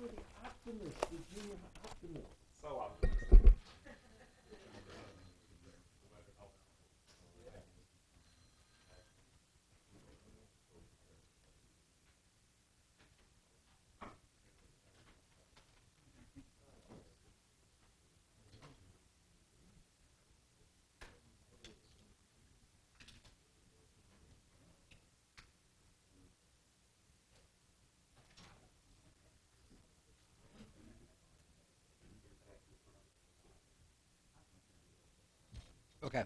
were the optimists, the junior optimists. So optimistic. Okay.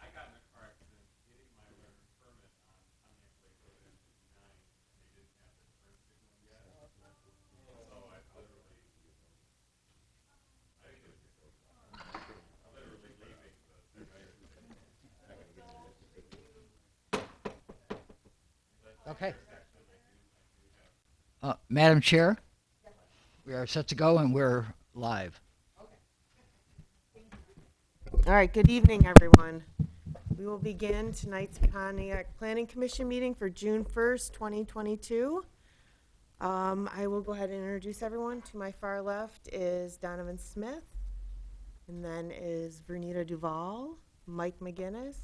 I got in a car accident getting my learner's permit on Pontiac Lake Road M59. They didn't have the turn signal yet. So I literally leaving the Okay. Madam Chair, we are set to go and we're live. All right, good evening, everyone. We will begin tonight's Pontiac Planning Commission meeting for June 1st, 2022. I will go ahead and introduce everyone. To my far left is Donovan Smith, and then is Vernita Duval, Mike McGinnis,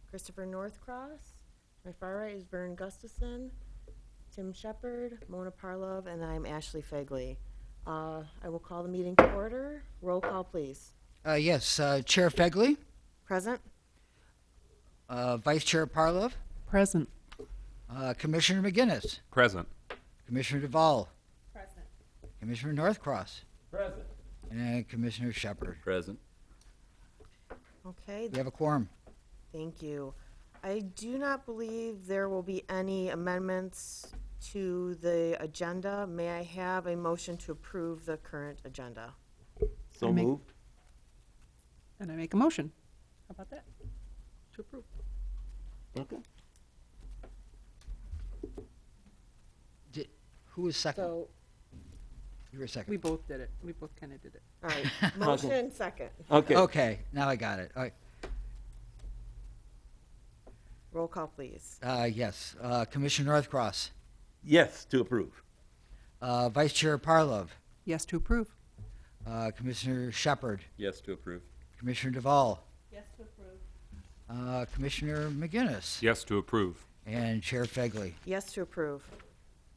Christopher Northcross. To my far right is Vern Gustafson, Tim Shepard, Mona Parlov, and I'm Ashley Fegley. I will call the meeting to order. Roll call, please. Yes, Chair Fegley, Present? Vice Chair Parlov, Present. Commissioner McGinnis, Present. Commissioner Duval, Present. Commissioner Northcross, Present. and Commissioner Shepard. Present. Okay, We have a quorum. thank you. I do not believe there will be any amendments to the agenda. May I have a motion to approve the current agenda? So I make- moved. And I make a motion. How about that? To approve. Okay. Who was second? So, You were second. We both did it. We both kind of did it. all right, motion second. Okay. Okay, now I got it. All right. Roll call, please. Yes, Commissioner Northcross, Yes, to approve. Vice Chair Parlov, Yes to approve. Commissioner Shepard, Yes to approve. Commissioner Duval, Yes to approve. Commissioner McGinnis, Yes to approve. and Chair Fegley. Yes to approve.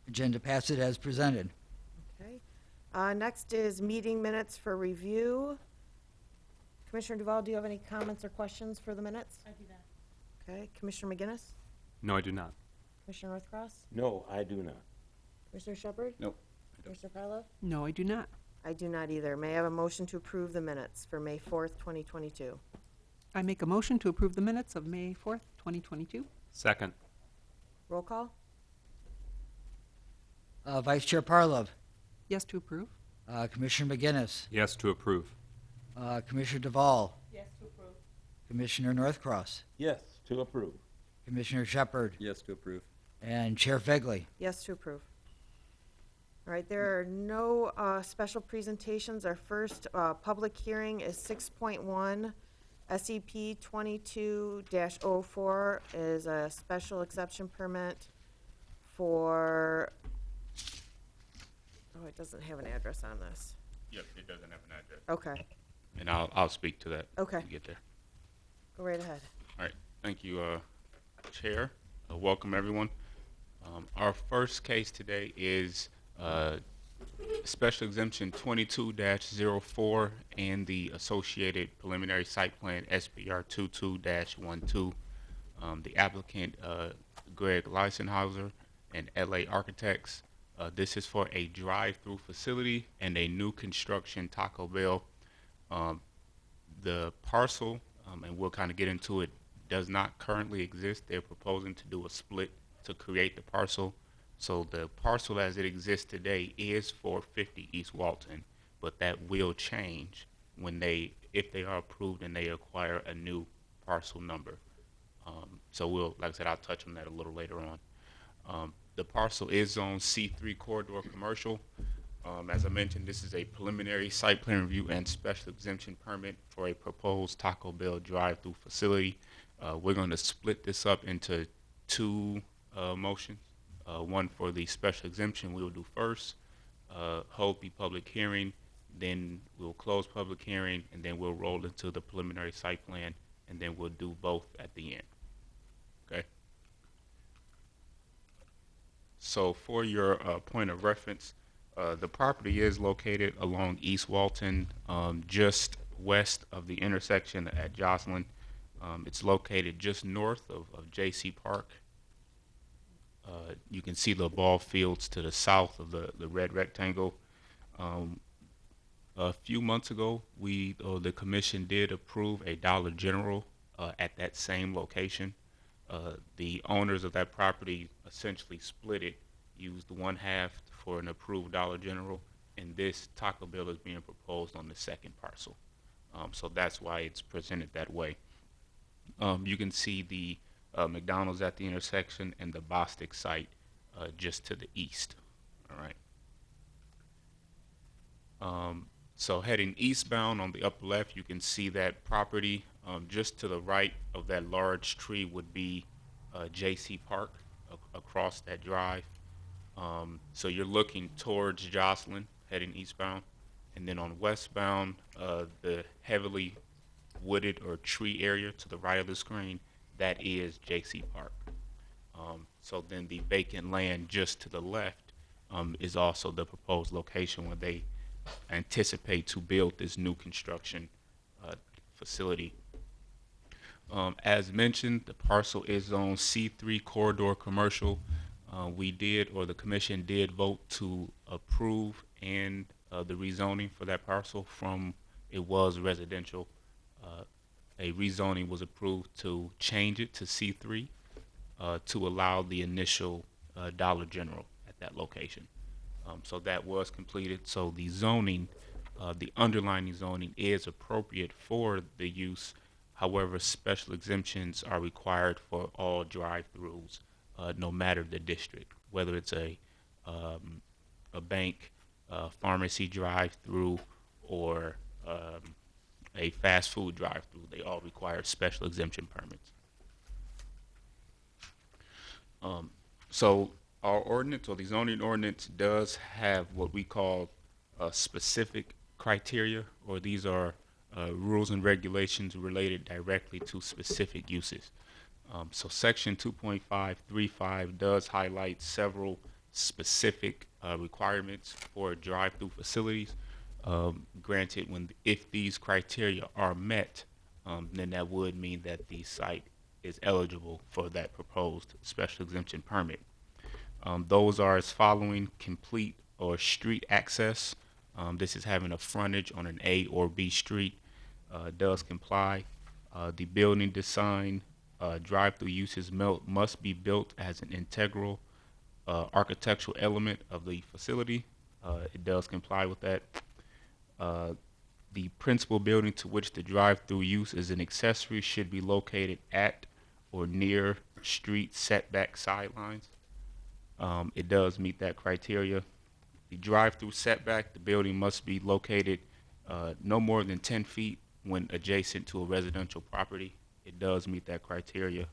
Agenda passed as presented. Okay. Next is meeting minutes for review. Commissioner Duval, do you have any comments or questions for the minutes? I do not. Okay, Commissioner McGinnis? No, I do not. Commissioner Northcross? No, I do not. Commissioner Shepard? Nope. Commissioner Parlov? No, I do not. I do not either. May I have a motion to approve the minutes for May 4th, 2022? I make a motion to approve the minutes of May 4th, 2022. Second. Roll call? Vice Chair Parlov, Yes to approve. Commissioner McGinnis, Yes to approve. Commissioner Duval, Yes to approve. Commissioner Northcross, Yes, to approve. Commissioner Shepard, Yes to approve. and Chair Fegley. Yes to approve. All right, there are no special presentations. Our first public hearing is 6.1, SEP 22-04 is a special exception permit for, oh, it doesn't have an address on this. Yep, it doesn't have an address. Okay, And I'll speak to that okay, when we get there. go right ahead. All right, thank you, Chair. Welcome, everyone. Our first case today is Special exemption 22-04 and the associated preliminary site plan SPR 22-12. The applicant, Greg Leisenhauser and LA Architects. This is for a drive-through facility and a new construction Taco Bell. The parcel, and we'll kind of get into it, does not currently exist. They're proposing to do a split to create the parcel. So the parcel as it exists today is for 50 East Walton, but that will change when if they are approved and they acquire a new parcel number. So like I said, I'll touch on that a little later on. The parcel is on C3 corridor commercial. As I mentioned, this is a preliminary site plan review and special exemption permit for a proposed Taco Bell drive-through facility. We're going to split this up into two motions. One for the special exemption we'll do first, hold the public hearing, then we'll close public hearing, and then we'll roll into the preliminary site plan, and then we'll do both at the end. Okay? So for your point of reference, the property is located along East Walton, just west of the intersection at Jocelyn. It's located just north of J.C. Park. You can see the ball fields to the south of the red rectangle. A few months ago, the commission did approve a Dollar General at that same location. The owners of that property essentially split it, used one half for an approved Dollar General, and this Taco Bell is being proposed on the second parcel. So that's why it's presented that way. You can see the McDonald's at the intersection and the Bostic site just to the east. All right. So heading eastbound on the upper left, you can see that property. Just to the right of that large tree would be J.C. Park across that drive. So you're looking towards Jocelyn, heading eastbound. And then on westbound, the heavily wooded or tree area to the right of the screen, that is J.C. Park. So then the vacant land just to the left is also the proposed location where they anticipate to build this new construction facility. As mentioned, the parcel is on C3 corridor commercial. The commission did vote to approve and the rezoning for that parcel from it was residential. A rezoning was approved to change it to C3 to allow the initial Dollar General at that location. So that was completed. So the zoning, the underlying zoning is appropriate for the use. However, special exemptions are required for all drive-throughs, no matter the district, whether it's a bank, pharmacy drive-through, or a fast food drive-through. They all require special exemption permits. So our ordinance, or the zoning ordinance, does have what we call specific criteria, or these are rules and regulations related directly to specific uses. So section 2.535 does highlight several specific requirements for drive-through facilities. Granted, if these criteria are met, then that would mean that the site is eligible for that proposed special exemption permit. Those are as following: complete or street access. This is having a frontage on an A or B street, does comply. The building design, drive-through uses must be built as an integral architectural element of the facility. It does comply with that. The principal building to which the drive-through use is an accessory should be located at or near street setback sidelines. It does meet that criteria. The drive-through setback, the building must be located no more than 10 feet when adjacent to a residential property. It does meet that criteria.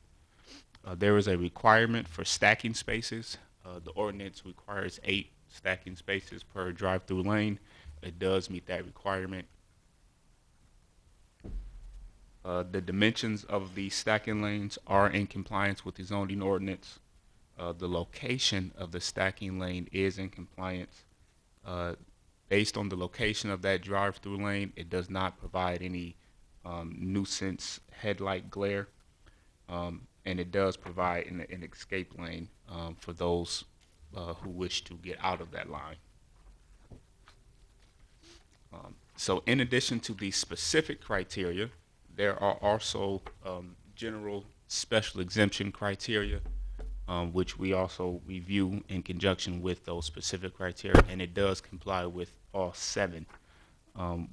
There is a requirement for stacking spaces. The ordinance requires 8 stacking spaces per drive-through lane. It does meet that requirement. The dimensions of the stacking lanes are in compliance with the zoning ordinance. The location of the stacking lane is in compliance. Based on the location of that drive-through lane, it does not provide any nuisance headlight glare, and it does provide an escape lane for those who wish to get out of that line. So in addition to the specific criteria, there are also general special exemption criteria, which we also review in conjunction with those specific criteria, and it does comply with all 7,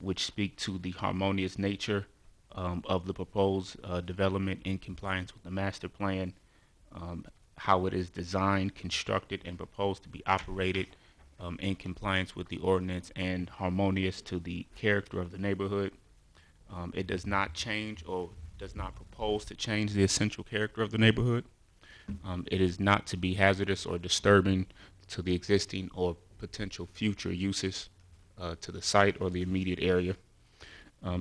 which speak to the harmonious nature of the proposed development in compliance with the master plan, how it is designed, constructed, and proposed to be operated in compliance with the ordinance and harmonious to the character of the neighborhood. It does not change or does not propose to change the essential character of the neighborhood. It is not to be hazardous or disturbing to the existing or potential future uses to the site or the immediate area.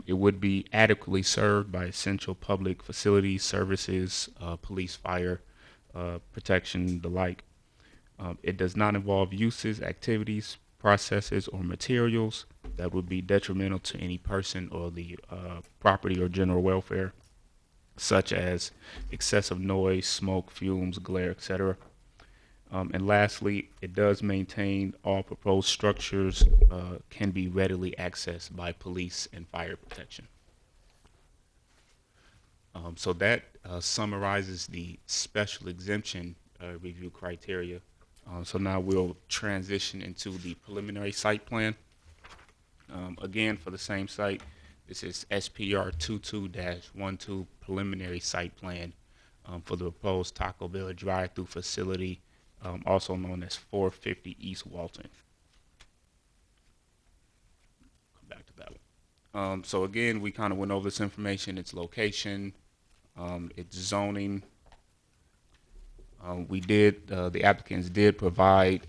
It would be adequately served by essential public facilities, services, police, fire, protection, the like. It does not involve uses, activities, processes, or materials that would be detrimental to any person or the property or general welfare, such as excessive noise, smoke, fumes, glare, etc. And lastly, it does maintain all proposed structures can be readily accessed by police and fire protection. So that summarizes the special exemption review criteria. So now we'll transition into the preliminary site plan. Again, for the same site, this is SPR 22-12 preliminary site plan for the proposed Taco Bell drive-through facility, also known as 450 East Walton. Come back to that one. So again, we kind of went over this information, its location, its zoning. The applicants did provide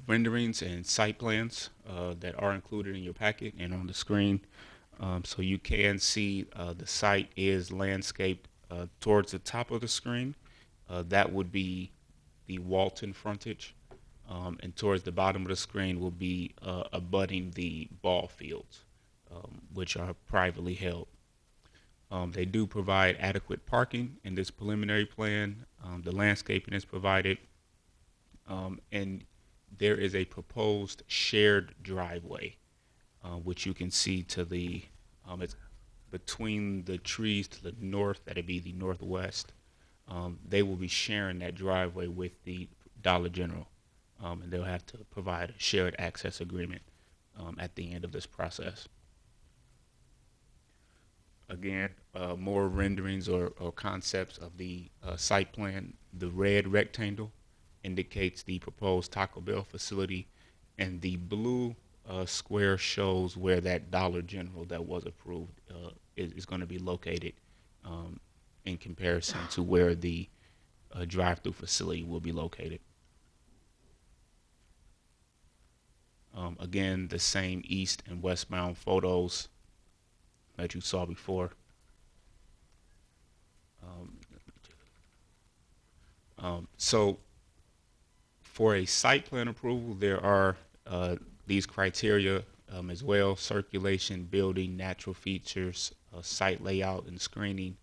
renderings and site plans that are included in your packet and on the screen. So you can see the site is landscaped towards the top of the screen. That would be the Walton frontage. And towards the bottom of the screen will be abutting the ball fields, which are privately held. They do provide adequate parking in this preliminary plan. The landscaping is provided, and there is a proposed shared driveway, which you can see to the, it's between the trees to the north, that'd be the northwest. They will be sharing that driveway with the Dollar General, and they'll have to provide a shared access agreement at the end of this process. Again, more renderings or concepts of the site plan. The red rectangle indicates the proposed Taco Bell facility, and the blue square shows where that Dollar General that was approved is going to be located in comparison to where the drive-through facility will be located. Again, the same east and westbound photos that you saw before. So for a site plan approval, there are these criteria as well: circulation, building, natural features, site layout and screening,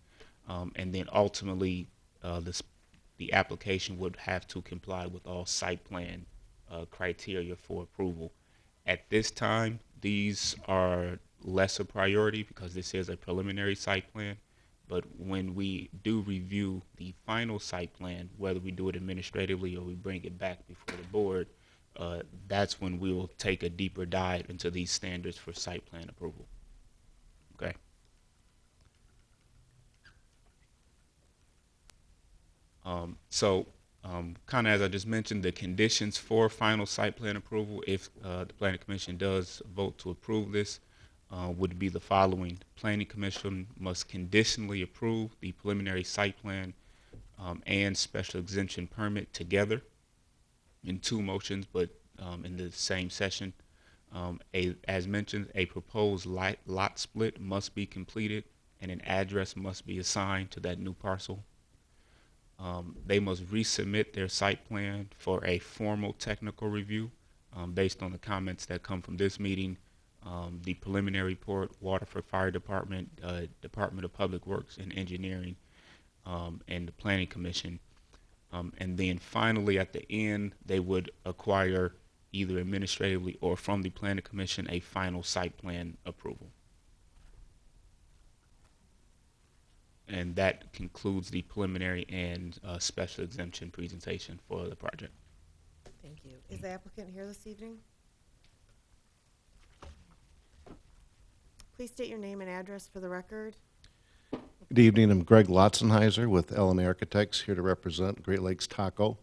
and then ultimately the application would have to comply with all site plan criteria for approval. At this time, these are lesser priority because this is a preliminary site plan, but when we do review the final site plan, whether we do it administratively or we bring it back before the board, that's when we will take a deeper dive into these standards for site plan approval. Okay. Kind of as I just mentioned, the conditions for final site plan approval, if the Planning Commission does vote to approve this, would be the following. The Planning Commission must conditionally approve the preliminary site plan and special exemption permit together in 2 motions, but in the same session. As mentioned, a proposed lot split must be completed and an address must be assigned to that new parcel. They must resubmit their site plan for a formal technical review based on the comments that come from this meeting, the preliminary report, Waterford Fire Department, Department of Public Works and Engineering, and the Planning Commission. And then finally, at the end, they would acquire either administratively or from the Planning Commission a final site plan approval. And that concludes the preliminary and special exemption presentation for the project. Thank you. Is the applicant here this evening? Please state your name and address for the record. Good evening. I'm Greg Lotzenheiser with L&A Architects, here to represent Great Lakes Taco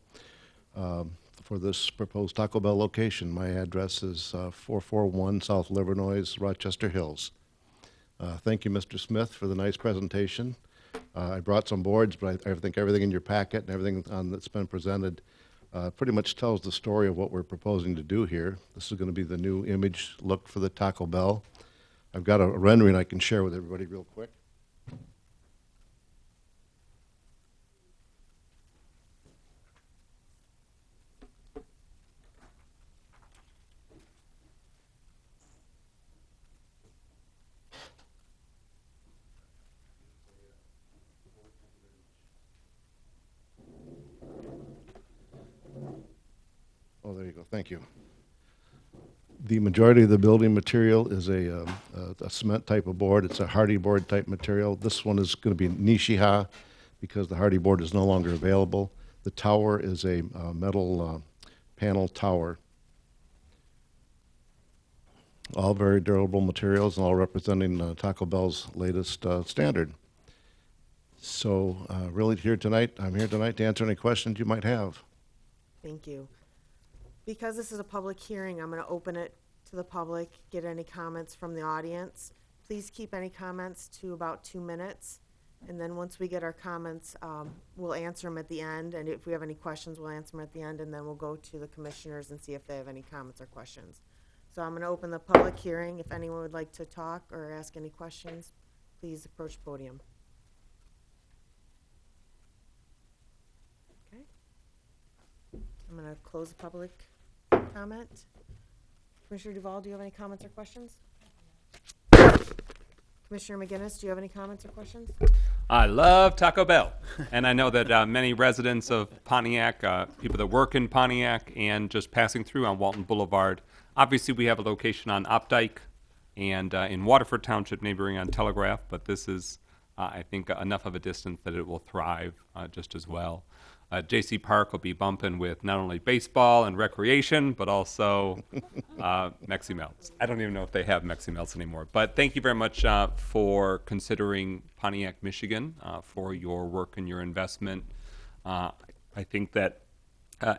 for this proposed Taco Bell location. My address is 441 South Livernois, Rochester Hills. Thank you, Mr. Smith, for the nice presentation. I brought some boards, but I think everything in your packet and everything that's been presented pretty much tells the story of what we're proposing to do here. This is going to be the new image look for the Taco Bell. I've got a rendering I can share with everybody real quick. Oh, there you go. Thank you. The majority of the building material is a cement type of board. It's a hardy board type material. This one is going to be Nishiha because the hardy board is no longer available. The tower is a metal panel tower. All very durable materials and all representing Taco Bell's latest standard. So really I'm here tonight to answer any questions you might have. Thank you. Because this is a public hearing, I'm going to open it to the public, get any comments from the audience. Please keep any comments to about 2 minutes. And then once we get our comments, we'll answer them at the end. And if we have any questions, we'll answer them at the end. And then we'll go to the commissioners and see if they have any comments or questions. So I'm going to open the public hearing. If anyone would like to talk or ask any questions, please approach the podium. Okay. I'm going to close the public comment. Commissioner Duval, do you have any comments or questions? Commissioner McGinnis, do you have any comments or questions? I love Taco Bell, and I know that many residents of Pontiac, people that work in Pontiac and just passing through on Walton Boulevard. Obviously, we have a location on Opdyke and in Waterford Township, neighboring on Telegraph, but this is, I think, enough of a distance that it will thrive just as well. J.C. Park will be bumping with not only baseball and recreation, but also Mexi Melts. I don't even know if they have Mexi Melts anymore. But thank you very much for considering Pontiac, Michigan, for your work and your investment. I think that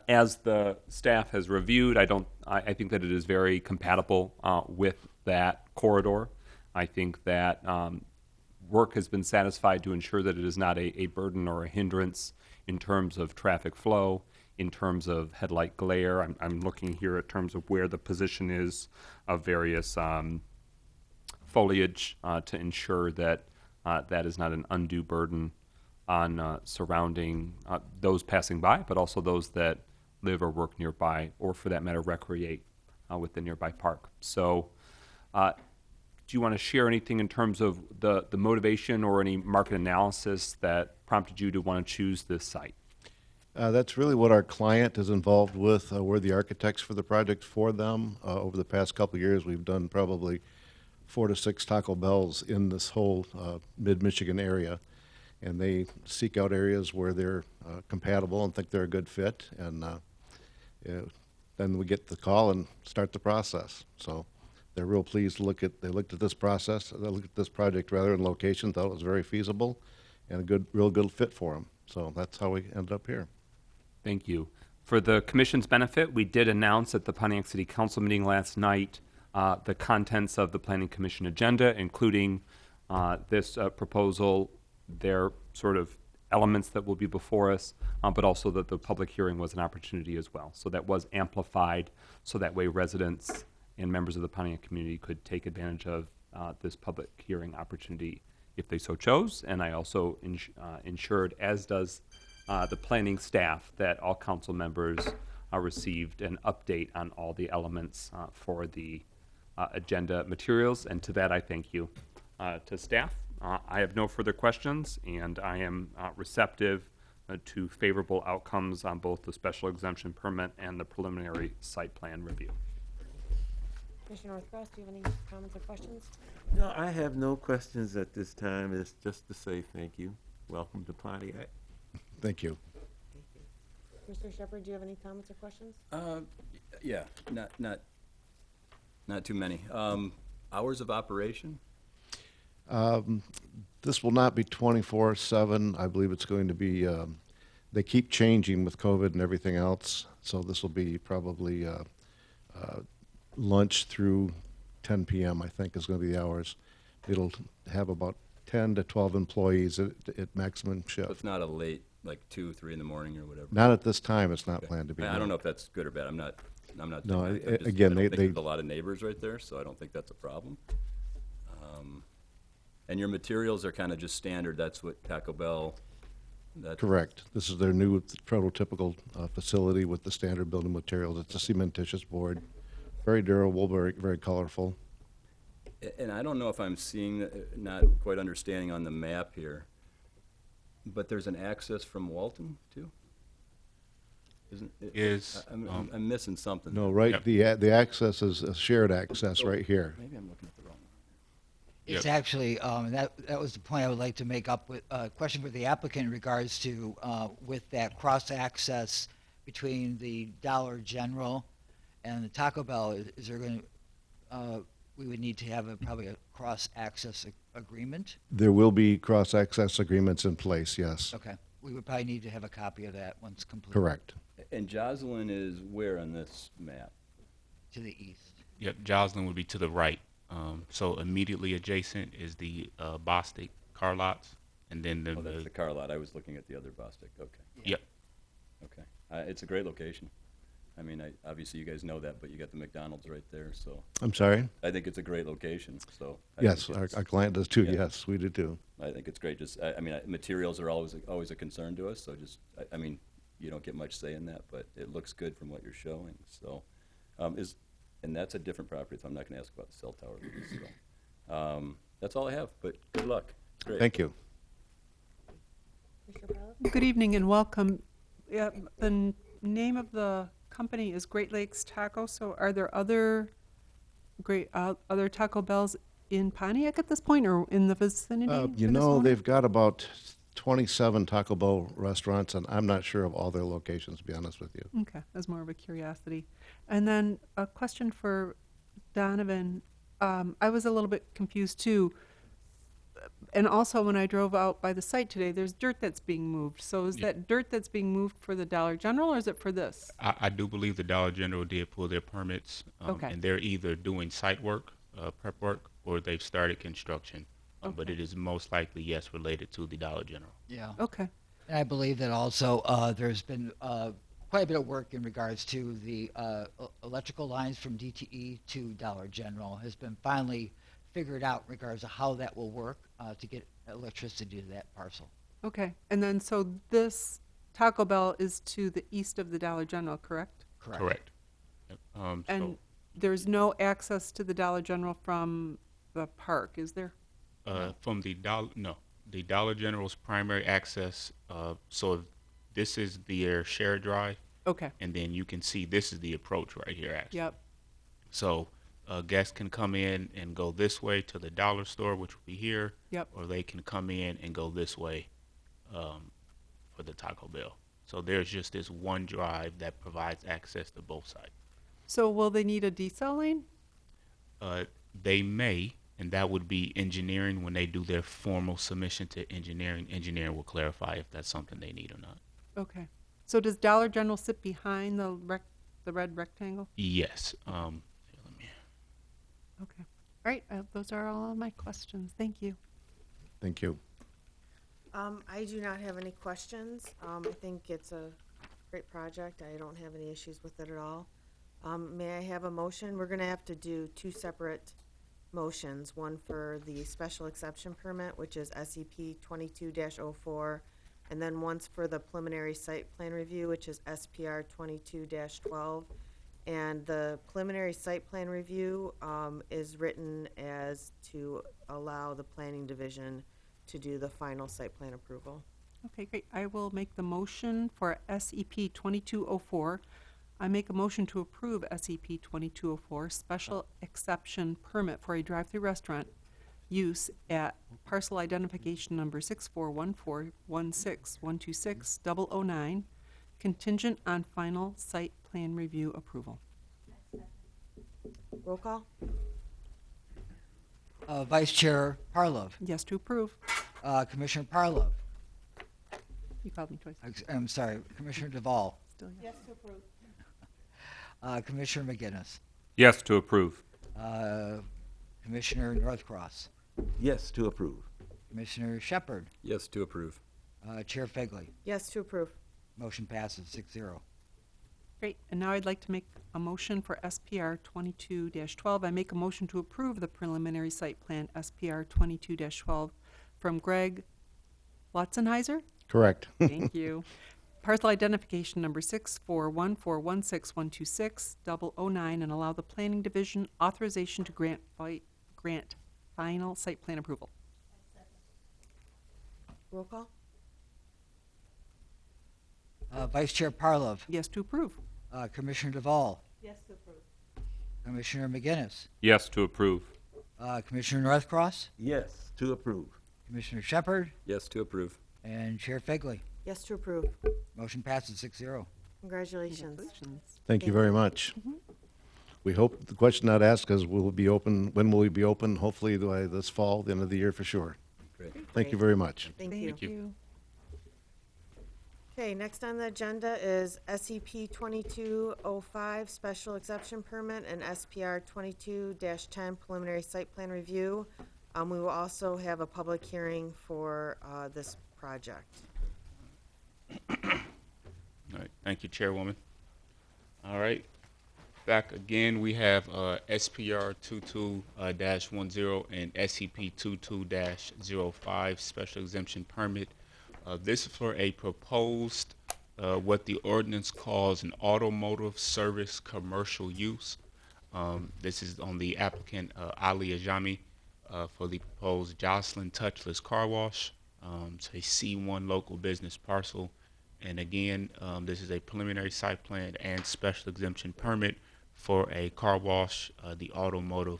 as the staff has reviewed, I think that it is very compatible with that corridor. I think that work has been satisfied to ensure that it is not a burden or a hindrance in terms of traffic flow, in terms of headlight glare. I'm looking here at terms of where the position is of various foliage to ensure that that is not an undue burden on surrounding those passing by, but also those that live or work nearby, or for that matter, recreate with the nearby park. So do you want to share anything in terms of the motivation or any market analysis that prompted you to want to choose this site? That's really what our client is involved with. We're the architects for the project for them. Over the past couple of years, we've done probably 4 to 6 Taco Bells in this whole mid-Michigan area. And they seek out areas where they're compatible and think they're a good fit. And then we get the call and start the process. So they're real pleased to they looked at this project rather in location, thought it was very feasible and a real good fit for them. So that's how we ended up here. Thank you. For the commission's benefit, we did announce at the Pontiac City Council meeting last night the contents of the Planning Commission agenda, including this proposal, their sort of elements that will be before us, but also that the public hearing was an opportunity as well. So that was amplified, so that way residents and members of the Pontiac community could take advantage of this public hearing opportunity if they so chose. And I also ensured, as does the planning staff that all council members received an update on all the elements for the agenda materials, and to that I thank you. To staff, I have no further questions, and I am receptive to favorable outcomes on both the special exemption permit and the preliminary site plan review. Commissioner Northcross, do you have any comments or questions? No, I have no questions at this time. It's just to say thank you. Welcome to Pontiac. Thank you. Thank you. Mr. Shepherd, do you have any comments or questions? Yeah, not too many. Hours of operation? This will not be 24/7. I believe it's going to be, they keep changing with COVID and everything else, so this will be probably lunch through 10 p.m., I think, is going to be the hours. It'll have about 10 to 12 employees at maximum So shift. it's not a late, like 2, 3 in the morning or whatever? Not at this time, it's not planned to be. I don't know if that's good or bad. I'm not No, saying that. I'm just- again, I don't they- think there's a lot of neighbors right there, so I don't think that's a problem. And your materials are kind of just standard. That's what Taco Bell, that, Correct. This is their new prototypical facility with the standard building materials. It's a cementitious board, very durable, very colorful. and I don't know if I'm seeing, not quite understanding on the map here, but there's an access from Walton too? Isn't, Is, I'm missing something. No, right, Yep. the access is a shared access right here. Maybe I'm looking at the wrong one. It's Yep. actually, that was the point I would like to make up with, question for the applicant in regards to, with that cross-access between the Dollar General and the Taco Bell, is there going to, we would need to have probably a cross-access agreement? There will be cross-access agreements in place, yes. Okay, we would probably need to have a copy of that once complete. Correct. And Joslyn is where on this map? To the east. yep, Joslyn would be to the right. So immediately adjacent is the Bostic car lots, and then Oh, that's the car lot. I was looking at the other Bostic. Okay, yep, okay. It's a great location. I mean, obviously you guys know that, but you got the McDonald's right there, so I'm sorry? I think it's a great location, so. I Yes, think our it's- client does too, Yeah. yes, we do too. I think it's great. Just, I mean, materials are always a concern to us, so just, I mean, you don't get much say in that, but it looks good from what you're showing, so. And that's a different property, so I'm not gonna ask about the cell tower. So, that's all I have, but good luck. It's great. Thank you. Commissioner Barlow? Good evening and welcome. Yeah, the name of the company is Great Lakes Taco, so are there other other Taco Bells in Pontiac at this point or in the vicinity? You for this know, owner? they've got about 27 Taco Bell restaurants, and I'm not sure of all their locations, to be honest with you. Okay, that's more of a curiosity. And then a question for Donovan. I was a little bit confused too. And also when I drove out by the site today, there's dirt that's being moved. So is Yeah. that dirt that's being moved for the Dollar General or is it for this? I do believe the Dollar General did pull their permits, Okay. and they're either doing site work, prep work, or they've started construction. But Okay. it is most likely, yes, related to the Dollar General. Yeah. Okay, And I believe that also there's been quite a bit of work in regards to the electrical lines from DTE to Dollar General has been finally figured out in regards to how that will work to get electricity to that parcel. okay. And then so this Taco Bell is to the east of the Dollar General, correct? Correct. Yep. And So, there's no access to the Dollar General from the park, is there? from the the Dollar General's primary access, so if this is their shared drive, Okay, and then you can see this is the approach right here, actually. yep, So guests can come in and go this way to the dollar store, which will be here, yep. or they can come in and go this way for the Taco Bell. So there's just this one drive that provides access to both sides. So will they need a decel lane? They may, and that would be engineering when they do their formal submission to engineering. Engineering will clarify if that's something they need or not. Okay. So does Dollar General sit behind the red rectangle? Yes. Let me. Okay. All right, those are all my questions. Thank you. Thank you. I do not have any questions. I think it's a great project. I don't have any issues with it at all. May I have a motion? We're gonna have to do two separate motions, one for the special exception permit, which is SEP 22-04, and then once for the preliminary site plan review, which is SPR 22-12. And the preliminary site plan review is written as to allow the planning division to do the final site plan approval. Okay, great. I will make the motion for SEP 2204. I make a motion to approve SEP 2204, special exception permit for a drive-through restaurant use at parcel identification number 6414161260009, contingent on final site plan review approval. Roll call? Vice Chair Parlov, Yes to approve. Commissioner Parlov, You called me twice. I'm sorry, Commissioner Duval, Still yes. Yes to approve. Commissioner McGinnis, Yes to approve. Commissioner Northcross, Yes to approve. Commissioner Shepard, Yes to approve. Chair Figley. Yes to approve. Motion passes 6-0. Great. And now I'd like to make a motion for SPR 22-12. I make a motion to approve the preliminary site plan SPR 22-12 from Greg Watzenheiser. Correct. Thank you. Parcel identification number 6414161260009, and allow the planning division authorization to grant final site plan approval. Roll call? Vice Chair Parlov, Yes to approve. Commissioner Duval, Yes to approve. Commissioner McGinnis, Yes to approve. Commissioner Northcross, Yes to approve. Commissioner Shepard, Yes to approve. and Chair Figley. Yes to approve. Motion passes 6-0. Congratulations. Congratulations. Thank you very much. We hope the question not asked is, will it be open, when will we be open? Hopefully by this fall, the end of the year for sure. Great. Thank you Great. very much. Thank you. you. Okay, next on the agenda is SEP 2205 Special Exception Permit and SPR 22-10 Preliminary Site Plan Review. We will also have a public hearing for this project. All right, thank you, Chairwoman. All right, back again, we have SPR 22-10 and SCP 22-05 Special Exemption Permit. This is for a proposed, what the ordinance calls an automotive service commercial use. This is on the applicant Ali Ajami for the proposed Jocelyn Touchless Car Wash. It's a C1 local business parcel. And again, this is a preliminary site plan and special exemption permit for a car wash, the automotive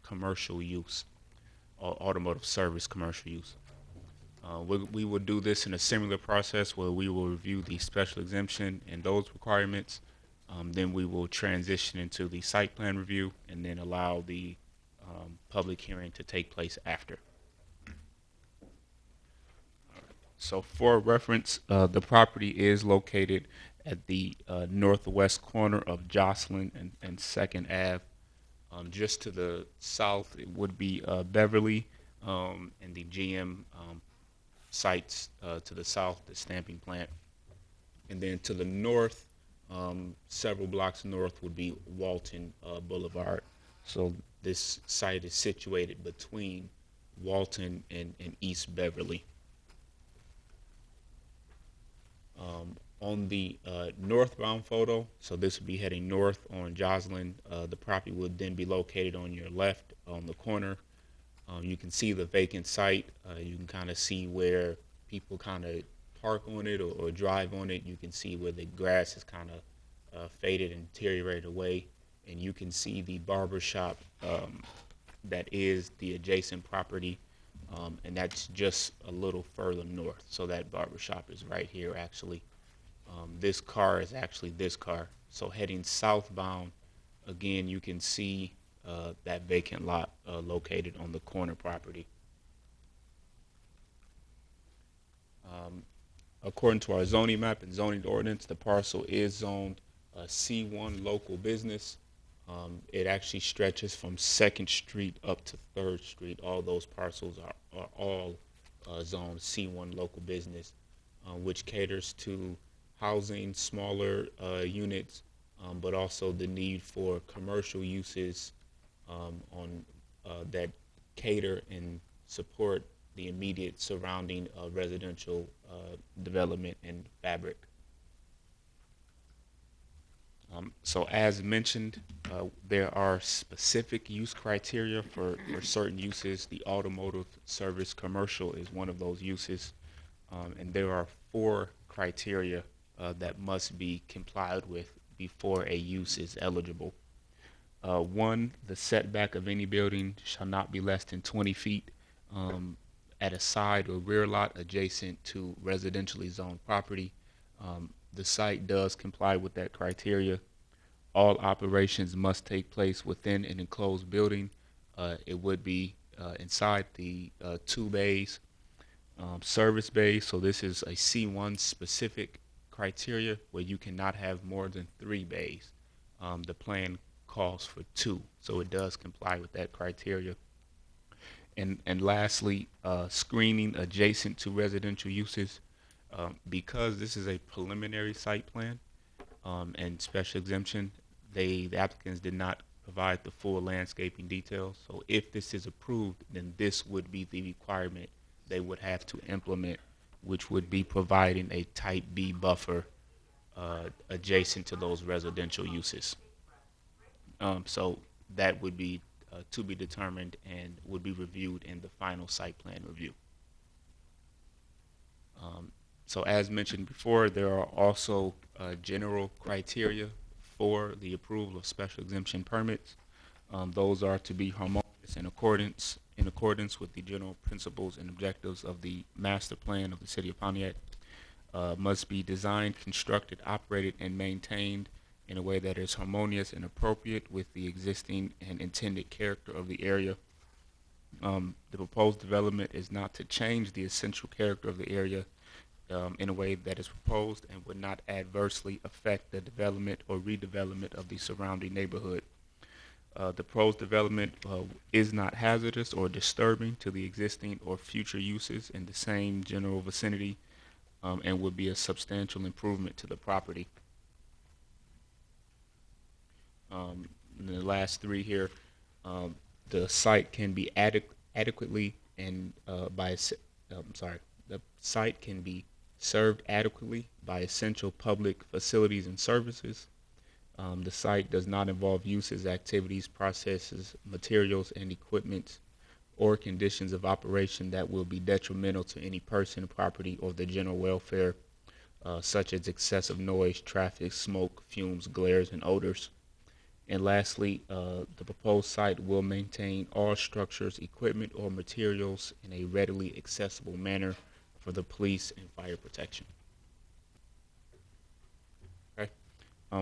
commercial use, or automotive service commercial use. We will do this in a similar process where we will review the special exemption and those requirements. Then we will transition into the site plan review and then allow the public hearing to take place after. So for reference, the property is located at the northwest corner of Jocelyn and 2nd Ave. Just to the south, it would be Beverly and the GM sites to the south, the stamping plant. And then to the north, several blocks north would be Walton Boulevard. So this site is situated between Walton and East Beverly. On the northbound photo, so this would be heading north on Jocelyn. The property would then be located on your left on the corner. You can see the vacant site. You can kind of see where people kind of park on it or drive on it. You can see where the grass is kind of faded and deteriorated away. And you can see the barber shop that is the adjacent property. And that's just a little further north. So that barber shop is right here, actually. This car is actually this car. So heading southbound, again, you can see that vacant lot located on the corner property. According to our zoning map and zoning ordinance, the parcel is zoned C1 local business. It actually stretches from 2nd Street up to 3rd Street. All those parcels are all zoned C1 local business, which caters to housing, smaller units, but also the need for commercial uses on that cater and support the immediate surrounding residential development and fabric. So as mentioned, there are specific use criteria for certain uses. The automotive service commercial is one of those uses. And there are 4 criteria that must be complied with before a use is eligible. 1, the setback of any building shall not be less than 20 feet at a side or rear lot adjacent to residentially zoned property. The site does comply with that criteria. All operations must take place within an enclosed building. It would be inside the 2 bays. Service bays, so this is a C1 specific criteria where you cannot have more than 3 bays. The plan calls for 2, so it does comply with that criteria. And lastly, screening adjacent to residential uses. Because this is a preliminary site plan and special exemption, the applicants did not provide the full landscaping details. So if this is approved, then this would be the requirement they would have to implement, which would be providing a type B buffer adjacent to those residential uses. So that would be to be determined and would be reviewed in the final site plan review. So as mentioned before, there are also general criteria for the approval of special exemption permits. Those are to be harmonious in accordance with the general principles and objectives of the master plan of the city of Pontiac. Must be designed, constructed, operated, and maintained in a way that is harmonious and appropriate with the existing and intended character of the area. The proposed development is not to change the essential character of the area in a way that is proposed and would not adversely affect the development or redevelopment of the surrounding neighborhood. The proposed development is not hazardous or disturbing to the existing or future uses in the same general vicinity and would be a substantial improvement to the property. And the last 3 here, the site can be adequately and the site can be served adequately by essential public facilities and services. The site does not involve uses, activities, processes, materials, and equipment or conditions of operation that will be detrimental to any person, property, or the general welfare, such as excessive noise, traffic, smoke, fumes, glares, and odors. And lastly, the proposed site will maintain all structures, equipment, or materials in a readily accessible manner for the police and fire protection. Okay,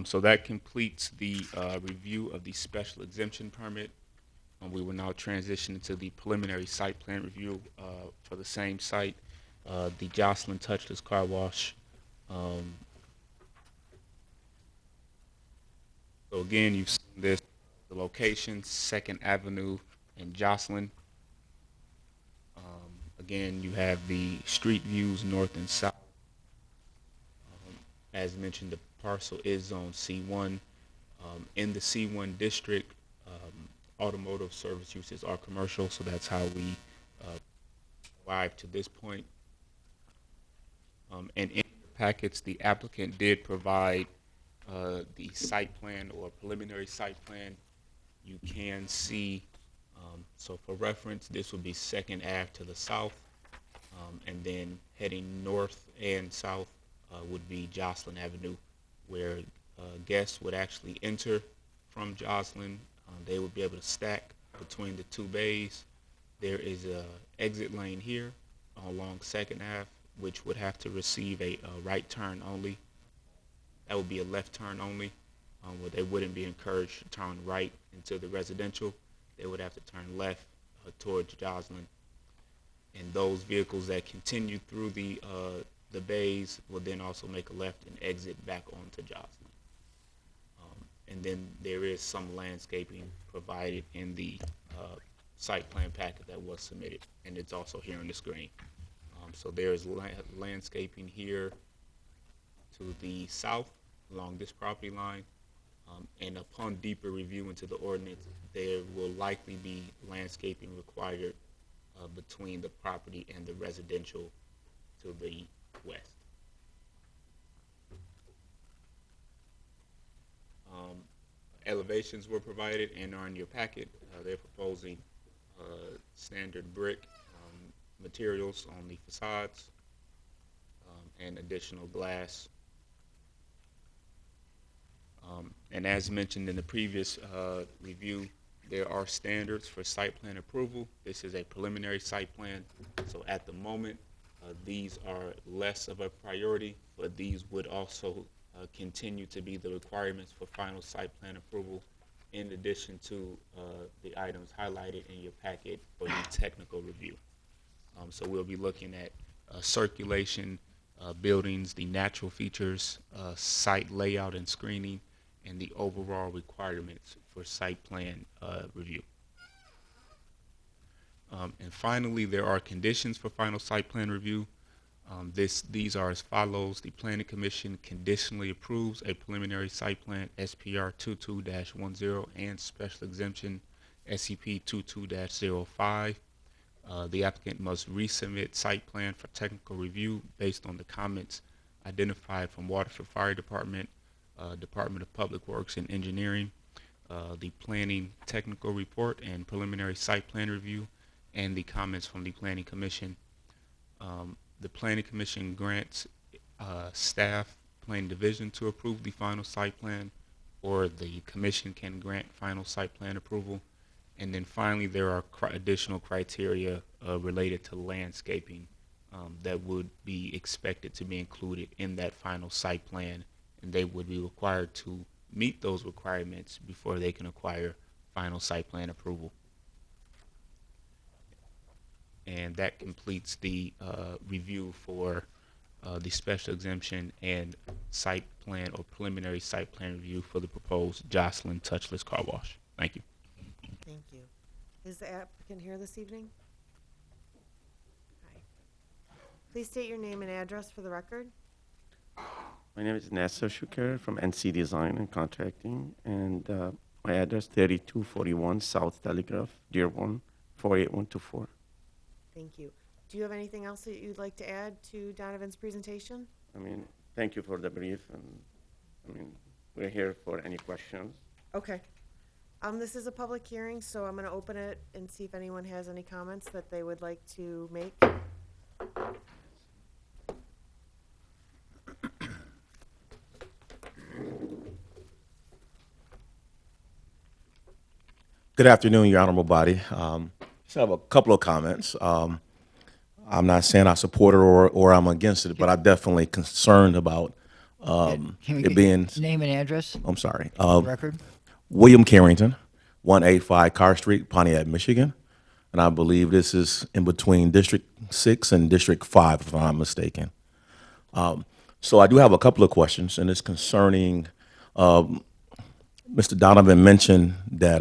so that completes the review of the special exemption permit. We will now transition into the preliminary site plan review for the same site, the Jocelyn Touchless Car Wash. So again, you've seen this, the location, 2nd Avenue and Jocelyn. Again, you have the street views north and south. As mentioned, the parcel is zone C1. In the C1 district, automotive service uses are commercial, so that's how we arrived to this point. And in the packets, the applicant did provide the site plan or preliminary site plan. You can see, so for reference, this would be 2nd Ave to the south, and then heading north and south would be Jocelyn Avenue, where guests would actually enter from Jocelyn. They would be able to stack between the 2 bays. There is a exit lane here along 2nd Ave, which would have to receive a right turn only. That would be a left turn only, where they wouldn't be encouraged to turn right into the residential. They would have to turn left towards Jocelyn. And those vehicles that continue through the bays will then also make a left and exit back onto Jocelyn. And then there is some landscaping provided in the site plan packet that was submitted, and it's also here on the screen. So there is landscaping here to the south along this property line, and upon deeper review into the ordinance, there will likely be landscaping required between the property and the residential to the west. Elevations were provided and are in your packet. They're proposing standard brick materials on the facades and additional glass. And as mentioned in the previous review, there are standards for site plan approval. This is a preliminary site plan, so at the moment, these are less of a priority, but these would also continue to be the requirements for final site plan approval, in addition to the items highlighted in your packet for the technical review. So we'll be looking at circulation, buildings, the natural features, site layout and screening, and the overall requirements for site plan review. And finally, there are conditions for final site plan review. These are as follows. The Planning Commission conditionally approves a preliminary site plan SPR 22-10 and special exemption SCP 22-05. The applicant must resubmit site plan for technical review based on the comments identified from Waterford Fire Department, Department of Public Works and Engineering, the planning technical report and preliminary site plan review, and the comments from the Planning Commission. The Planning Commission grants staff planning division to approve the final site plan, or the commission can grant final site plan approval. And then finally, there are additional criteria related to landscaping that would be expected to be included in that final site plan, and they would be required to meet those requirements before they can acquire final site plan approval. And that completes the review for the special exemption and site plan or preliminary site plan review for the proposed Jocelyn Touchless Car Wash. Thank you. Thank you. Is the applicant here this evening? Hi. Please state your name and address for the record. My name is Nasser Shukar from NC Design and Contracting, and my address 3241 South Telegraph, Dearborn, 48124. Thank you. Do you have anything else that you'd like to add to Donovan's presentation? I mean, thank you for the brief, and I mean, we're here for any questions. Okay. This is a public hearing, so I'm going to open it and see if anyone has any comments that they would like to make. Good afternoon, Your Honorable Body. Just have a couple of comments. I'm not saying I support it or I'm against it, but I'm definitely concerned about Can we it get being. name and address I'm sorry. for the record? William Carrington, 185 Carr Street, Pontiac, Michigan. And I believe this is in between District 6 and District 5, if I'm not mistaken. So I do have a couple of questions, and it's concerning, Mr. Donovan mentioned that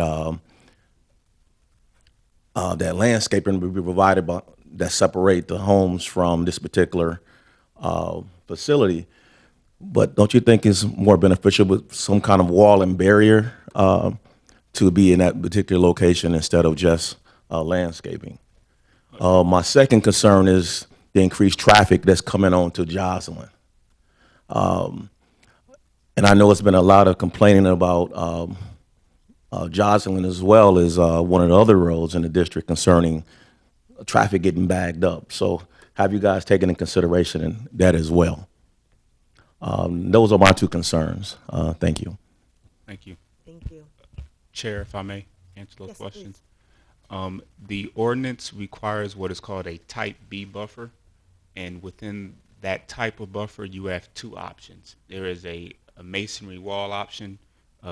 that landscaping will be provided that separate the homes from this particular facility. But don't you think it's more beneficial with some kind of wall and barrier to be in that particular location instead of just landscaping? My second concern is the increased traffic that's coming on to Jocelyn. And I know it's been a lot of complaining about Jocelyn as well as one of the other roads in the district concerning traffic getting bagged up. So have you guys taken in consideration that as well? Those are my two concerns. Thank you. Thank you. Thank you. Chair, if I may answer those Yes, questions. The ordinance requires what is called a type B buffer, and within that type of buffer, you have two options. There is a masonry wall option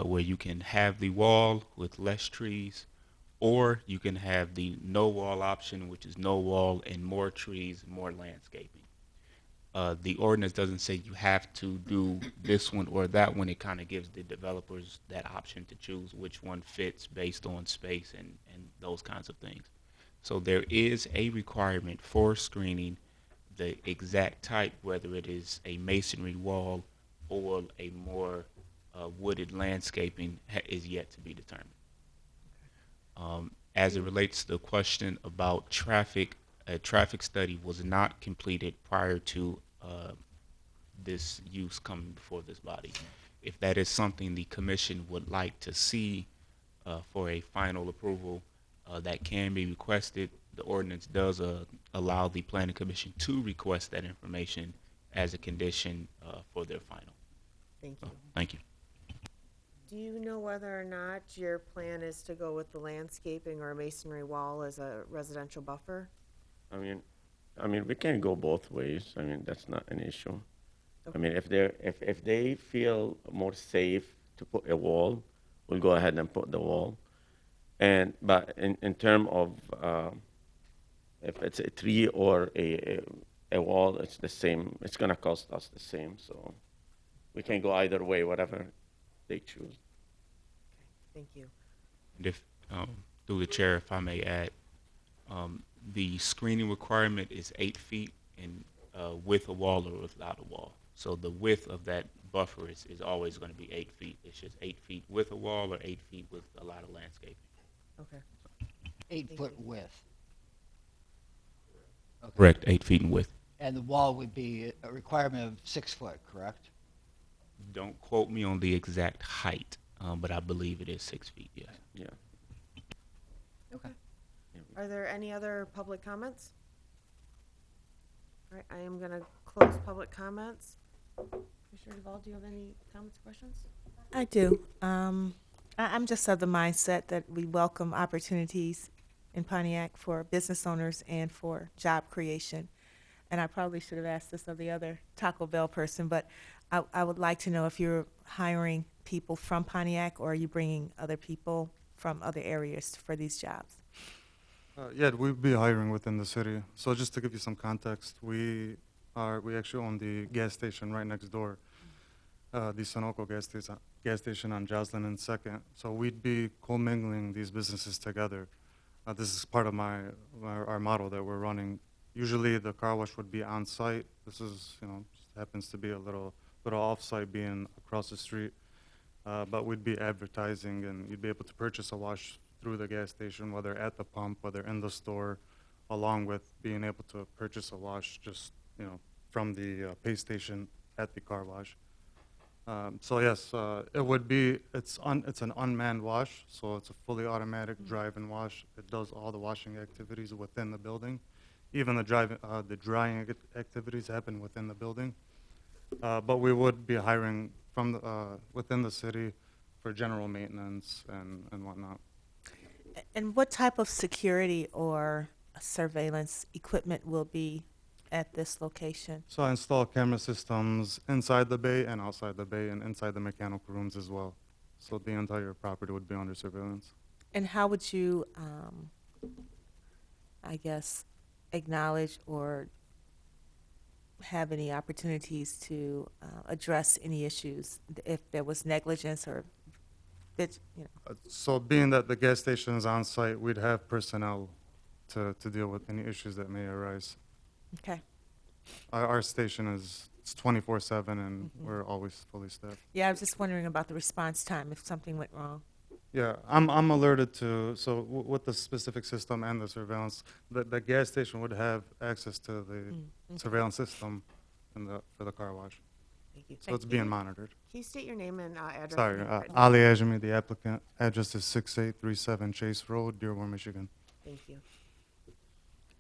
where you can have the wall with less trees, or you can have the no wall option, which is no wall and more trees, more landscaping. The ordinance doesn't say you have to do this one or that one. It kind of gives the developers that option to choose which one fits based on space and those kinds of things. So there is a requirement for screening. The exact type, whether it is a masonry wall or a more wooded landscaping, is yet to be determined. as it relates to the question about traffic, a traffic study was not completed prior to this use coming before this body. If that is something the commission would like to see for a final approval, that can be requested. The ordinance does allow the planning commission to request that information as a condition for their final. Thank So, you. thank you. Do you know whether or not your plan is to go with the landscaping or a masonry wall as a residential buffer? I mean, we can go both ways. I mean, that's not an issue. I Okay. mean, if they feel more safe to put a wall, we'll go ahead and put the wall. But in term of if it's a tree or a wall, it's the same. It's gonna cost us the same. So we can go either way, whatever they choose. Thank you. And if, through the chair, if I may add, the screening requirement is 8 feet in with a wall or without a wall. So the width of that buffer is always going to be 8 feet. It's just 8 feet with a wall or 8 feet with a lot of landscaping. Okay. 8-foot width. Okay. Correct, 8 feet in width. And the wall would be a requirement of 6 foot, correct? Don't quote me on the exact height, but I believe it is 6 feet, yes. Yeah. Okay. Are there any other public comments? All right, I am going to close public comments. Commissioner Duval, do you have any comments, questions? I do. I'm just of the mindset that we welcome opportunities in Pontiac for business owners and for job creation. And I probably should have asked this of the other Taco Bell person, but I would like to know if you're hiring people from Pontiac or are you bringing other people from other areas for these jobs? Yeah, we'd be hiring within the city. So just to give you some context, we actually own the gas station right next door, the Sunoco gas station on Joslin and Second. So we'd be commingling these businesses together. This is part of our model that we're running. Usually the car wash would be on site. This is, just happens to be a little off site being across the street. But we'd be advertising and you'd be able to purchase a wash through the gas station, whether at the pump, whether in the store, along with being able to purchase a wash just, from the pay station at the car wash. So yes, it would be, it's an unmanned wash, so it's a fully automatic drive and wash. It does all the washing activities within the building. Even the drying activities happen within the building. But we would be hiring from within the city for general maintenance and whatnot. And what type of security or surveillance equipment will be at this location? So I install camera systems inside the bay and outside the bay and inside the mechanical rooms as well. So the entire property would be under surveillance. And how would you, I guess, acknowledge or have any opportunities to address any issues if there was negligence or, So being that the gas station is on site, we'd have personnel to deal with any issues that may arise. Okay. Our station is 24/7 and we're always fully staffed. Yeah, I was just wondering about the response time if something went wrong. Yeah, I'm alerted to, so with the specific system and the surveillance, the gas station would have access to the surveillance system for the car wash. Thank you. So it's being monitored. Can you state your name and address? Sorry, for the record? Ali Ajami, the applicant. Address is 6837 Chase Road, Dearborn, Michigan. Thank you.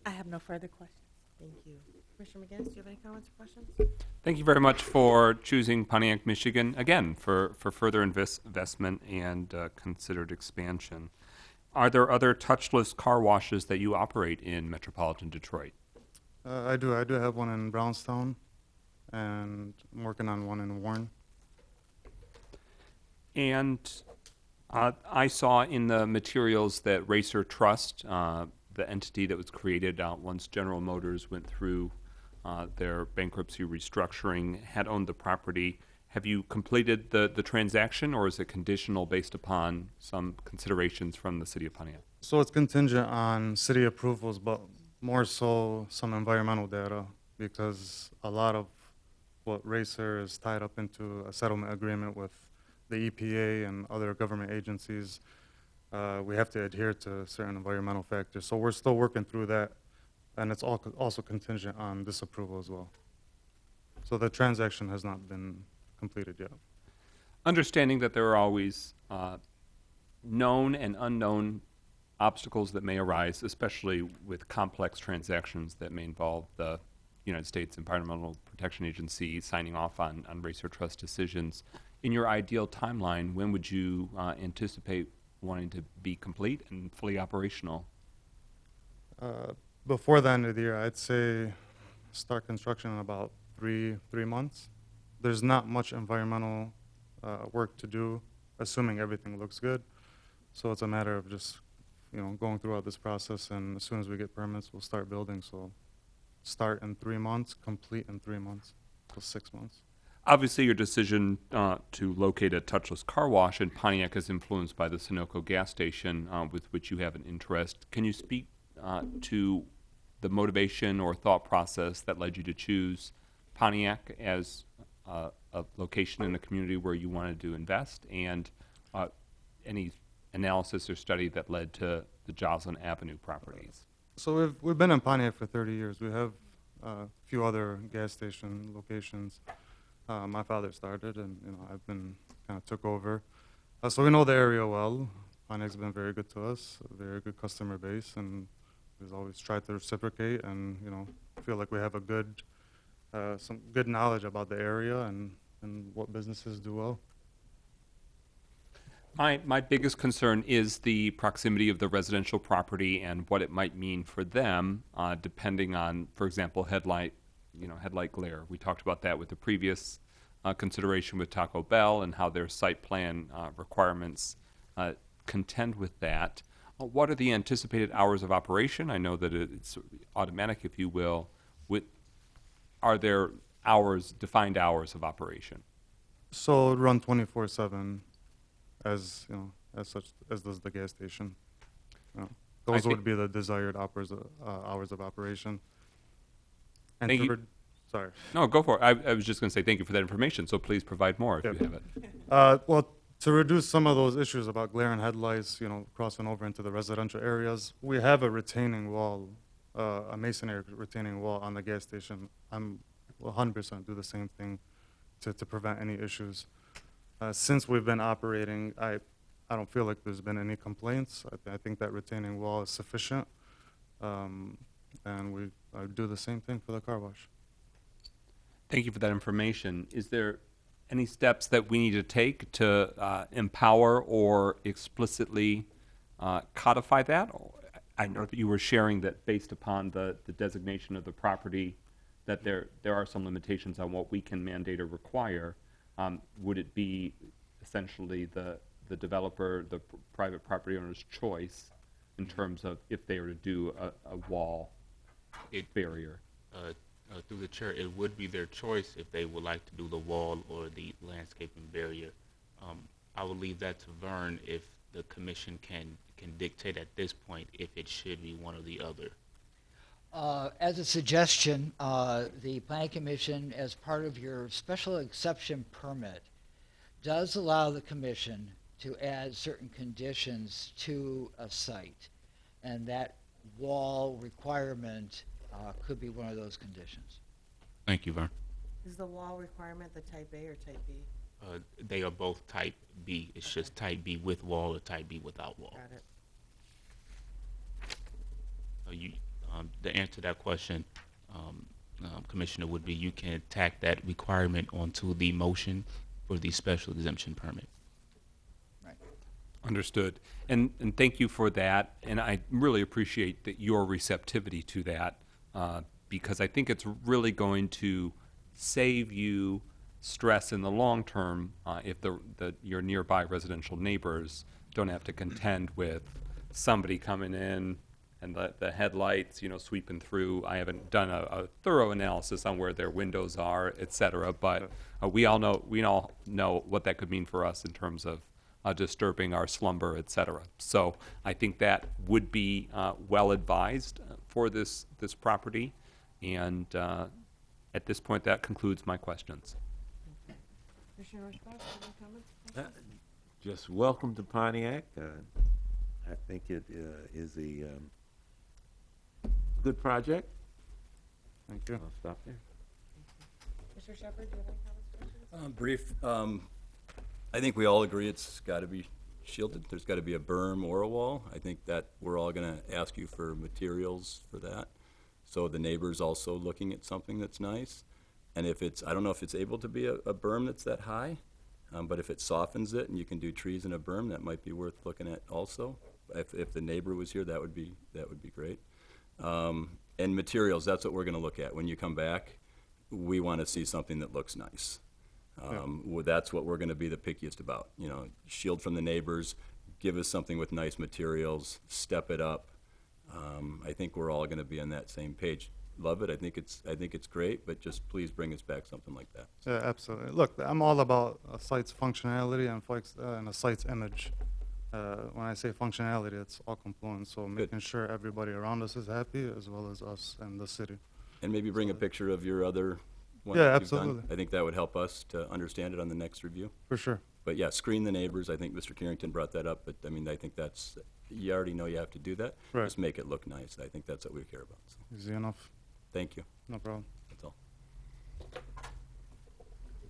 I have no further questions. Thank you. Commissioner McGinnis, do you have any comments or questions? Thank you very much for choosing Pontiac, Michigan, again, for further investment and considered expansion. Are there other touchless car washes that you operate in metropolitan Detroit? I do have one in Brownstown, and I'm working on one in Warren. And I saw in the materials that Racer Trust, the entity that was created once General Motors went through their bankruptcy restructuring, had owned the property. Have you completed the transaction, or is it conditional based upon some considerations from the city of Pontiac? So it's contingent on city approvals, but more so some environmental data, because a lot of what Racer is tied up into a settlement agreement with the EPA and other government agencies. we have to adhere to certain environmental factors. So we're still working through that, and it's also contingent on this approval as well. So the transaction has not been completed yet. Understanding that there are always known and unknown obstacles that may arise, especially with complex transactions that may involve the United States Environmental Protection Agency signing off on race or trust decisions. In your ideal timeline, when would you anticipate wanting to be complete and fully operational? Before the end of the year, I'd say start construction in about three months. There's not much environmental work to do, assuming everything looks good. So it's a matter of just, going throughout this process, and as soon as we get permits, we'll start building. So start in 3 months, complete in 3 months, so 6 months. Obviously, your decision to locate a touchless car wash in Pontiac is influenced by the Sunoco gas station, with which you have an interest. Can you speak to the motivation or thought process that led you to choose Pontiac as a location in a community where you wanted to invest, and any analysis or study that led to the Joslin Avenue properties? So we've been in Pontiac for 30 years. We have a few other gas station locations. My father started, and I've been kind of took over. So we know the area well. Pontiac's been very good to us, a very good customer base, and we've always tried to reciprocate, and feel like we have a good, some good knowledge about the area and what businesses do well. My biggest concern is the proximity of the residential property and what it might mean for them, depending on, for example, headlight glare. We talked about that with the previous consideration with Taco Bell and how their site plan requirements contend with that. What are the anticipated hours of operation? I know that it's automatic, if you will. Are there defined hours of operation? So it run 24/7, as as does the gas station. Those would be the desired hours of operation. And Thank you. Sorry. No, go for it. I was just going to say thank you for that information, so please provide more if you have it. Well, to reduce some of those issues about glare and headlights, crossing over into the residential areas, we have a retaining wall, a masonry retaining wall on the gas station. I'm 100% do the same thing to prevent any issues. Since we've been operating, I don't feel like there's been any complaints. I think that retaining wall is sufficient, and we do the same thing for the car wash. Thank you for that information. Is there any steps that we need to take to empower or explicitly codify that? I know that you were sharing that based upon the designation of the property, that there are some limitations on what we can mandate or require. Would it be essentially the developer, the private property owner's choice in terms of if they were to do a wall barrier? Through the chair, it would be their choice if they would like to do the wall or the landscaping barrier. I will leave that to Vern if the commission can dictate at this point if it should be one or the other. As a suggestion, the Planning Commission, as part of your special exception permit, does allow the commission to add certain conditions to a site, and that wall requirement could be one of those conditions. Thank you, Vern. Is the wall requirement the type A or type B? They are both type B. It's just type B with wall or type B without wall. Got it. The answer to that question, Commissioner, would be you can tack that requirement onto the motion for the special exemption permit. Right. Understood. And thank you for that. And I really appreciate your receptivity to that, because I think it's really going to save you stress in the long term if your nearby residential neighbors don't have to contend with somebody coming in and the headlights, sweeping through. I haven't done a thorough analysis on where their windows are, et cetera, but we all know what that could mean for us in terms of disturbing our slumber, et cetera. So I think that would be well advised for this property. And at this point, that concludes my questions. Commissioner Rochbaugh, any comments? Just welcome to Pontiac. I think it is a Good project. Thank you. I'll stop there. Mr. Shepherd, do you have any comments, questions? Brief, I think we all agree it's got to be shielded. There's got to be a berm or a wall. I think that we're all going to ask you for materials for that. So the neighbor's also looking at something that's nice. And if it's, I don't know if it's able to be a berm that's that high, but if it softens it and you can do trees in a berm, that might be worth looking at also. If the neighbor was here, that would be great. And materials, that's what we're going to look at. When you come back, we want to see something that looks nice. That's what we're going to be the pickiest about. You know, shield from the neighbors, give us something with nice materials, step it up. I think we're all going to be on that same page. Love it. I think it's great, but just please bring us back something like that. Yeah, absolutely. Look, I'm all about a site's functionality and a site's image. When I say functionality, it's all component. So making sure everybody around us is happy, as well as us and the city. And maybe bring a picture of your other one Yeah, that you've done. absolutely. I think that would help us to understand it on the next review. For sure. But yeah, screen the neighbors. I think Mr. Carrington brought that up, but I mean, I think that's, you already know you have to do that. Right. Just make it look nice. I think that's what we care about. So, Easy enough. thank you. No problem. That's all.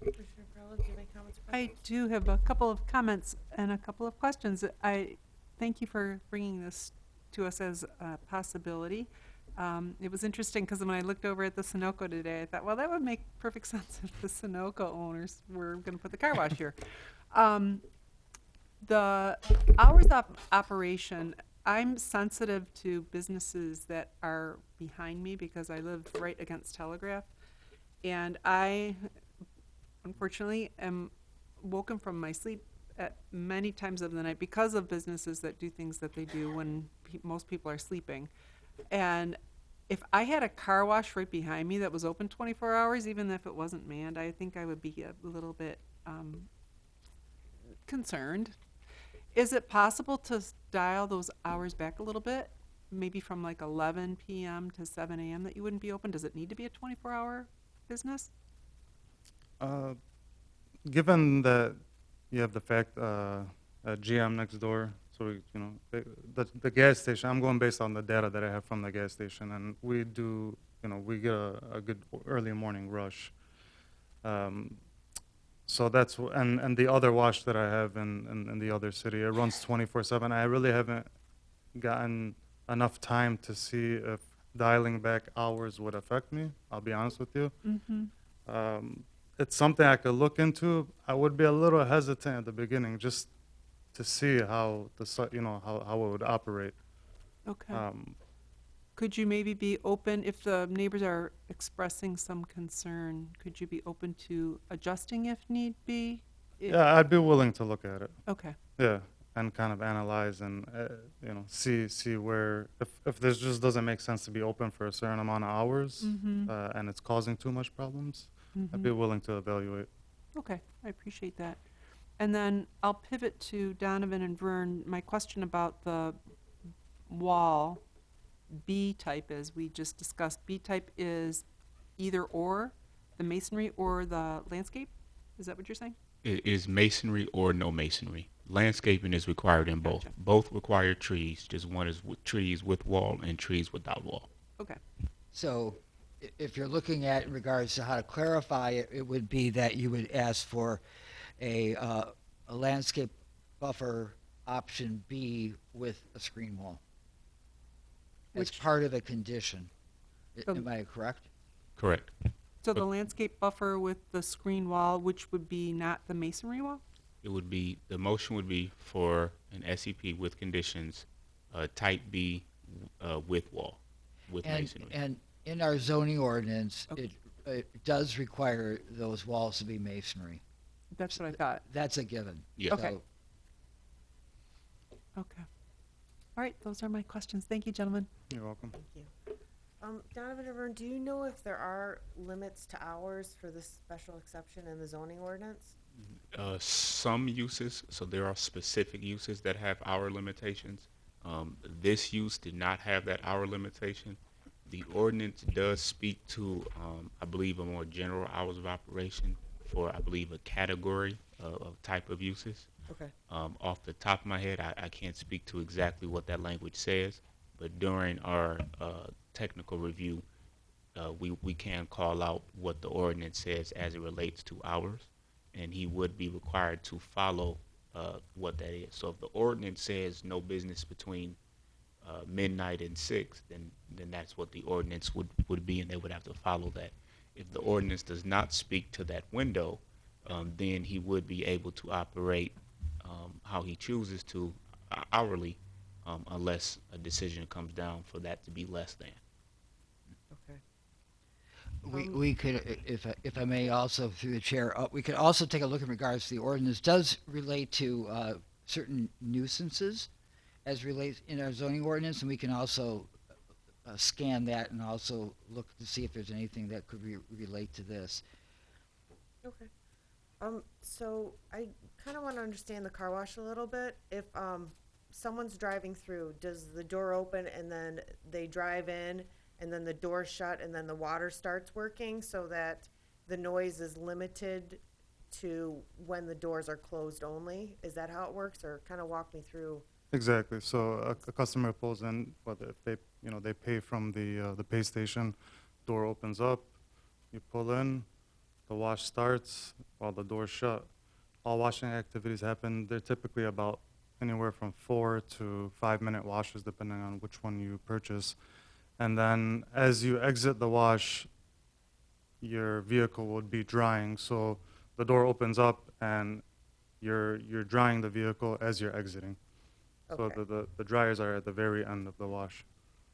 Commissioner Perrella, do you have any comments or I questions? do have a couple of comments and a couple of questions. I thank you for bringing this to us as a possibility. It was interesting because when I looked over at the Sunoco today, I thought, well, that would make perfect sense if the Sunoco owners were going to put the car wash here. The hours of operation, I'm sensitive to businesses that are behind me because I live right against Telegraph. And I, unfortunately, am woken from my sleep at many times of the night because of businesses that do things that they do when most people are sleeping. And if I had a car wash right behind me that was open 24 hours, even if it wasn't manned, I think I would be a little bit concerned. Is it possible to dial those hours back a little bit? Maybe from like 11 p.m. to 7 a.m. that you wouldn't be open? Does it need to be a 24-hour business? Given that you have the fact GM next door, so we, you know, the gas station. I'm going based on the data that I have from the gas station, and we do, you know, we get a good early morning rush. So that's and the other wash that I have in the other city, it runs 24/7. I really haven't gotten enough time to see if dialing back hours would affect me. I'll be honest with you. It's something I could look into. I would be a little hesitant at the beginning just to see how how it would operate. Okay. Could you maybe be open, if the neighbors are expressing some concern, could you be open to adjusting if need be? Yeah, I'd be willing to look at it. Okay. Yeah, and kind of analyze and see where if this just doesn't make sense to be open for a certain amount of hours and it's causing too much problems, I'd be willing to evaluate. Okay, I appreciate that. And then I'll pivot to Donovan and Vern. My question about the wall, B type, as we just discussed. B type is either or, the masonry or the landscape? Is that what you're saying? It is masonry or no masonry. Landscaping is required in both. Gotcha. Both require trees. Just one is trees with wall and trees without wall. Okay. So if you're looking at in regards to how to clarify it, it would be that you would ask for a landscape buffer option B with a screen wall. As Which- part of a condition. So- Am I correct? Correct. So the landscape buffer with the screen wall, which would be not the masonry wall? It would be, the motion would be for an SEP with conditions, type B with wall, with masonry. And in our zoning ordinance, Okay. it does require those walls to be masonry. That's what I thought. That's a given. Yes. Okay. So Okay. All right, those are my questions. Thank you, gentlemen. You're welcome. Thank you. Donovan and Vern, do you know if there are limits to hours for this special exception in the zoning ordinance? Some uses, so there are specific uses that have hour limitations. This use did not have that hour limitation. The ordinance does speak to, I believe, a more general hours of operation for, I believe, a category of type of uses. Okay. Off the top of my head, I can't speak to exactly what that language says, but during our technical review, we can call out what the ordinance says as it relates to hours, and he would be required to follow what that is. So if the ordinance says no business between midnight and 6, then that's what the ordinance would be, and they would have to follow that. If the ordinance does not speak to that window, then he would be able to operate how he chooses to hourly, unless a decision comes down for that to be less than. Okay. We could, if I may also, through the chair, we could also take a look in regards to the ordinance. Does relate to certain nuisances as relates in our zoning ordinance, and we can also scan that and also look to see if there's anything that could relate to this. Okay. So I kind of want to understand the car wash a little bit. If someone's driving through, does the door open and then they drive in and then the door shut and then the water starts working so that the noise is limited to when the doors are closed only? Is that how it works, or kind of walk me through? Exactly. So a customer pulls in, whether if they, they pay from the pay station, door opens up, you pull in, the wash starts while the door's shut. All washing activities happen. They're typically about anywhere from 4 to 5 minute washes, depending on which one you purchase. And then as you exit the wash, your vehicle would be drying. So the door opens up and you're drying the vehicle as you're exiting. Okay. So the dryers are at the very end of the wash.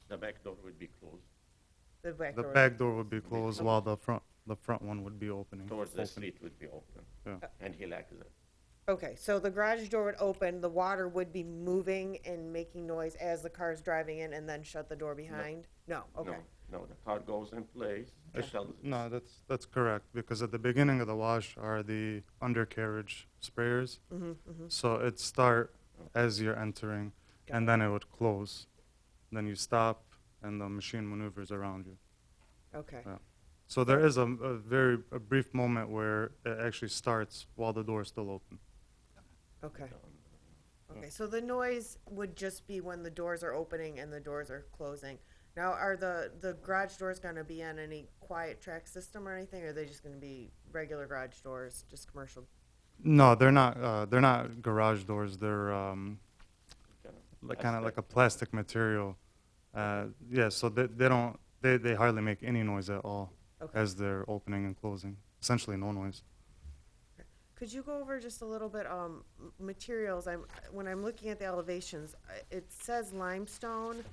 The back door would be closed The back The door? back door would be closed while the front one would be opening. towards the open. street would be open, Yeah. and he'll exit. Okay, so the garage door would open, the water would be moving and making noise as the car's driving in, and then shut the door behind? No, okay. No, the car goes in place. the shells- No, that's correct, because at the beginning of the wash are the undercarriage sprayers. So it start as you're entering, and then it would close. Then you stop, and the machine maneuvers around you. Okay, Yeah. So there is a brief moment where it actually starts while the door is still open. okay. Okay, so the noise would just be when the doors are opening and the doors are closing. Now, are the garage doors gonna be on any quiet track system or anything, or are they just gonna be regular garage doors, just commercial? No, they're not. They're not garage doors. They're kind of like a plastic material. Yeah, so they don't. They hardly make any noise at all Okay. as they're opening and closing. Essentially, no noise. Could you go over just a little bit, materials? When I'm looking at the elevations, it says limestone,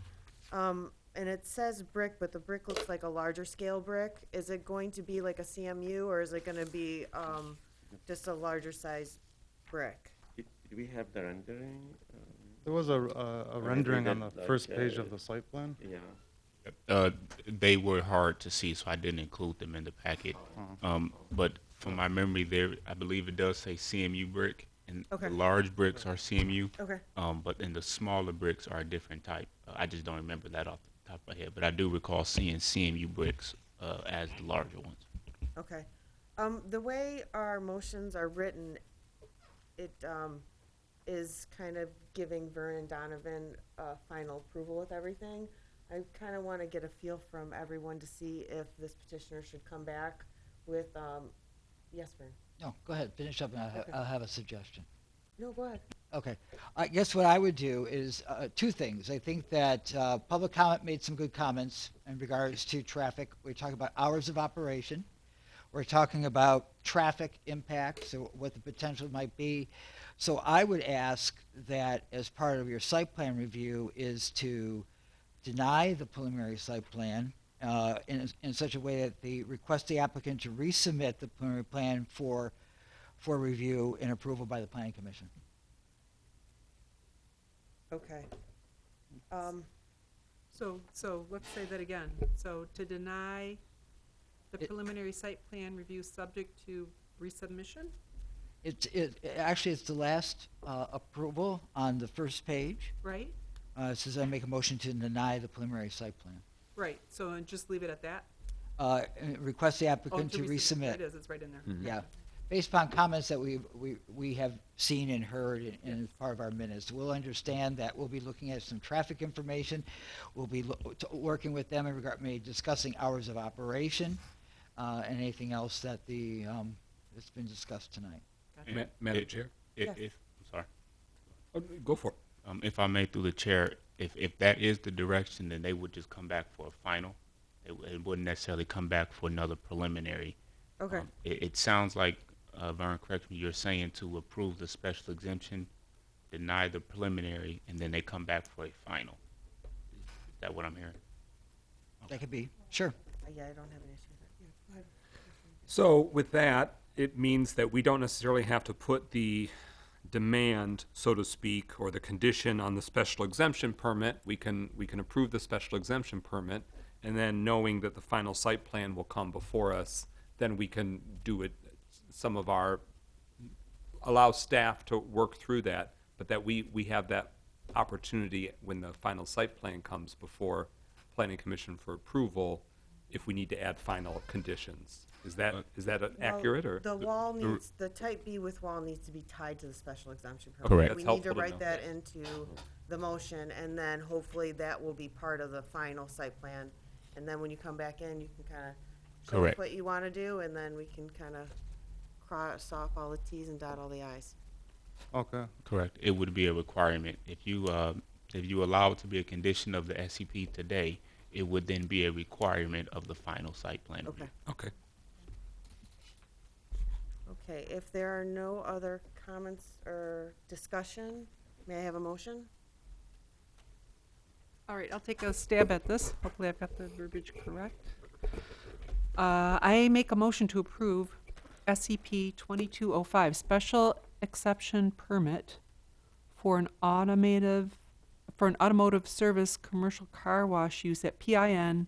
and it says brick, but the brick looks like a larger scale brick. Is it going to be like a CMU, or is it gonna be, just a larger size brick? Did we have the rendering? There was a rendering on the did, like, first page of the site plan. Yeah. They were hard to see, so I didn't include them in the packet. But from my memory there, I believe it does say CMU brick, and Okay. the large bricks are CMU. Okay, But then the smaller bricks are a different type. I just don't remember that off the top of my head, but I do recall seeing CMU bricks as the larger ones. okay. The way our motions are written, it, is kind of giving Vernon Donovan, final approval with everything. I kind of want to get a feel from everyone to see if this petitioner should come back with, yes, Vern? No, go ahead, finish up, and Okay. I'll have a suggestion. No, go ahead. Okay. I guess what I would do is two things. I think that public comment made some good comments in regards to traffic. We're talking about hours of operation. We're talking about traffic impact, so what the potential might be. So I would ask that as part of your site plan review is to deny the preliminary site plan in such a way that they request the applicant to resubmit the preliminary plan for review and approval by the planning commission. Okay. So let's say that again. So to deny the It- preliminary site plan review subject to resubmission? Actually, it's the last approval on the first page. Right? It says I make a motion to deny the preliminary site plan. Right, so just leave it at that? And request the Oh, applicant to There resubmit. it is, it's right in there. Yeah. based upon comments that we have seen and heard in as part of our minutes, we'll understand that we'll be looking at some traffic information. We'll be working with them in regard, maybe discussing hours of operation, and anything else that that's been discussed tonight. Madam Chair? I'm sorry. Oh, go for it. If I may, through the chair, if that is the direction, then they would just come back for a final. It wouldn't necessarily come back for another preliminary. Okay. It sounds like, Vern, correct me, you're saying to approve the special exemption, deny the preliminary, and then they come back for a final. Is that what I'm hearing? That could be, sure. Yeah, I don't have an issue with that. Yeah, go ahead. So with that, it means that we don't necessarily have to put the demand, so to speak, or the condition on the special exemption permit. We can approve the special exemption permit, and then knowing that the final site plan will come before us, then we can do it, allow staff to work through that, but that we have that opportunity when the final site plan comes before Planning Commission for approval, if we need to add final conditions. Is that accurate, or? The wall needs, the type B with wall needs to be tied to the special exemption permit. Correct. We That's need to helpful to write know. that into the motion, and then hopefully that will be part of the final site plan. And then when you come back in, you can kind of show us Correct. what you want to do, and then we can kind of cross off all the Ts and dot all the Is. Okay. Correct. It would be a requirement. If you allow it to be a condition of the SCP today, it would then be a requirement of the final site plan. Okay. Okay. Okay, if there are no other comments or discussion, may I have a motion? All right, I'll take a stab at this. Hopefully I've got the verbiage correct. I make a motion to approve SCP-2205, special exception permit for an automotive service commercial car wash use at PIN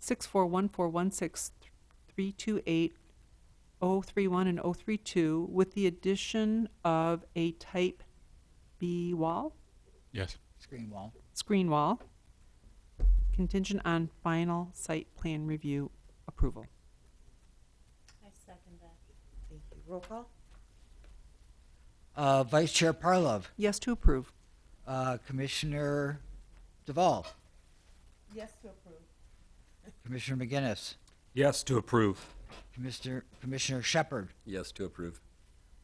641416328 031 and 032 with the addition of a type B wall, Yes. Screen wall. contingent on final site plan review approval. I second that. Thank you. Roll call? Vice Chair Parlov, Yes to approve. Commissioner Duvall, Yes to approve. Commissioner McGinnis, Yes to approve. Commissioner Shepard, Yes to approve.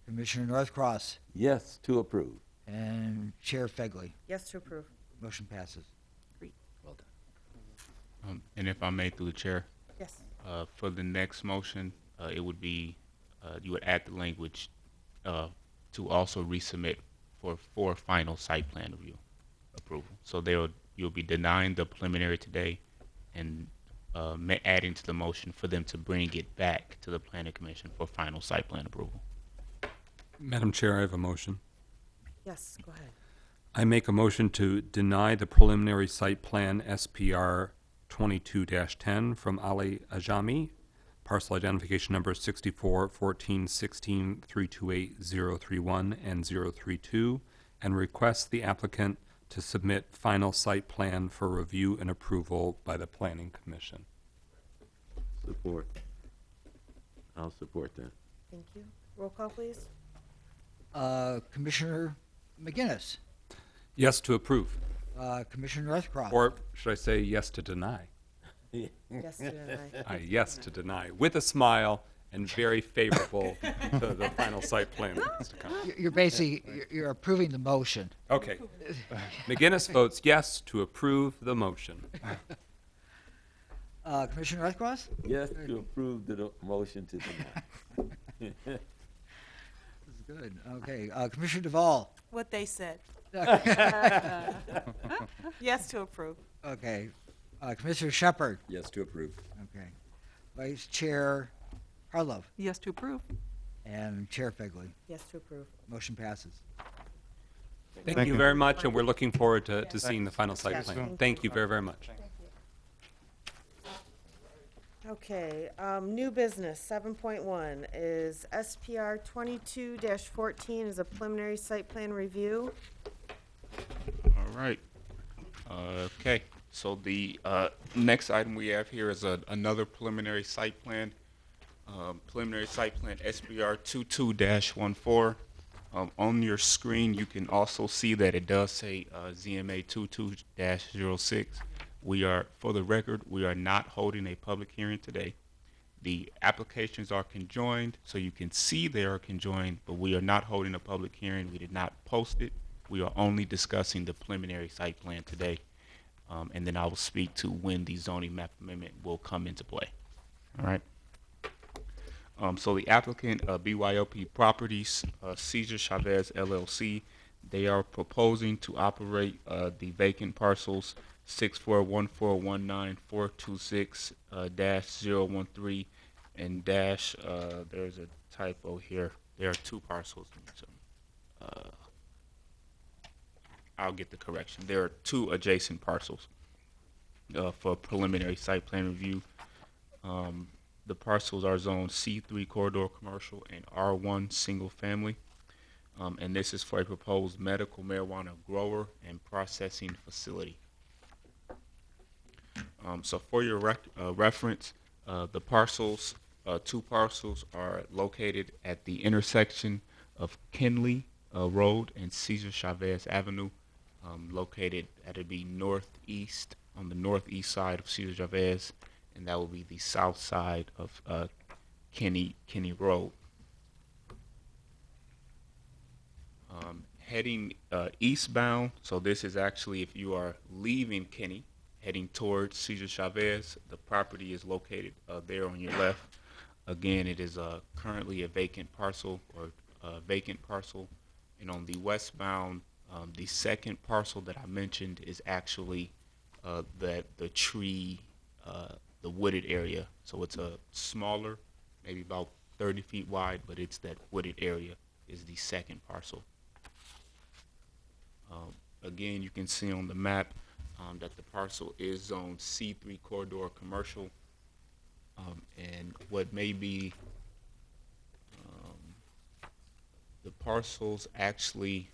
Commissioner Northcross, Yes to approve. and Chair Fegley. Yes to approve. Motion passes. Well done. And if I may, through the chair, Yes. for the next motion, it would be, you would add the language to also resubmit for final site plan review approval. So you'll be denying the preliminary today and adding to the motion for them to bring it back to the Planning Commission for final site plan approval. Madam Chair, I have a motion. Yes, go ahead. I make a motion to deny the preliminary site plan SPR 22-10 from Ali Ajami, parcel identification number 641416328031 and 032, and request the applicant to submit final site plan for review and approval by the Planning Commission. Support. I'll support that. Thank you. Roll call, please. Commissioner McGinnis, Yes to approve, Commissioner Northcross, or should I say yes to deny? Yes to deny. Yes to deny, with a smile and very favorable to the final site plan that's to come. You're basically, you're approving the motion. Okay. McGinnis votes yes to approve the motion. Commissioner Northcross? Yes to approve the motion to deny. This is good. Okay, Commissioner Duvall? What they said. Yes to approve. Okay, Commissioner Shepard? Yes to approve. Okay. Vice Chair Harlov Yes to approve. and Chair Fegley. Yes to approve. Motion passes. Thank you very much, and we're looking forward to seeing the final site Yes, plan. thank Thank you very, very much. Okay, new business, 7.1 is SPR 22-14 is a preliminary site plan review. All right. Okay, so the next item we have here is another preliminary site plan. Preliminary site plan SBR 22-14. On your screen, you can also see that it does say ZMA 22-06. For the record, we are not holding a public hearing today. The applications are conjoined, so you can see they are conjoined, but we are not holding a public hearing. We did not post it. We are only discussing the preliminary site plan today. And then I will speak to when the zoning map amendment will come into play. All right. So the applicant, BYOP Properties, Cesar Chavez LLC, they are proposing to operate the vacant parcels 641419426-013 and dash, there's a typo here. There are two parcels. So, I'll get the correction. There are two adjacent parcels for preliminary site plan review. The parcels are zoned C3 corridor commercial and R1 single family. And this is for a proposed medical marijuana grower and processing facility. So for your reference, the parcels, two parcels are located at the intersection of Kinley Road and Cesar Chavez Avenue, located at northeast, on the northeast side of Cesar Chavez, and that will be the south side of Kinney Road. Heading eastbound, so this is actually if you are leaving Kinney, heading towards Cesar Chavez, the property is located there on your left. Again, it is currently a vacant parcel and on the westbound, the second parcel that I mentioned is actually the tree, the wooded area. So it's a smaller, maybe about 30 feet wide, but it's that wooded area is the second parcel. Again, you can see on the map that the parcel is zoned C3 corridor commercial, and what may be the parcels actually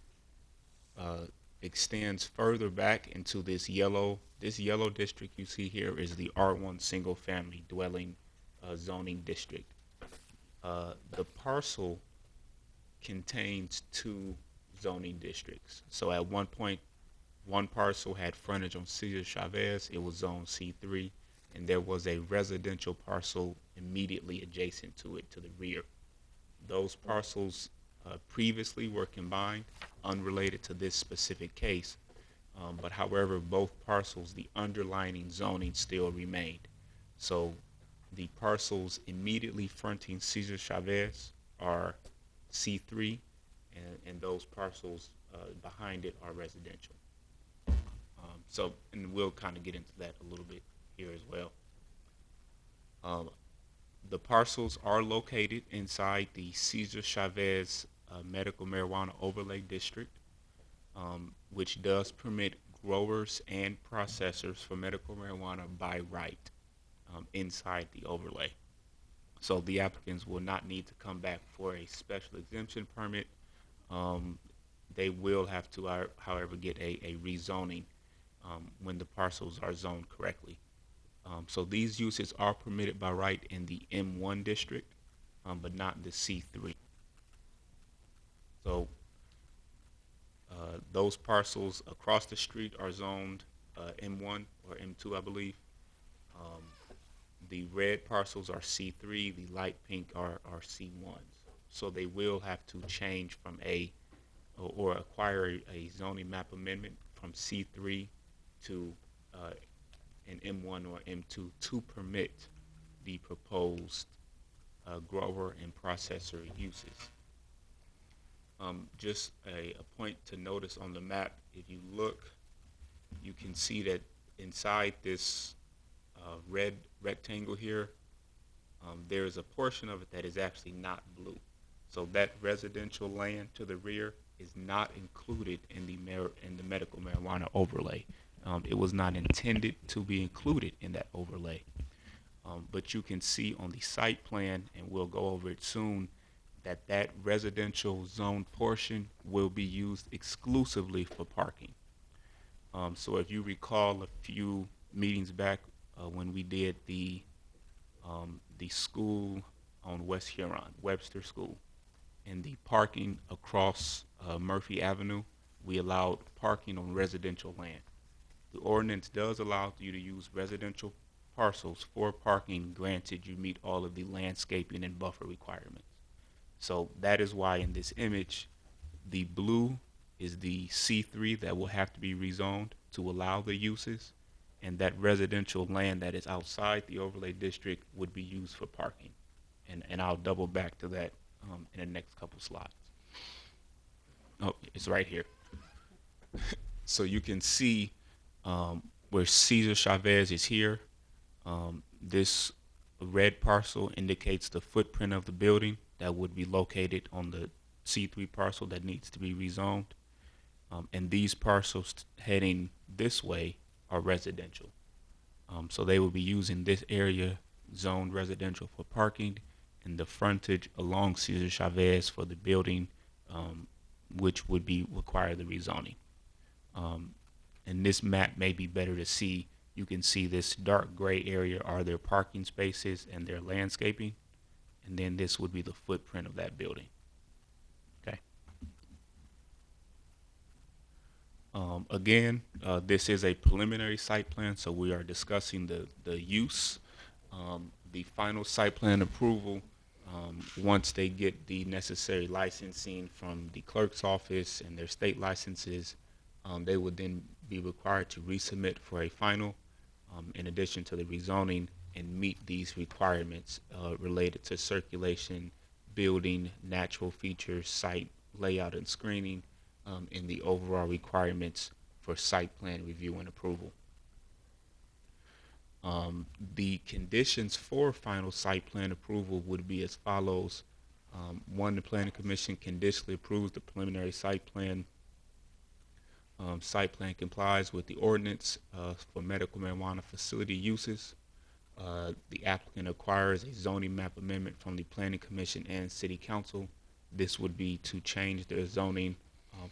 extends further back into this yellow district you see here is the R1 single family dwelling zoning district. The parcel contains two zoning districts. So at one point, one parcel had frontage on Cesar Chavez. It was zone C3, and there was a residential parcel immediately adjacent to it to the rear. Those parcels previously were combined, unrelated to this specific case, but however, both parcels, the underlying zoning still remained. So the parcels immediately fronting Cesar Chavez are C3, and those parcels behind it are residential. And we'll kind of get into that a little bit here as well. The parcels are located inside the Cesar Chavez Medical Marijuana Overlay District, which does permit growers and processors for medical marijuana by right inside the overlay. So the applicants will not need to come back for a special exemption permit. They will have to, however, get a rezoning when the parcels are zoned correctly. So these uses are permitted by right in the M1 district, but not the C3. So those parcels across the street are zoned M1 or M2, I believe. The red parcels are C3, the light pink are C1s. So they will have to change from or acquire a zoning map amendment from C3 to an M1 or M2 to permit the proposed grower and processor uses. Just a point to notice on the map, if you look, you can see that inside this red rectangle here, there is a portion of it that is actually not blue. So that residential land to the rear is not included in the medical marijuana overlay. It was not intended to be included in that overlay. But you can see on the site plan, and we'll go over it soon, that residential zone portion will be used exclusively for parking. So if you recall a few meetings back when we did the school on West Huron, Webster School. And the parking across Murphy Avenue, we allowed parking on residential land. The ordinance does allow you to use residential parcels for parking, granted you meet all of the landscaping and buffer requirements. So that is why in this image, the blue is the C3 that will have to be rezoned to allow the uses, and that residential land that is outside the overlay district would be used for parking. And I'll double back to that in the next couple slides. Oh, it's right here. So you can see where Cesar Chavez is here. This red parcel indicates the footprint of the building that would be located on the C3 parcel that needs to be rezoned. And these parcels heading this way are residential. So they will be using this area zoned residential for parking, and the frontage along Cesar Chavez for the building, which would be require the rezoning. And this map may be better to see. You can see this dark gray area are their parking spaces and their landscaping, and then this would be the footprint of that building. Okay. Again, this is a preliminary site plan, so we are discussing the use. The final site plan approval, once they get the necessary licensing from the clerk's office and their state licenses, they would then be required to resubmit for a final, in addition to the rezoning, and meet these requirements related to circulation, building, natural features, site layout and screening, and the overall requirements for site plan review and approval. The conditions for final site plan approval would be as follows. One, the Planning Commission conditionally approves the preliminary site plan. Site plan complies with the ordinance for medical marijuana facility uses. The applicant acquires a zoning map amendment from the Planning Commission and City Council. This would be to change their zoning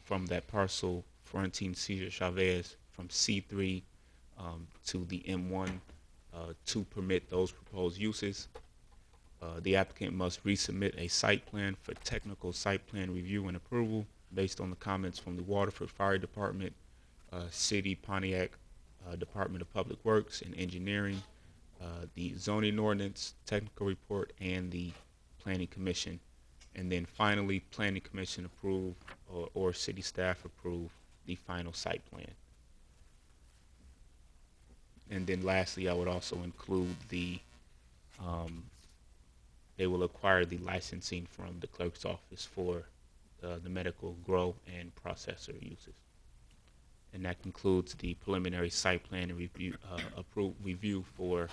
from that parcel fronting Cesar Chavez from C3 to the M1 to permit those proposed uses. The applicant must resubmit a site plan for technical site plan review and approval based on the comments from the Waterford Fire Department, City, Pontiac Department of Public Works and Engineering, the zoning ordinance, technical report, and the Planning Commission. And then finally, Planning Commission approve or city staff approve the final site plan. And then lastly, I would also include the, they will acquire the licensing from the clerk's office for the medical grow and processor uses. And that concludes the preliminary site plan and review for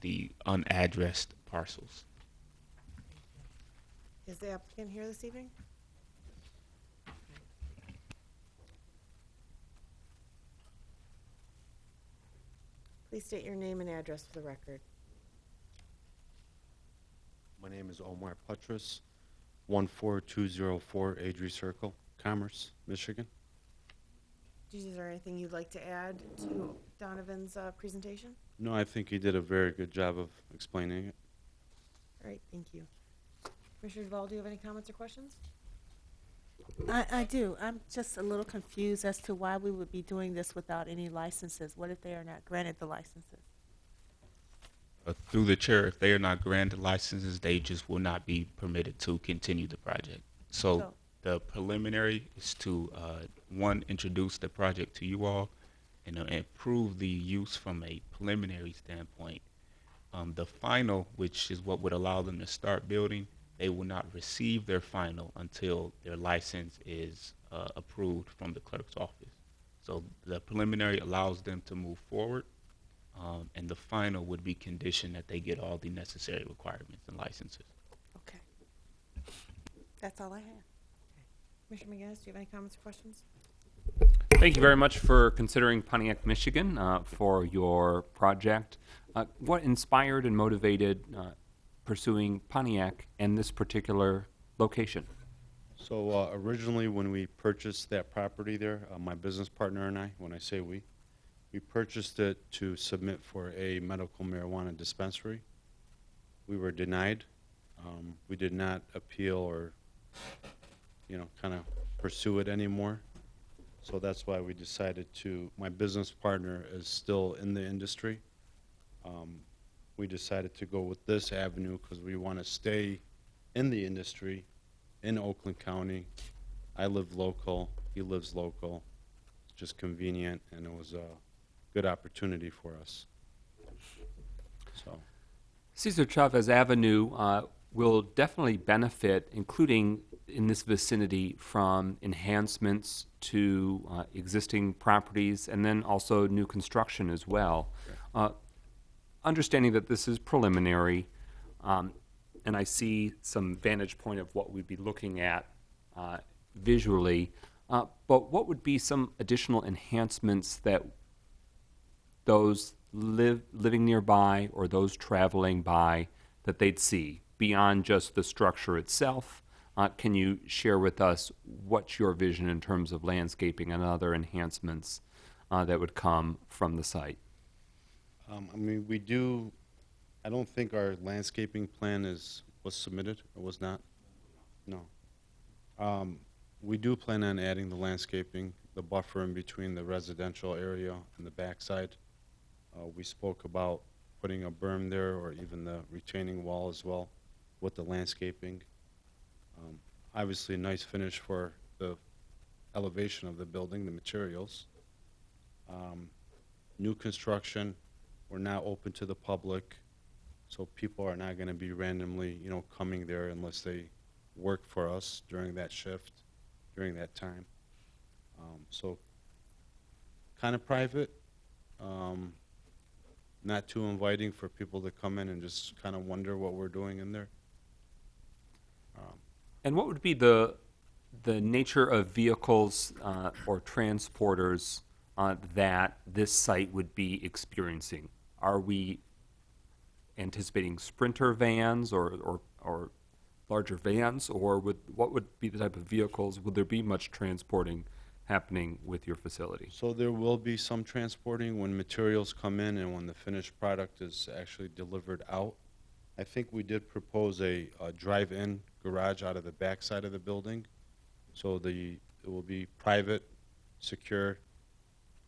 the unaddressed parcels. Is the applicant here this evening? Please state your name and address for the record. My name is Omar Putras, 14204 Adrie Circle, Commerce, Michigan. Is there anything you'd like to add to Donovan's presentation? No, I think he did a very good job of explaining it. All right, thank you. Commissioner Duval, do you have any comments or questions? I do. I'm just a little confused as to why we would be doing this without any licenses. What if they are not granted the licenses? Through the chair, if they are not granted licenses, they just will not be permitted to continue the project. So the preliminary is to, one, introduce the project to you all and approve the use from a preliminary standpoint. The final, which is what would allow them to start building, they will not receive their final until their license is approved from the clerk's office. So the preliminary allows them to move forward, and the final would be conditioned that they get all the necessary requirements and licenses. Okay. That's all I have. Commissioner McGinnis, do you have any comments or questions? Thank you very much for considering Pontiac, Michigan for your project. What inspired and motivated pursuing Pontiac and this particular location? So originally when we purchased that property there, my business partner and I, when I say we purchased it to submit for a medical marijuana dispensary. we were denied. We did not appeal or, kind of pursue it anymore. So that's why we decided to, my business partner is still in the industry. We decided to go with this avenue because we want to stay in the industry in Oakland County. I live local, he lives local. It's just convenient, and it was a good opportunity for us. So, Cesar Chavez Avenue will definitely benefit, including in this vicinity, from enhancements to existing properties and then also new construction as well. Understanding that this is preliminary, and I see some vantage point of what we'd be looking at visually, but what would be some additional enhancements that those living nearby or those traveling by that they'd see beyond just the structure itself? Can you share with us what's your vision in terms of landscaping and other enhancements that would come from the site? I don't think our landscaping plan was submitted, or was not? No. We do plan on adding the landscaping, the buffer in between the residential area and the backside. We spoke about putting a berm there or even the retaining wall as well with the landscaping. Obviously, a nice finish for the elevation of the building, the materials. New construction, we're now open to the public, so people are not going to be randomly, coming there unless they work for us during that shift, during that time. So kind of private, not too inviting for people to come in and just kind of wonder what we're doing in there. And what would be the nature of vehicles or transporters that this site would be experiencing? Are we anticipating Sprinter vans or larger vans, or what would be the type of vehicles? Would there be much transporting happening with your facility? So there will be some transporting when materials come in and when the finished product is actually delivered out. I think we did propose a drive-in garage out of the back side of the building. So it will be private, secure.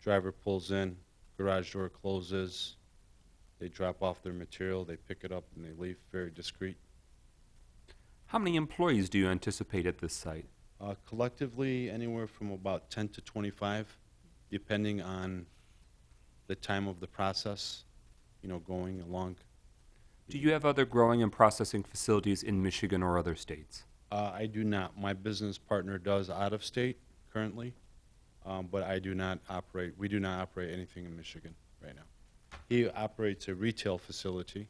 Driver pulls in, garage door closes. They drop off their material, they pick it up, and they leave, very discreet. How many employees do you anticipate at this site? Collectively, anywhere from about 10 to 25, depending on the time of the process, going along. Do you have other growing and processing facilities in Michigan or other states? I do not. My business partner does out of state currently, but we do not operate anything in Michigan right now. He operates a retail facility,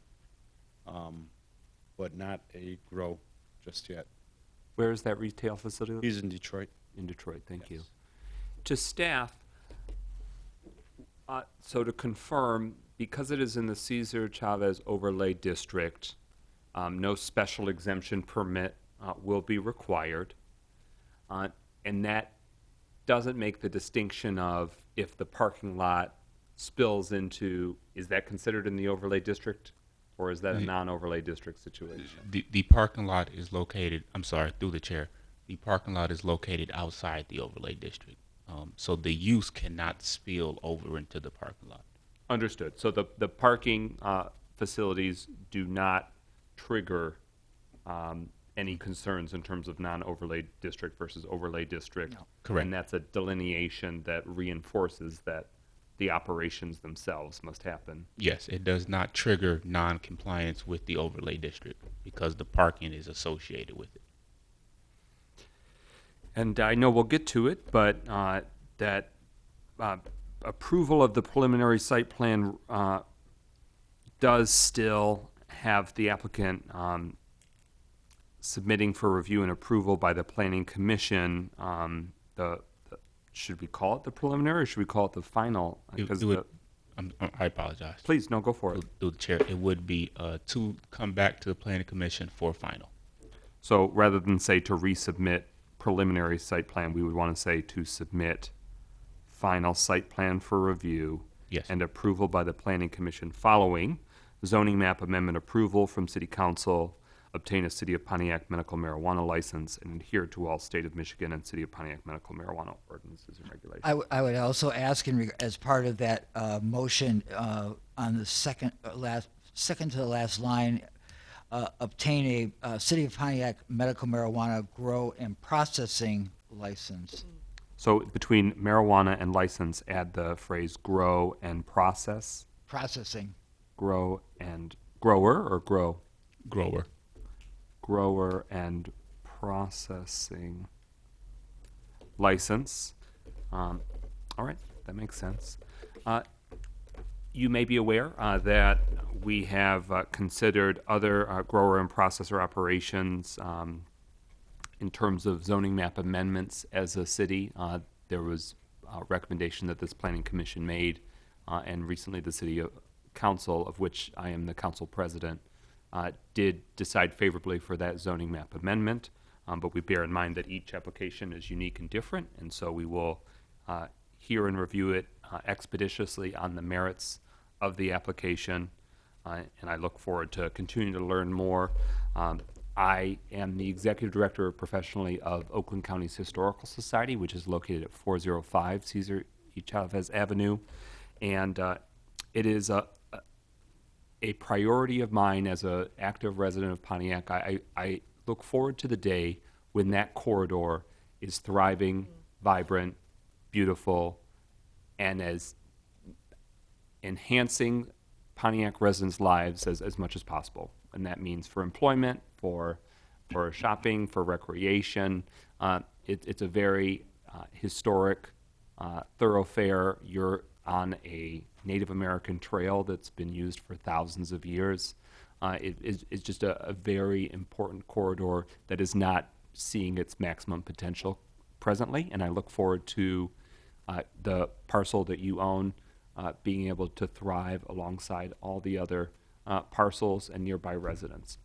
but not a grow just yet. Where is that retail facility? He's in Detroit. In Detroit, thank you. To staff, so to confirm, because it is in the Cesar Chavez Overlay District, no special exemption permit will be required. And that doesn't make the distinction of if the parking lot spills into, is that considered in the overlay district, or is that a non-overlay district situation? The parking lot is located, I'm sorry, through the chair, the parking lot is located outside the overlay district. So the use cannot spill over into the parking lot. Understood. So the parking facilities do not trigger any concerns in terms of non-overlay district versus overlay district. No. Correct. And that's a delineation that reinforces that the operations themselves must happen. Yes, it does not trigger non-compliance with the overlay district because the parking is associated with it. And I know we'll get to it, but that approval of the preliminary site plan does still have the applicant submitting for review and approval by the Planning Commission. Should we call it the preliminary, or should we call it the final? I apologize. Please, no, go for it. Through the chair, it would be to come back to the Planning Commission for final. So rather than say to resubmit preliminary site plan, we would want to say to submit final site plan for review. Yes. And approval by the Planning Commission following zoning map amendment approval from City Council, obtain a City of Pontiac medical marijuana license, and adhere to all State of Michigan and City of Pontiac medical marijuana ordinances and regulations. I would also ask, as part of that motion, on the second to the last line, obtain a City of Pontiac medical marijuana grow and processing license. So between marijuana and license, add the phrase grow and process. Processing. Grow and grower or grow? Grower. Grower and processing license. All right, that makes sense. You may be aware that we have considered other grower and processor operations in terms of zoning map amendments as a city. There was a recommendation that this planning commission made, and recently the city council, of which I am the council president, did decide favorably for that zoning map amendment. But we bear in mind that each application is unique and different, and so we will hear and review it expeditiously on the merits of the application, and I look forward to continuing to learn more. I am the executive director professionally of Oakland County's Historical Society, which is located at 405 Cesar E. Chavez Avenue, and it is a priority of mine as an active resident of Pontiac. I look forward to the day when that corridor is thriving, vibrant, beautiful, and as enhancing Pontiac residents' lives as much as possible. And that means for employment, for shopping, for recreation. It's a very historic thoroughfare. You're on a Native American trail that's been used for thousands of years. It's just a very important corridor that is not seeing its maximum potential presently, and I look forward to the parcel that you own being able to thrive alongside all the other parcels and nearby residents.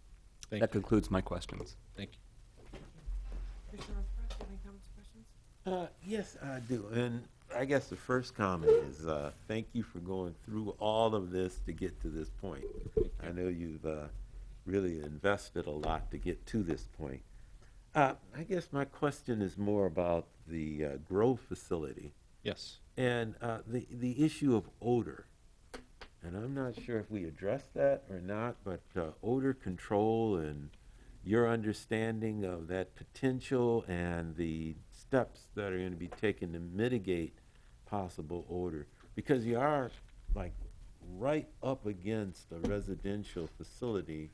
That concludes my questions. Thank you. Commissioner Roseborough, do you have any comments or questions? Yes, I do. And I guess the first comment is thank you for going through all of this to get to this point. I know you've really invested a lot to get to this point. I guess my question is more about the grow facility Yes. and the issue of odor. And I'm not sure if we addressed that or not, but odor control and your understanding of that potential and the steps that are going to be taken to mitigate possible odor. Because you are like right up against a residential facility,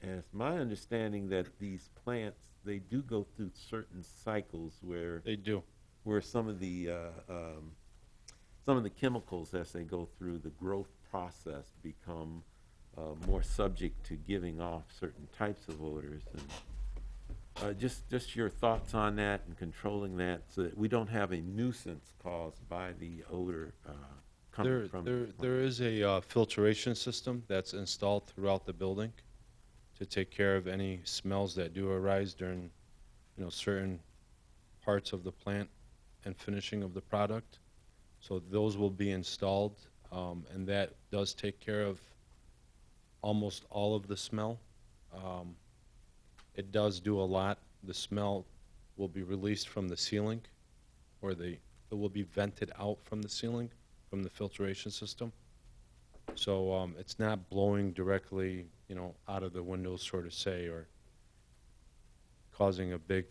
and it's my understanding that these plants, they do go through certain cycles where They do. where some of the chemicals as they go through the growth process become more subject to giving off certain types of odors. And just your thoughts on that and controlling that so that we don't have a nuisance caused by the odor coming from. There is a filtration system that's installed throughout the building to take care of any smells that do arise during, certain parts of the plant and finishing of the product. So those will be installed, and that does take care of almost all of the smell. It does do a lot. The smell will be released from the ceiling, or it will be vented out from the ceiling, from the filtration system. So it's not blowing directly, out of the windows, so to say, or causing a big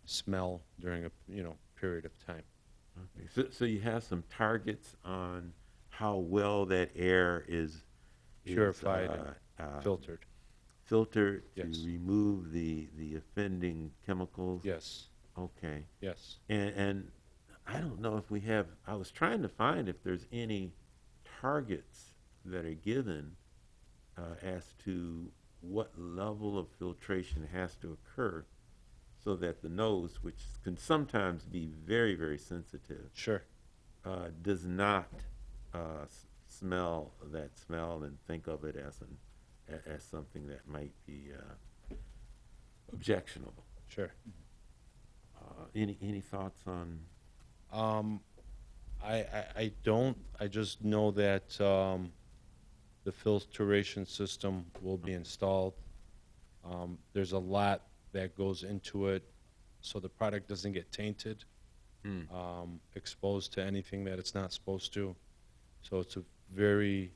smell during a, period of time. Okay. So you have some targets on how well that air is Purified and filtered. Filtered Yes. to remove the offending chemicals? Yes, Okay. yes. And I don't know if we have, I was trying to find if there's any targets that are given as to what level of filtration has to occur so that the nose, which can sometimes be very, very sensitive, Sure. does not smell that smell and think of it as something that might be objectionable. Sure. Any thoughts on? I don't. I just know that The filtration system will be installed. There's a lot that goes into it, so the product doesn't get tainted, exposed to anything that it's not supposed to. So it's a very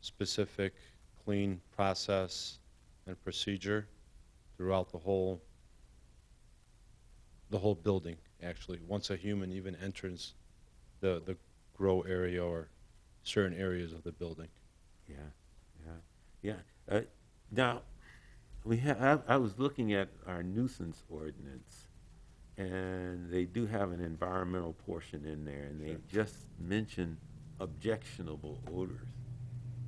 specific, clean process and procedure throughout the whole building, actually. Once a human even enters the grow area or certain areas of the building. Yeah. Now, I was looking at our nuisance ordinance, and they do have an environmental portion in there, and they just mention objectionable odors.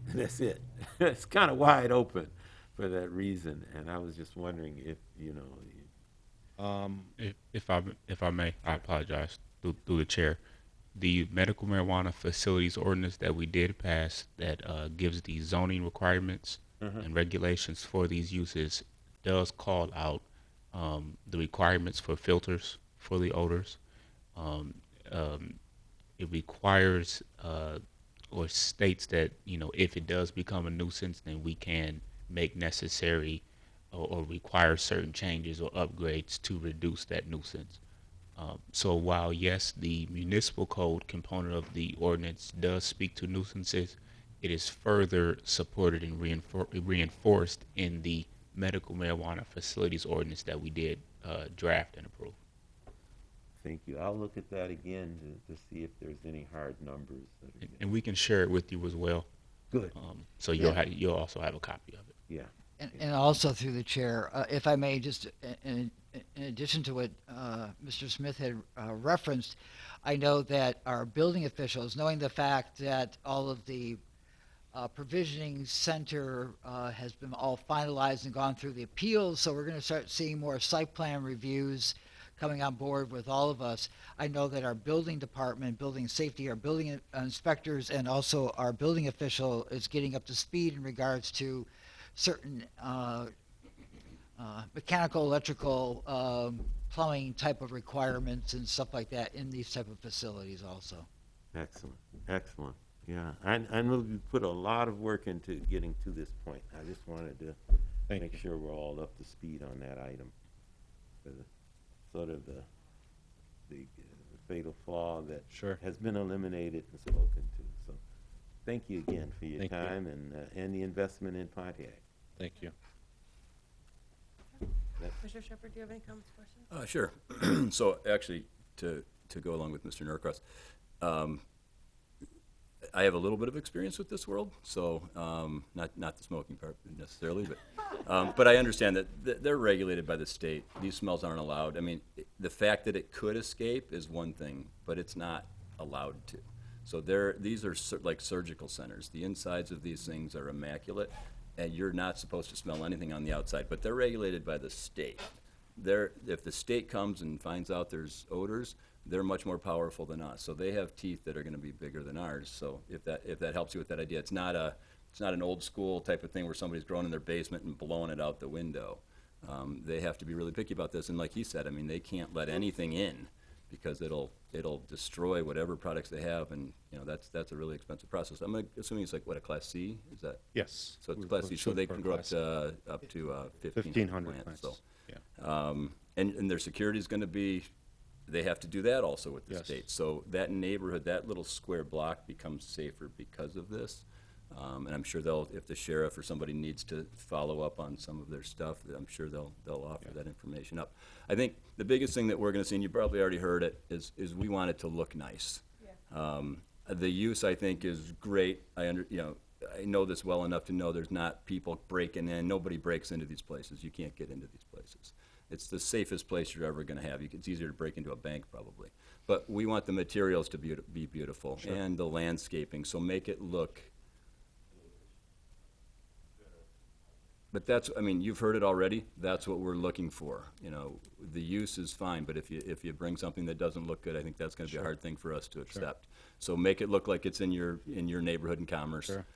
And that's it. It's kind of wide open for that reason, and I was just wondering if, If I may, I apologize through the chair. The medical marijuana facilities ordinance that we did pass that gives the zoning requirements and regulations for these uses does call out the requirements for filters for the odors. It requires or states that, if it does become a nuisance, then we can make necessary or require certain changes or upgrades to reduce that nuisance. So while, yes, the municipal code component of the ordinance does speak to nuisances, it is further supported and reinforced in the medical marijuana facilities ordinance that we did draft and approve. thank you. I'll look at that again to see if there's any hard numbers. And we can share it with you as well. Good. So you'll also have a copy of it. Yeah. And also through the chair, if I may, just in addition to what Mr. Smith had referenced, I know that our building officials, knowing the fact that all of the provisioning center has been all finalized and gone through the appeals, so we're going to start seeing more site plan reviews coming on board with all of us. I know that our building department, building safety, our building inspectors, and also our building official is getting up to speed in regards to certain mechanical, electrical, plumbing type of requirements and stuff like that in these type of facilities also. Excellent. Excellent. Yeah. I know we put a lot of work into getting to this point. I just wanted to make sure we're all up to speed on that item. For the, sort of the fatal flaw that has been eliminated and spoken to. So thank you again for your time and the investment in Pontiac. Thank you. Mr. Shepherd, do you have any comments, questions? Sure. So actually, to go along with Mr. Norcross, I have a little bit of experience with this world, so not the smoking part necessarily, but I understand that they're regulated by the state. These smells aren't allowed. I mean, the fact that it could escape is one thing, but it's not allowed to. So these are like surgical centers. The insides of these things are immaculate, and you're not supposed to smell anything on the outside, but they're regulated by the state. If the state comes and finds out there's odors, they're much more powerful than us. So they have teeth that are going to be bigger than ours. So if that helps you with that idea, it's not an old school type of thing where somebody's growing in their basement and blowing it out the window. They have to be really picky about this. And like he said, I mean, they can't let anything in because it'll destroy whatever products they have, and that's a really expensive process. I'm assuming it's like a Class C, is that? Yes. So it's Class C, so they can grow up to 1,500 plants. So, yeah. And their security is going to be. They have to do that also with the state. So that neighborhood, that little square block becomes safer because of this. And I'm sure if the sheriff or somebody needs to follow up on some of their stuff, I'm sure they'll offer that information up. I think the biggest thing that we're going to see, and you probably already heard it, is we want it to look nice. Yeah. The use, I think, is great. I know this well enough to know there's not people breaking in. Nobody breaks into these places. You can't get into these places. It's the safest place you're ever going to have. It's easier to break into a bank probably. But we want the materials to be beautiful and the landscaping, so make it look. But you've heard it already. That's what we're looking for. The use is fine, but if you bring something that doesn't look good, I think that's going to be a hard thing for us to accept. So make it look like it's in your neighborhood and commerce. Sure.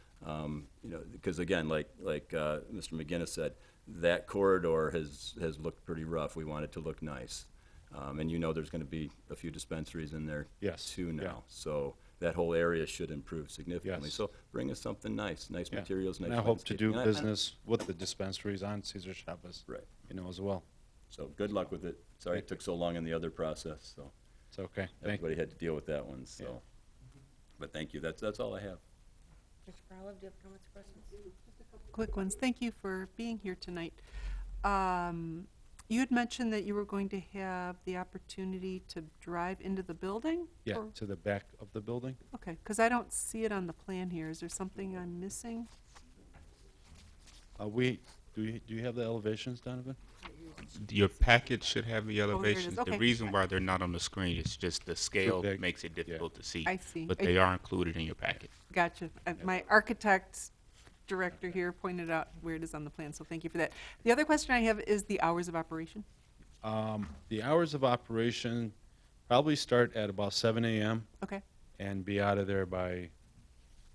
Because again, like Mr. McGinnis said, that corridor has looked pretty rough. We want it to look nice. And there's going to be a few dispensaries in there too now. Yeah. So that whole area should improve significantly. Yes. So bring us something nice, nice Yeah. materials, nice And I hope to landscaping. do And business with the dispensaries on Cesar Chavez. Right. You know, as well. So good luck with it. Sorry it took so long in the other process, so It's okay. Thank you. everybody had to deal with that one, so. But thank you, that's all I have. Mr. Farlow, do you have comments or questions? Quick ones. Thank you for being here tonight. You had mentioned that you were going to have the opportunity to drive into the building? Yeah, or- to the back of the building. Okay, because I don't see it on the plan here. Is there something I'm missing? Do you have the elevations, Donovan? Your package should have the it is. elevations. Okay. The reason why they're not on the screen is just the scale big. makes it difficult to see. I see. But they are included in your packet. Gotcha. My architect director here pointed out where it is on the plan, so thank you for that. The other question I have is the hours of operation. The hours of operation probably start at about 7 a.m. Okay, and be out of there by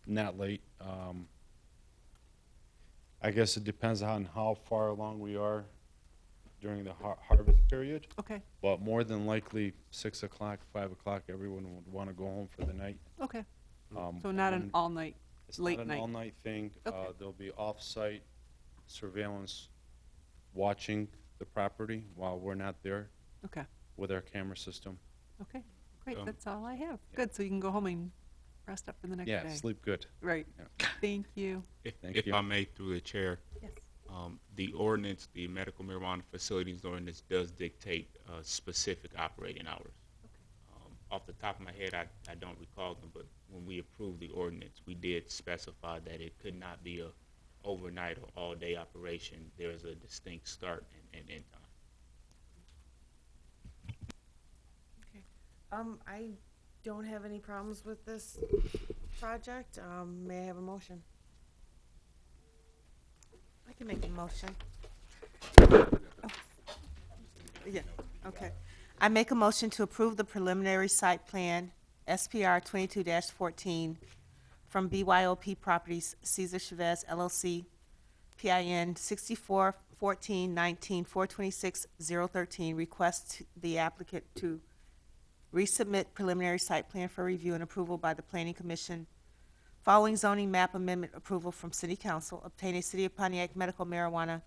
not late. I guess it depends on how far along we are during the harvest period, okay, but more than likely 6 o'clock, 5 o'clock, everyone would want to go home for the night. okay. So not an and all-night, It's late not an night? all-night thing. Okay. There'll be off-site surveillance watching the property while we're not there Okay, with our camera system. okay, great. Um, That's all I have. Good, so you can go home and rest up for the next day. Yeah, sleep good. Right. Yeah. Thank you. Thank If you. I may, through the chair, Yes. the ordinance, the medical marijuana facilities ordinance does dictate specific operating hours. Off the top of my head, I don't recall them, but when we approved the ordinance, we did specify that it could not be a overnight or all-day operation. There is a distinct start and end time. I don't have any problems with this project. May I have a motion? I can make a motion. Yeah, okay. I make a motion to approve the preliminary site plan, SPR 22-14, from BYOP Properties, Cesar Chavez LLC, PIN 641419426013, request the applicant to resubmit preliminary site plan for review and approval by the Planning Commission. Following zoning map amendment approval from City Council, obtain a City of Pontiac medical marijuana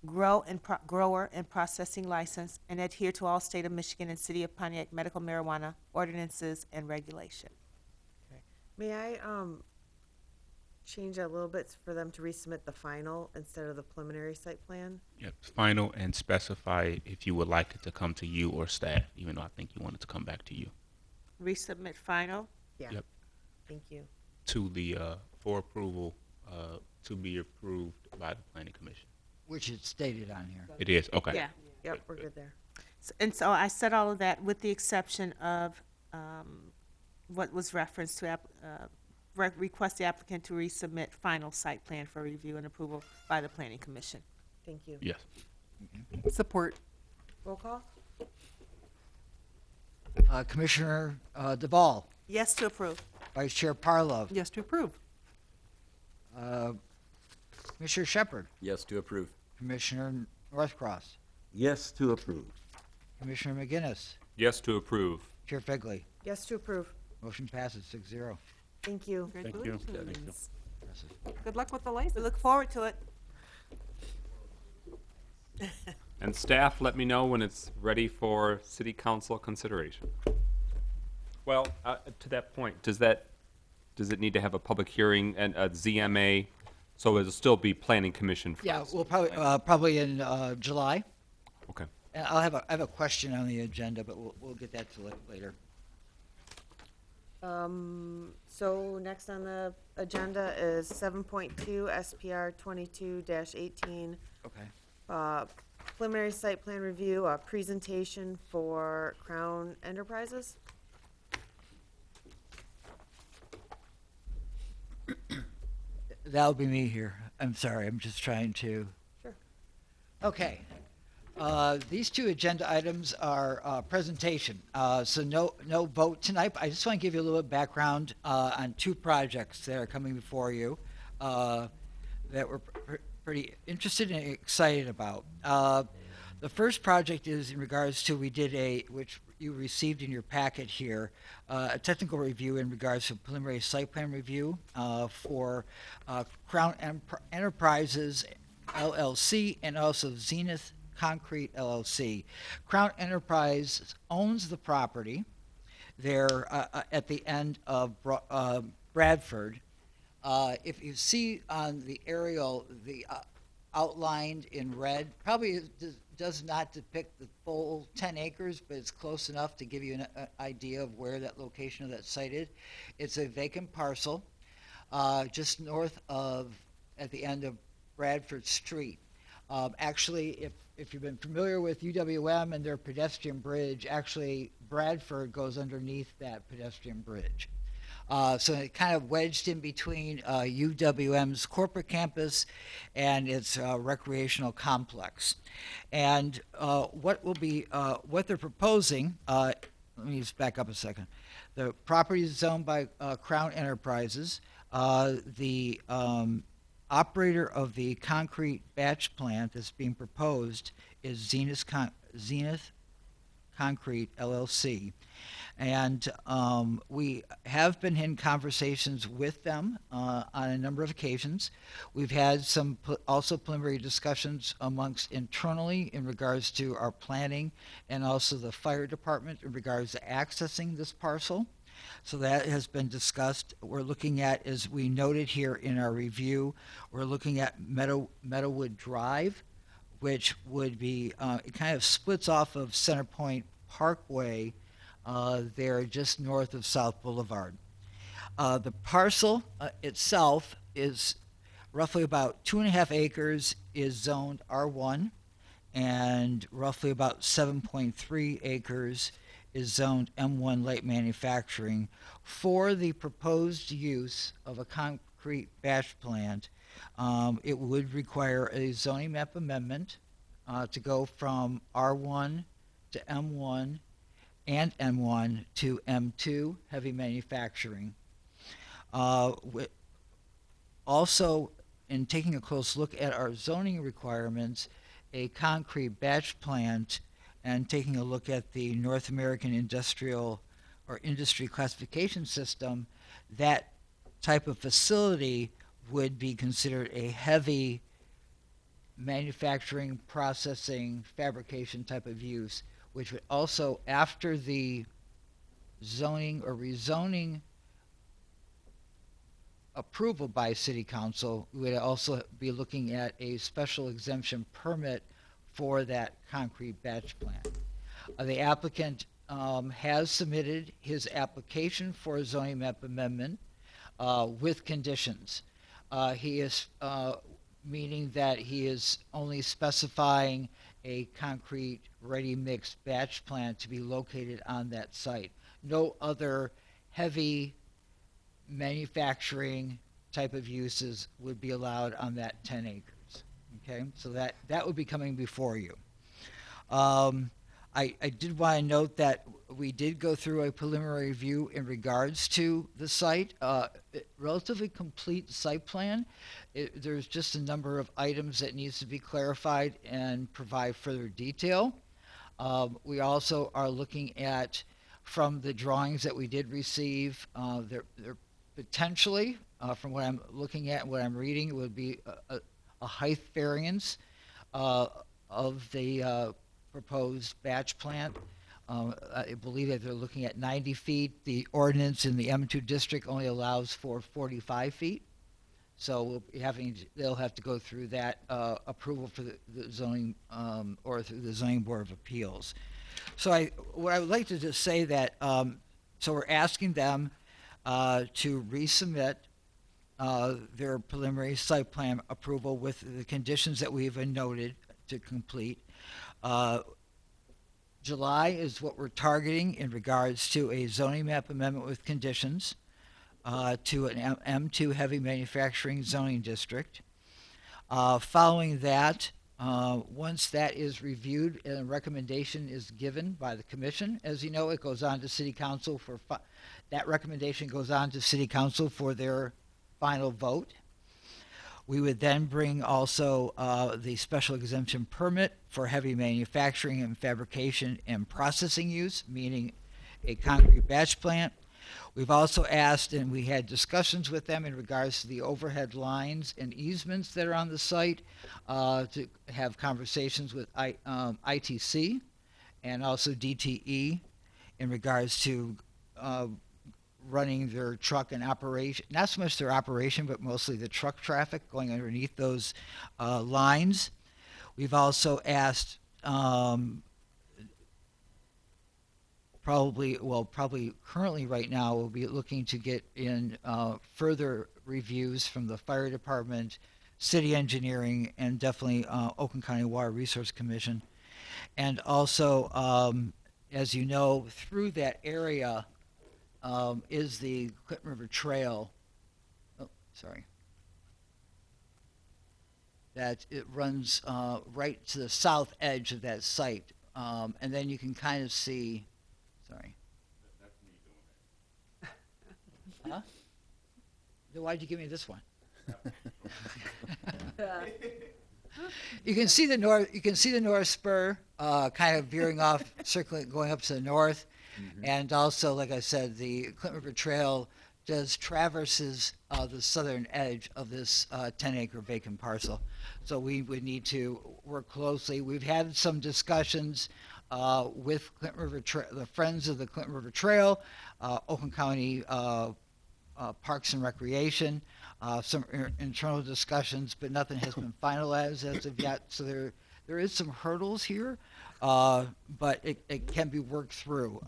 grower and processing license, and adhere to all State of Michigan and City of Pontiac medical marijuana ordinances and regulation. May I change that a little bit for them to resubmit the final instead of the preliminary site plan? Yep, final, and specify if you would like it to come to you or staff, even though I think you want it to come back to you, Resubmit final? Yeah. Yep. Thank you. to the, for approval, to be approved by the planning commission. Which is stated on here. It is, okay. Yeah. Yep, we're good there. And so I said all of that with the exception of what was referenced to request the applicant to resubmit final site plan for review and approval by the Planning Commission. Thank you. Yes. Support. Roll call? Commissioner DeVal, Yes to approve. Vice Chair Parlov, Yes to approve. Commissioner Shepard, Yes, to approve. Commissioner Northcross, Yes to approve. Commissioner McGinnis, Yes to approve. Chair Figley. Yes to approve. Motion passes 6-0. Thank you. you. Congratulations. Good luck with the license. We look forward to it. And staff, let me know when it's ready for city council consideration. Well, to that point, does it need to have a public hearing and a ZMA? So it'll still be planning commission first? Yeah, we'll probably in July. Okay. And I have a question on the agenda, but we'll get that to later. So next on the agenda is 7.2 SPR 22-18. Okay. Preliminary site plan review, presentation for Crown Enterprises. That'll be me here. I'm sorry, I'm just trying to. Sure. Okay. These two agenda items are presentation. So no vote tonight, but I just want to give you a little background on two projects that are coming before you that we're pretty interested and excited about. The first project is in regards to, we did which you received in your packet here a technical review in regards to preliminary site plan review for Crown Enterprises LLC and also Zenith Concrete LLC. Crown Enterprise owns the property. They're at the end of Bradford. If you see on the aerial, the outlined in red, probably does not depict the full 10 acres, but it's close enough to give you an idea of where that location of that site is. It's a vacant parcel just north of, at the end of Bradford Street. Actually, if you've been familiar with UWM and their pedestrian bridge, actually Bradford goes underneath that pedestrian bridge. So it kind of wedged in between UWM's corporate campus and its recreational complex. And what they're proposing, let me just back up a second. The property is owned by Crown Enterprises. The operator of the concrete batch plant that's being proposed is Zenith Concrete LLC. And we have been in conversations with them on a number of occasions. We've had some also preliminary discussions amongst internally in regards to our planning and also the fire department in regards to accessing this parcel. So that has been discussed. We're looking at, as we noted here in our review, we're looking at Meadowwood Drive, which would be, it kind of splits off of Centerpoint Parkway there just north of South Boulevard. The parcel itself is roughly about 2.5 acres, is zoned R1, and roughly about 7.3 acres is zoned M1 light manufacturing. For the proposed use of a concrete batch plant, it would require a zoning map amendment to go from R1 to M1 and M1 to M2 heavy manufacturing. Also, in taking a close look at our zoning requirements, a concrete batch plant and taking a look at the North American Industrial or Industry Classification System, that type of facility would be considered a heavy manufacturing, processing, fabrication type of use, which would also, after the zoning or rezoning approval by City Council, we would also be looking at a special exemption permit for that concrete batch plant. The applicant has submitted his application for a zoning map amendment with conditions. He is meaning that he is only specifying a concrete ready-mix batch plant to be located on that site. No other heavy manufacturing type of uses would be allowed on that 10 acres. Okay, so that would be coming before you. I did want to note that we did go through a preliminary review in regards to the site. Relatively complete site plan. There's just a number of items that needs to be clarified and provide further detail. We also are looking at, from the drawings that we did receive, they're potentially, from what I'm looking at and what I'm reading, it would be a height variance of the proposed batch plant. I believe that they're looking at 90 feet. The ordinance in the M2 district only allows for 45 feet. So we'll be they'll have to go through that approval for the zoning or through the zoning board of appeals. So what I would like to just say that, so we're asking them to resubmit their preliminary site plan approval with the conditions that we've noted to complete. July is what we're targeting in regards to a zoning map amendment with conditions to an M2 heavy manufacturing zoning district. Following that, once that is reviewed and a recommendation is given by the commission, as you know, it goes on to City Council for, that recommendation goes on to City Council for their final vote. We would then bring also the special exemption permit for heavy manufacturing and fabrication and processing use, meaning a concrete batch plant. We've also asked, and we had discussions with them in regards to the overhead lines and easements that are on the site, to have conversations with ITC and also DTE in regards to running their truck and operation, not so much their operation, but mostly the truck traffic going underneath those lines. We've also asked probably currently right now, we'll be looking to get in further reviews from the fire department, city engineering, and definitely Oakland County Water Resource Commission. And also, as you know, through that area is the Clinton River Trail. Oh, sorry. That it runs right to the south edge of that site. And then you can kind of see, sorry. That's me doing Huh? Then why'd you give me this one? You can see the north. You can see the north spur, kind of veering off, circling, going up to the north, and also, like I said, the Clinton River Trail just traverses the southern edge of this 10-acre vacant parcel. So we would need to work closely. We've had some discussions with Clinton River the Friends of the Clinton River Trail, Oakland County Parks and Recreation, some internal discussions, but nothing has been finalized as of yet. So there is some hurdles here, but it can be worked through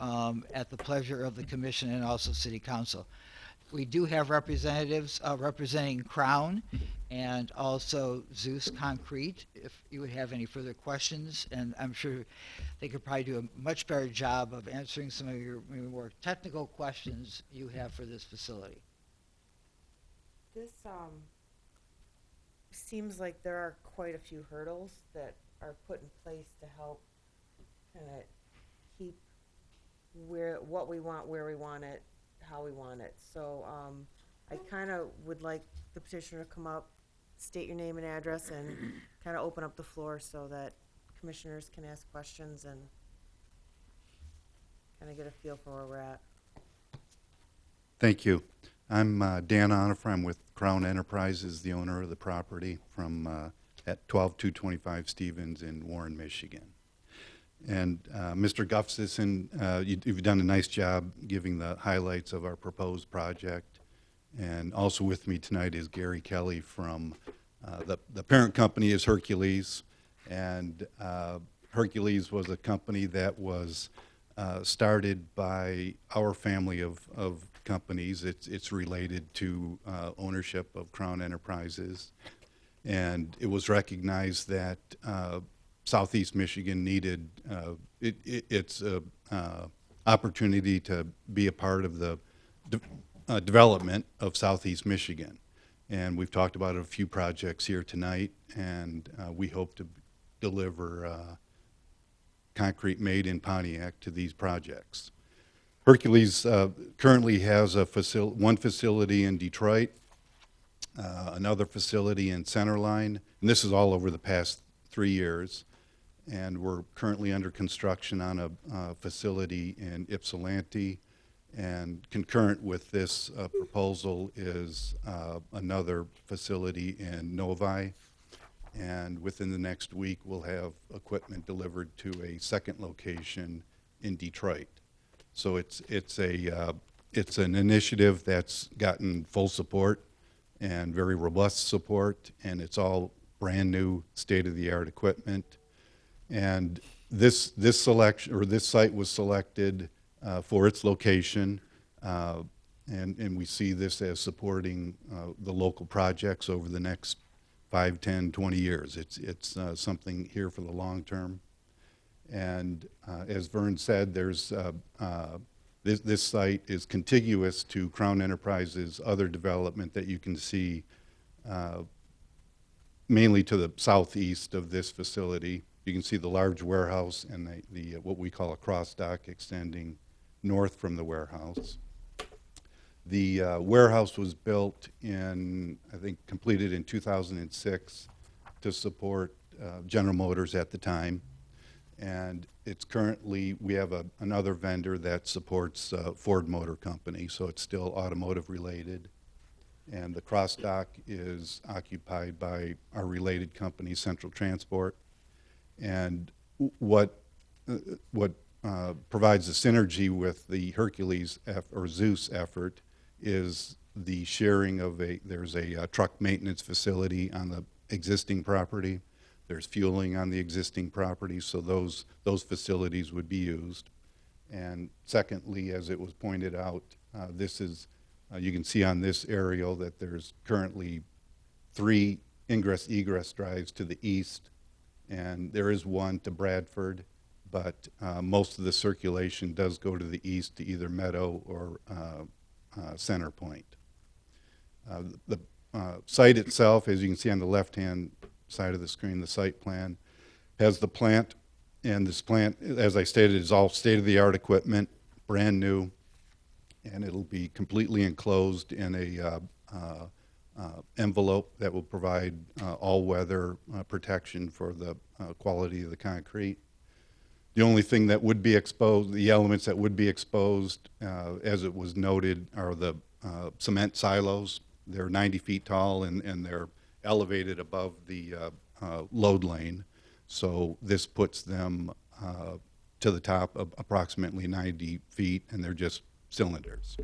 at the pleasure of the commission and also city council. We do have representatives representing Crown and also Zeus Concrete, if you would have any further questions, and I'm sure they could probably do a much better job of answering some of your maybe more technical questions you have for this facility. This seems like there are quite a few hurdles that are put in place to help kind of keep what we want, where we want it, how we want it. So I kind of would like the petitioner to come up, state your name and address, and kind of open up the floor so that commissioners can ask questions and kind of get a feel for where we're at. Thank you. I'm Dan Onifer. I'm with Crown Enterprises, the owner of the property from at 12225 Stevens in Warren, Michigan. And Mr. Gustafson, you've done a nice job giving the highlights of our proposed project. And also with me tonight is Gary Kelly from the parent company is Hercules. And Hercules was a company that was started by our family of companies. It's related to ownership of Crown Enterprises. And it was recognized that Southeast Michigan needed its opportunity to be a part of the development of Southeast Michigan. And we've talked about a few projects here tonight, and we hope to deliver concrete made in Pontiac to these projects. Hercules currently has one facility in Detroit, another facility in Centerline, and this is all over the past 3 years. And we're currently under construction on a facility in Ypsilanti, and concurrent with this proposal is another facility in Novi. And within the next week, we'll have equipment delivered to a second location in Detroit. So it's an initiative that's gotten full support and very robust support, and it's all brand new state-of-the-art equipment. And this selection, or this site was selected for its location, and we see this as supporting the local projects over the next 5, 10, 20 years. It's something here for the long term. And as Vern said, there's this site is contiguous to Crown Enterprises' other development that you can see mainly to the southeast of this facility. You can see the large warehouse and the what we call a cross dock extending north from the warehouse. The warehouse was built in, I think, completed in 2006 to support General Motors at the time. And it's currently, we have another vendor that supports Ford Motor Company, so it's still automotive related. And the cross dock is occupied by our related company, Central Transport. And what provides the synergy with the Hercules or Zeus effort is the sharing of there's a truck maintenance facility on the existing property. There's fueling on the existing property, so those facilities would be used. And secondly, as it was pointed out, this is, you can see on this aerial that there's currently 3 ingress-egress drives to the east, and there is one to Bradford, but most of the circulation does go to the east to either Meadow or Center Point. The site itself, as you can see on the left-hand side of the screen, the site plan has the plant, and this plant, as I stated, is all state-of-the-art equipment, brand new, and it'll be completely enclosed in a envelope that will provide all-weather protection for the quality of the concrete. The only thing that would be exposed, the elements that would be exposed, as it was noted, are the cement silos. They're 90 feet tall, and they're elevated above the load lane. So this puts them to the top of approximately 90 feet, and they're just cylinders.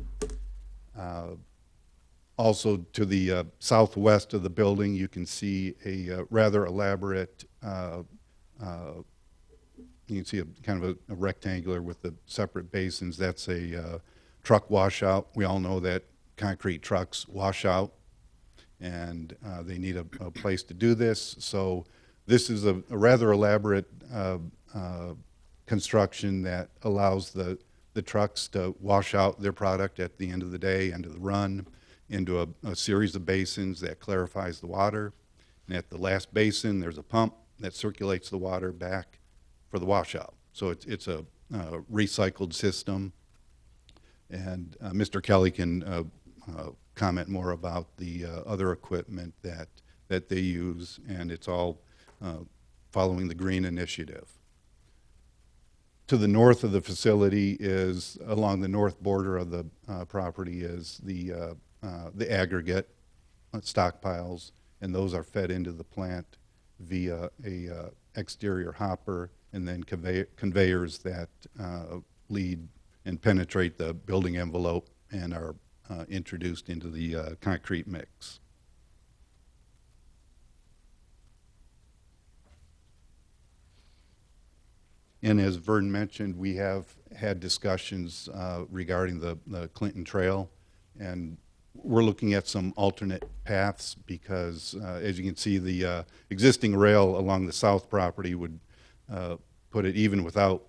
Also, to the southwest of the building, you can see a rather elaborate, you can see a kind of a rectangular with the separate basins. That's a truck washout. We all know that concrete trucks wash out, and they need a place to do this. So this is a rather elaborate construction that allows the trucks to wash out their product at the end of the day, end of the run, into a series of basins that clarifies the water. And at the last basin, there's a pump that circulates the water back for the washout. So it's a recycled system. And Mr. Kelly can comment more about the other equipment that they use, and it's all following the Green Initiative. To the north of the facility is, along the north border of the property, is the aggregate stockpiles, and those are fed into the plant via a exterior hopper and then conveyors that lead and penetrate the building envelope and are introduced into the concrete mix. And as Vern mentioned, we have had discussions regarding the Clinton Trail, and we're looking at some alternate paths because, as you can see, the existing rail along the south property would put it, even without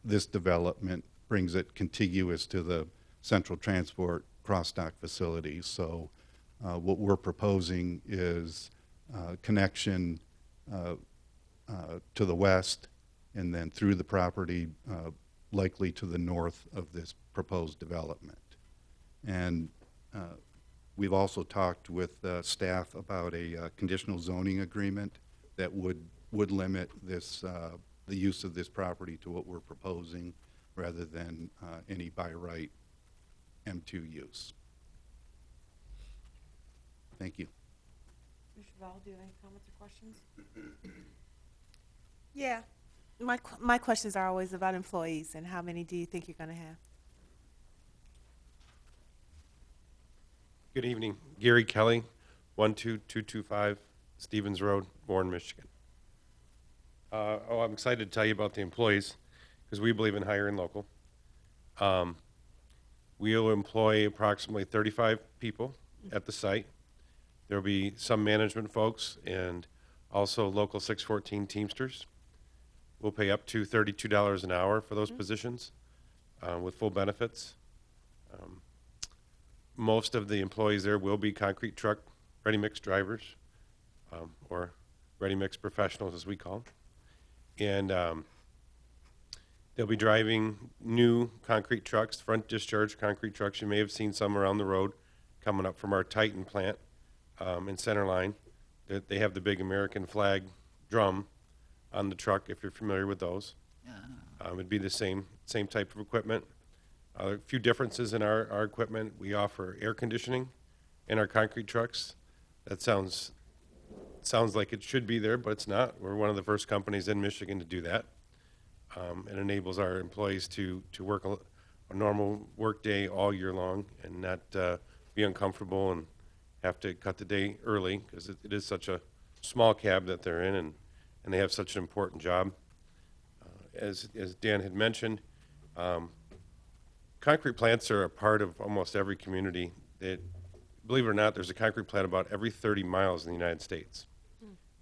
this development, brings it contiguous to the Central Transport cross-dock facility. So what we're proposing is connection to the west and then through the property, likely to the north of this proposed development. And we've also talked with staff about a conditional zoning agreement that would limit this, the use of this property to what we're proposing rather than any by right M2 use. Thank you. Mr. Val, do you have any comments or questions? Yeah. My questions are always about employees, and how many do you think you're going to have? Good evening. Gary Kelly, 12225 Stevens Road, Warren, Michigan. I'm excited to tell you about the employees because we believe in hiring local. We will employ approximately 35 people at the site. There will be some management folks and also local 614 Teamsters. We'll pay up to $32 an hour for those positions with full benefits. Most of the employees there will be concrete truck ready-mix drivers or ready-mix professionals, as we call them. And They'll be driving new concrete trucks, front discharge concrete trucks. You may have seen some around the road coming up from our Titan plant in Centerline. They have the big American flag drum on the truck, if you're familiar with those. It'd be the same type of equipment. A few differences in our equipment. We offer air conditioning in our concrete trucks. That sounds like it should be there, but it's not. We're one of the first companies in Michigan to do that. It enables our employees to work a normal work day all year long and not be uncomfortable and have to cut the day early, because it is such a small cab that they're in, and they have such an important job. As Dan had mentioned, concrete plants are a part of almost every community. Believe it or not, there's a concrete plant about every 30 miles in the United States.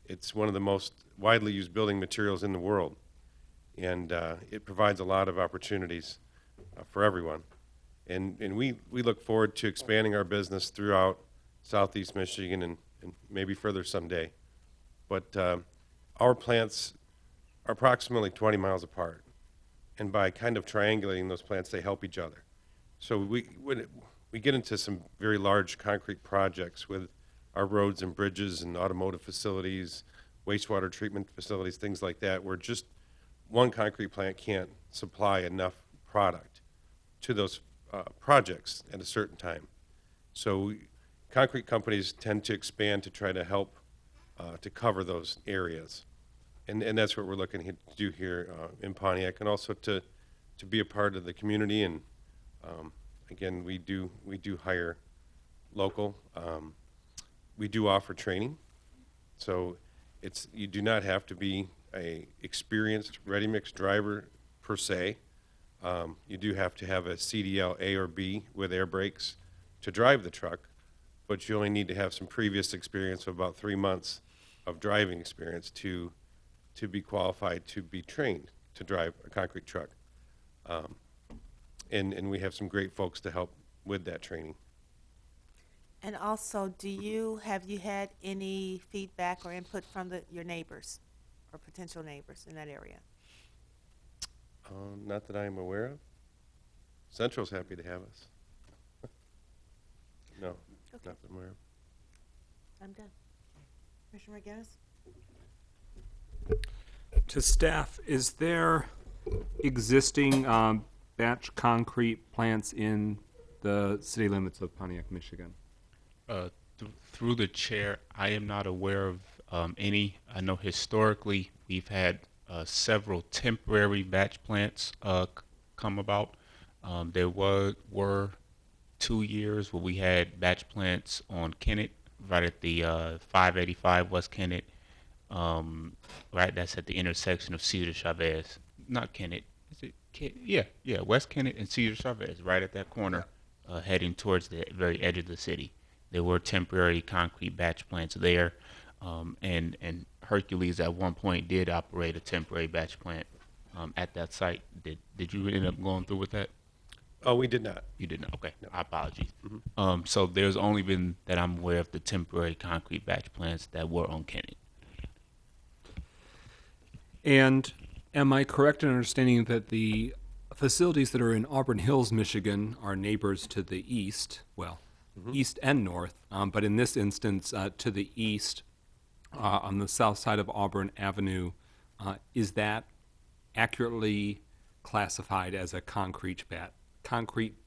It's one of the most widely used building materials in the world, and it provides a lot of opportunities for everyone. And we look forward to expanding our business throughout Southeast Michigan and maybe further someday. But our plants are approximately 20 miles apart, and by kind of triangulating those plants, they help each other. So when we get into some very large concrete projects with our roads and bridges and automotive facilities, wastewater treatment facilities, things like that, where just one concrete plant can't supply enough product to those projects at a certain time. So concrete companies tend to expand to try to help to cover those areas. And that's what we're looking to do here in Pontiac, and also to be a part of the community. And again, we do hire local. We do offer training, so you do not have to be a experienced ready-mix driver per se. You do have to have a CDL A or B with air brakes to drive the truck, but you only need to have some previous experience of about 3 months of driving experience to be qualified to be trained to drive a concrete truck. And we have some great folks to help with that training. And also, have you had any feedback or input from your neighbors or potential neighbors in that area? Not that I am aware of. Central's happy to have us. No, Okay. not that I'm aware of. I'm done. Commissioner McGinnis? To staff, is there existing batch concrete plants in the city limits of Pontiac, Michigan? Through the chair, I am not aware of any. I know historically we've had several temporary batch plants come about. There were 2 years where we had batch plants on Kennett, right at the 585 West Kennett. Right, that's at the intersection of Cedar Chavez. Not Kennett. Is it Yeah, West Kennett and Cedar Chavez, right at that corner, heading towards the very edge of the city. There were temporary concrete batch plants there, and Hercules at one point did operate a temporary batch plant at that site. Did you end up going through with that? Oh, we did not. You did not. Okay, No. apologies. Mm-hmm. So there's only been that I'm aware of the temporary concrete batch plants that were on Kennett. And am I correct in understanding that the facilities that are in Auburn Hills, Michigan, are neighbors to the east? Well, east and north, but in this instance, to the east, on the south side of Auburn Avenue, is that accurately classified as a concrete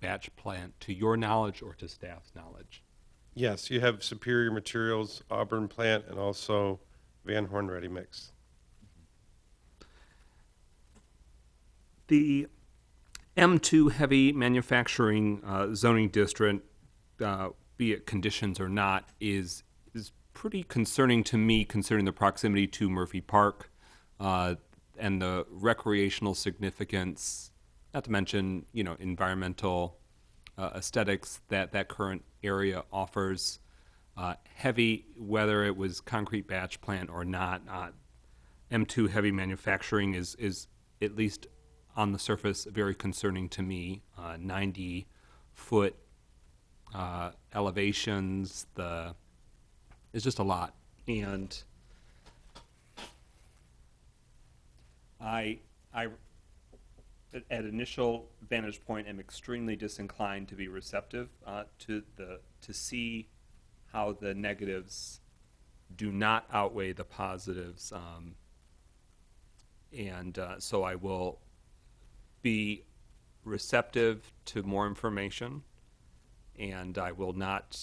batch plant, to your knowledge or to staff's knowledge? Yes, you have Superior Materials, Auburn plant, and also Van Horn Ready Mix. The M2 heavy manufacturing zoning district, be it conditions or not, is pretty concerning to me, considering the proximity to Murphy Park and the recreational significance, not to mention, environmental aesthetics that current area offers. Heavy, whether it was concrete batch plant or not, M2 heavy manufacturing is at least on the surface very concerning to me. 90-foot elevations, it's just a lot. And I at initial vantage point, am extremely disinclined to be receptive to see how the negatives do not outweigh the positives, so I will be receptive to more information, and I will not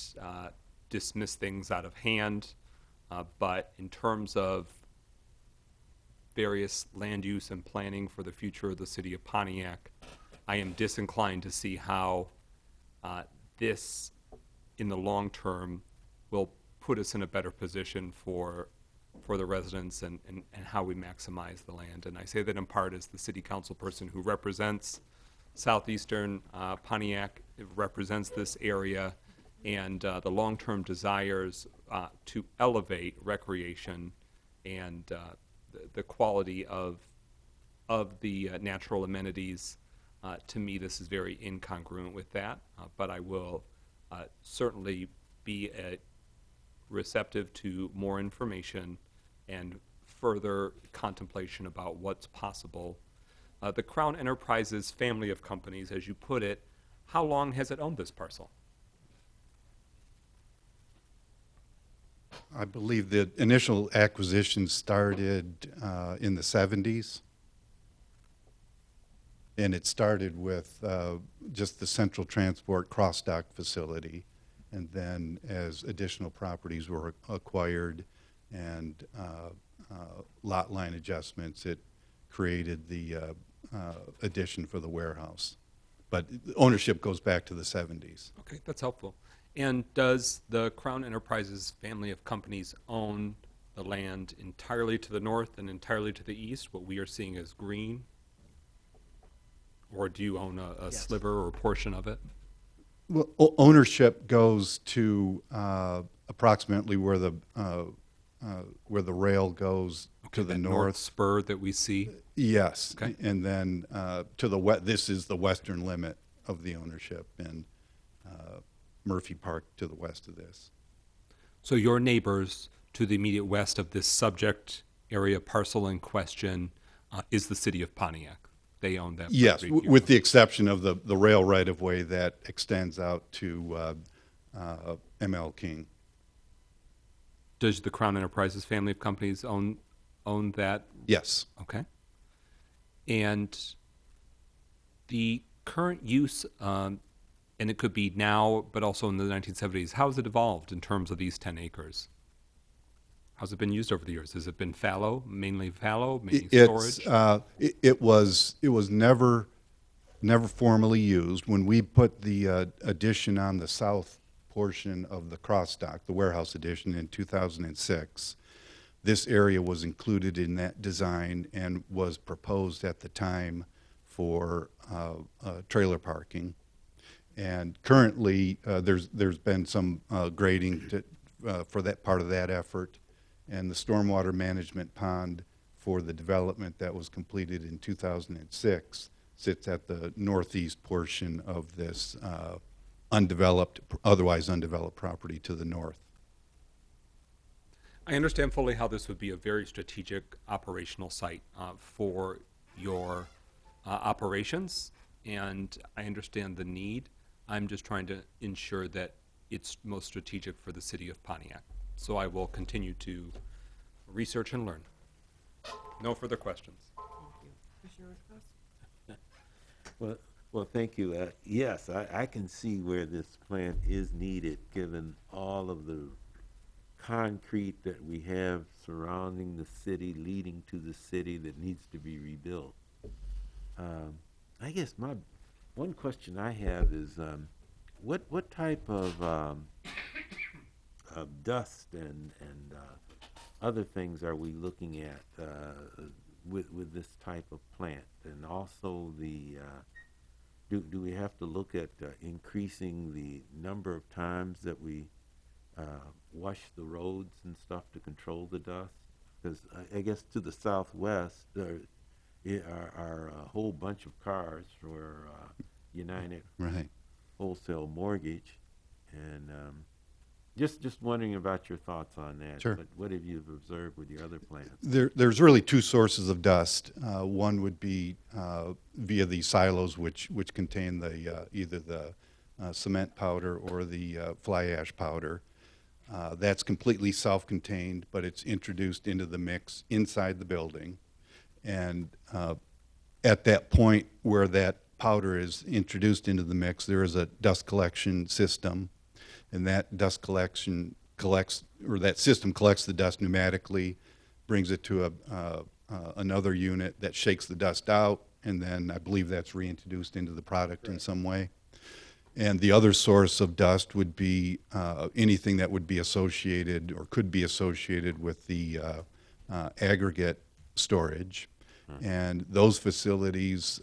dismiss things out of hand. But in terms of various land use and planning for the future of the city of Pontiac, I am disinclined to see how this, in the long term, will put us in a better position for the residents and how we maximize the land. And I say that in part as the city council person who represents southeastern Pontiac, it represents this area, and the long-term desires to elevate recreation and the quality of the natural amenities. To me, this is very incongruent with that, but I will certainly be receptive to more information and further contemplation about what's possible. The Crown Enterprises family of companies, as you put it, how long has it owned this parcel? I believe the initial acquisition started in the 70s. And it started with just the central transport cross-dock facility. And then as additional properties were acquired and lot line adjustments, it created the addition for the warehouse. But ownership goes back to the 70s. Okay, that's helpful. And does the Crown Enterprises family of companies own the land entirely to the north and entirely to the east, what we are seeing as green? Or do you own a Yes. sliver or a portion of it? Well, ownership goes to approximately where the rail goes to the That north. spur that we see? Yes. Okay. And then to the west, this is the western limit of the ownership, and Murphy Park to the west of this. So your neighbors to the immediate west of this subject area parcel in question is the city of Pontiac. They own that. Yes, property. with the exception of the rail right-of-way that extends out to ML King. Does the Crown Enterprises family of companies own that? Yes. Okay. And the current use, and it could be now, but also in the 1970s, how has it evolved in terms of these 10 acres? How's it been used over the years? Has it been fallow, mainly storage? It was never formally used. When we put the addition on the south portion of the cross-dock, the warehouse addition in 2006, this area was included in that design and was proposed at the time for trailer parking. And currently, there's been some grading for that part of that effort. And the stormwater management pond for the development that was completed in 2006 sits at the northeast portion of this otherwise undeveloped property to the north. I understand fully how this would be a very strategic operational site for your operations, and I understand the need. I'm just trying to ensure that it's most strategic for the city of Pontiac. So I will continue to research and learn. No further questions. Well, thank you. Yes, I can see where this plant is needed, given all of the concrete that we have surrounding the city, leading to the city that needs to be rebuilt. I guess one question I have is, what type of dust and other things are we looking at with this type of plant? And also do we have to look at increasing the number of times that we wash the roads and stuff to control the dust? Because I guess to the southwest there are a whole bunch of cars for United Right. Wholesale Mortgage, and Just wondering about your thoughts on that. Sure. What have you observed with your other plants? There's really two sources of dust. One would be via the silos, which contain the either the cement powder or the fly ash powder. That's completely self-contained, but it's introduced into the mix inside the building. And at that point where that powder is introduced into the mix, there is a dust collection system, and that dust collection that system collects the dust pneumatically, brings it to another unit that shakes the dust out, and then I believe that's reintroduced into the product in some way. And the other source of dust would be anything that would be associated or could be associated with the aggregate storage. And those facilities,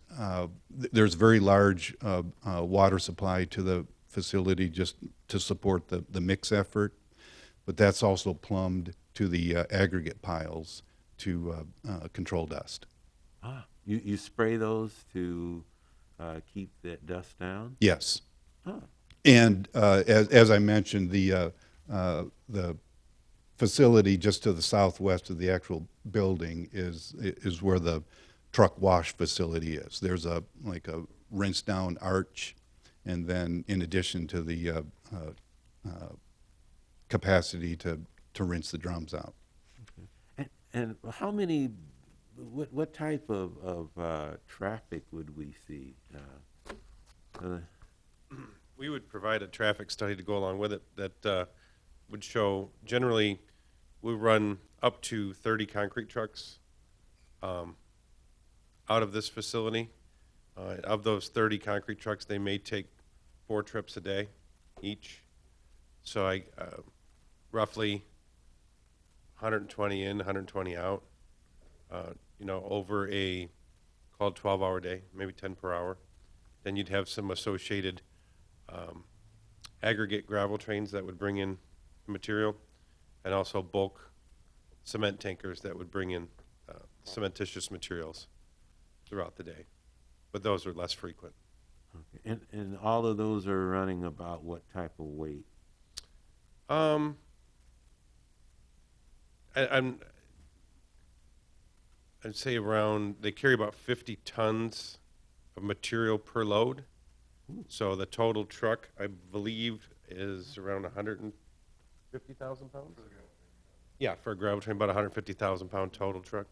there's very large water supply to the facility just to support the mix effort, but that's also plumbed to the aggregate piles to control dust. You spray those to keep that dust down? Yes. Huh. And as I mentioned, the facility just to the southwest of the actual building is where the truck wash facility is. There's a rinse down arch, and then in addition to the capacity to rinse the drums out. Okay. And how many? What type of traffic would we see? We would provide a traffic study to go along with it that would show, generally, we run up to 30 concrete trucks out of this facility. Of those 30 concrete trucks, they may take 4 trips a day each. So roughly 120 in, 120 out, over a called 12-hour day, maybe 10 per hour. Then you'd have some associated aggregate gravel trains that would bring in material, and also bulk cement tankers that would bring in cementitious materials throughout the day. But those are less frequent. Okay. And all of those are running about what type of weight? I'd say they carry about 50 tons of material per load. So the total truck, I believe, is around 150,000 pounds? Yeah, for a gravel train, about 150,000 pound total truck.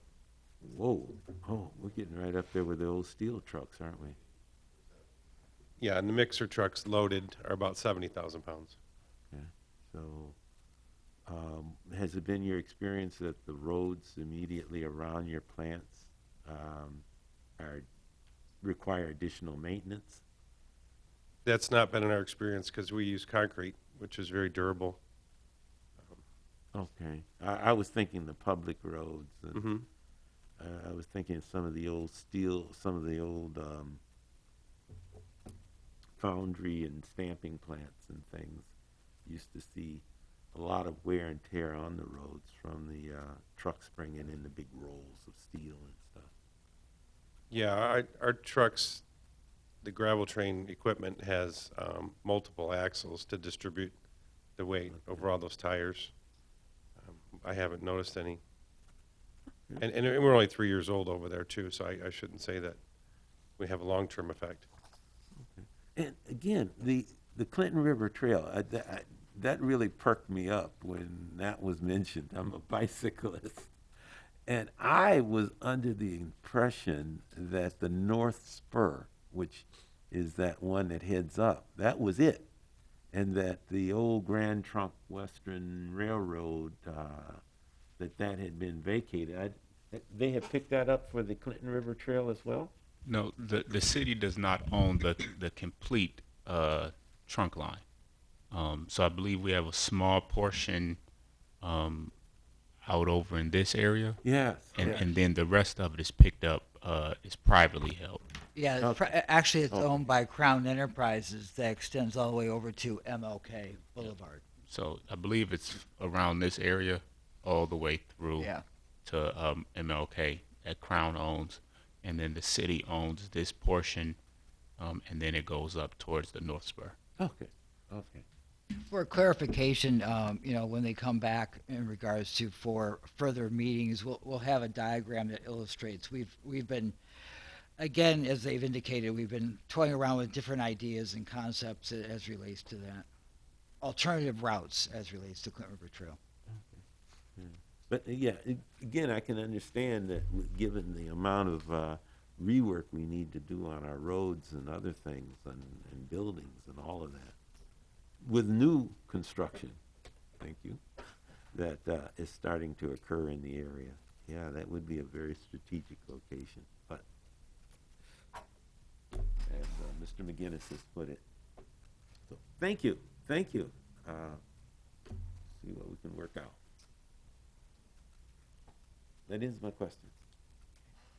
Whoa. Oh, we're getting right up there with the old steel trucks, aren't we? Yeah, and the mixer trucks loaded are about 70,000 pounds. Okay. So has it been your experience that the roads immediately around your plants require additional maintenance? That's not been in our experience because we use concrete, which is very durable. Okay. I was thinking the public roads. And I was thinking some of the old steel, some of the old foundry and stamping plants and things. Used to see a lot of wear and tear on the roads from the trucks bringing in the big rolls of steel and stuff. Yeah, our trucks, the gravel train equipment has multiple axles to distribute the weight over all those tires. I haven't noticed any. And we're only 3 years old over there, too, so I shouldn't say that we have a long-term effect. Okay. And again, the Clinton River Trail, that really perked me up when that was mentioned. I'm a bicyclist. And I was under the impression that the North Spur, which is that one that heads up, that was it. And that the old Grand Trunk Western Railroad, that had been vacated. They have picked that up for the Clinton River Trail as well? No, the city does not own the complete trunk line. So I believe we have a small portion out over in this area. Yes. And then the rest of it is picked up, is privately held. Yeah, actually, it's owned by Crown Enterprises that extends all the way over to MLK Boulevard. So I believe it's around this area all the way through to MLK that Crown owns, and then the city owns this portion, and then it goes up towards the North Spur. Okay. For clarification, when they come back in regards to for further meetings, we'll have a diagram that illustrates. We've been, again, as they've indicated, we've been toying around with different ideas and concepts as relates to that. Alternative routes as relates to Clinton River Trail. But yeah, again, I can understand that given the amount of rework we need to do on our roads and other things and buildings and all of that, with new construction, thank you, that is starting to occur in the area. Yeah, that would be a very strategic location. But as Mr. McGinnis has put it, so thank you. See what we can work out. That is my question.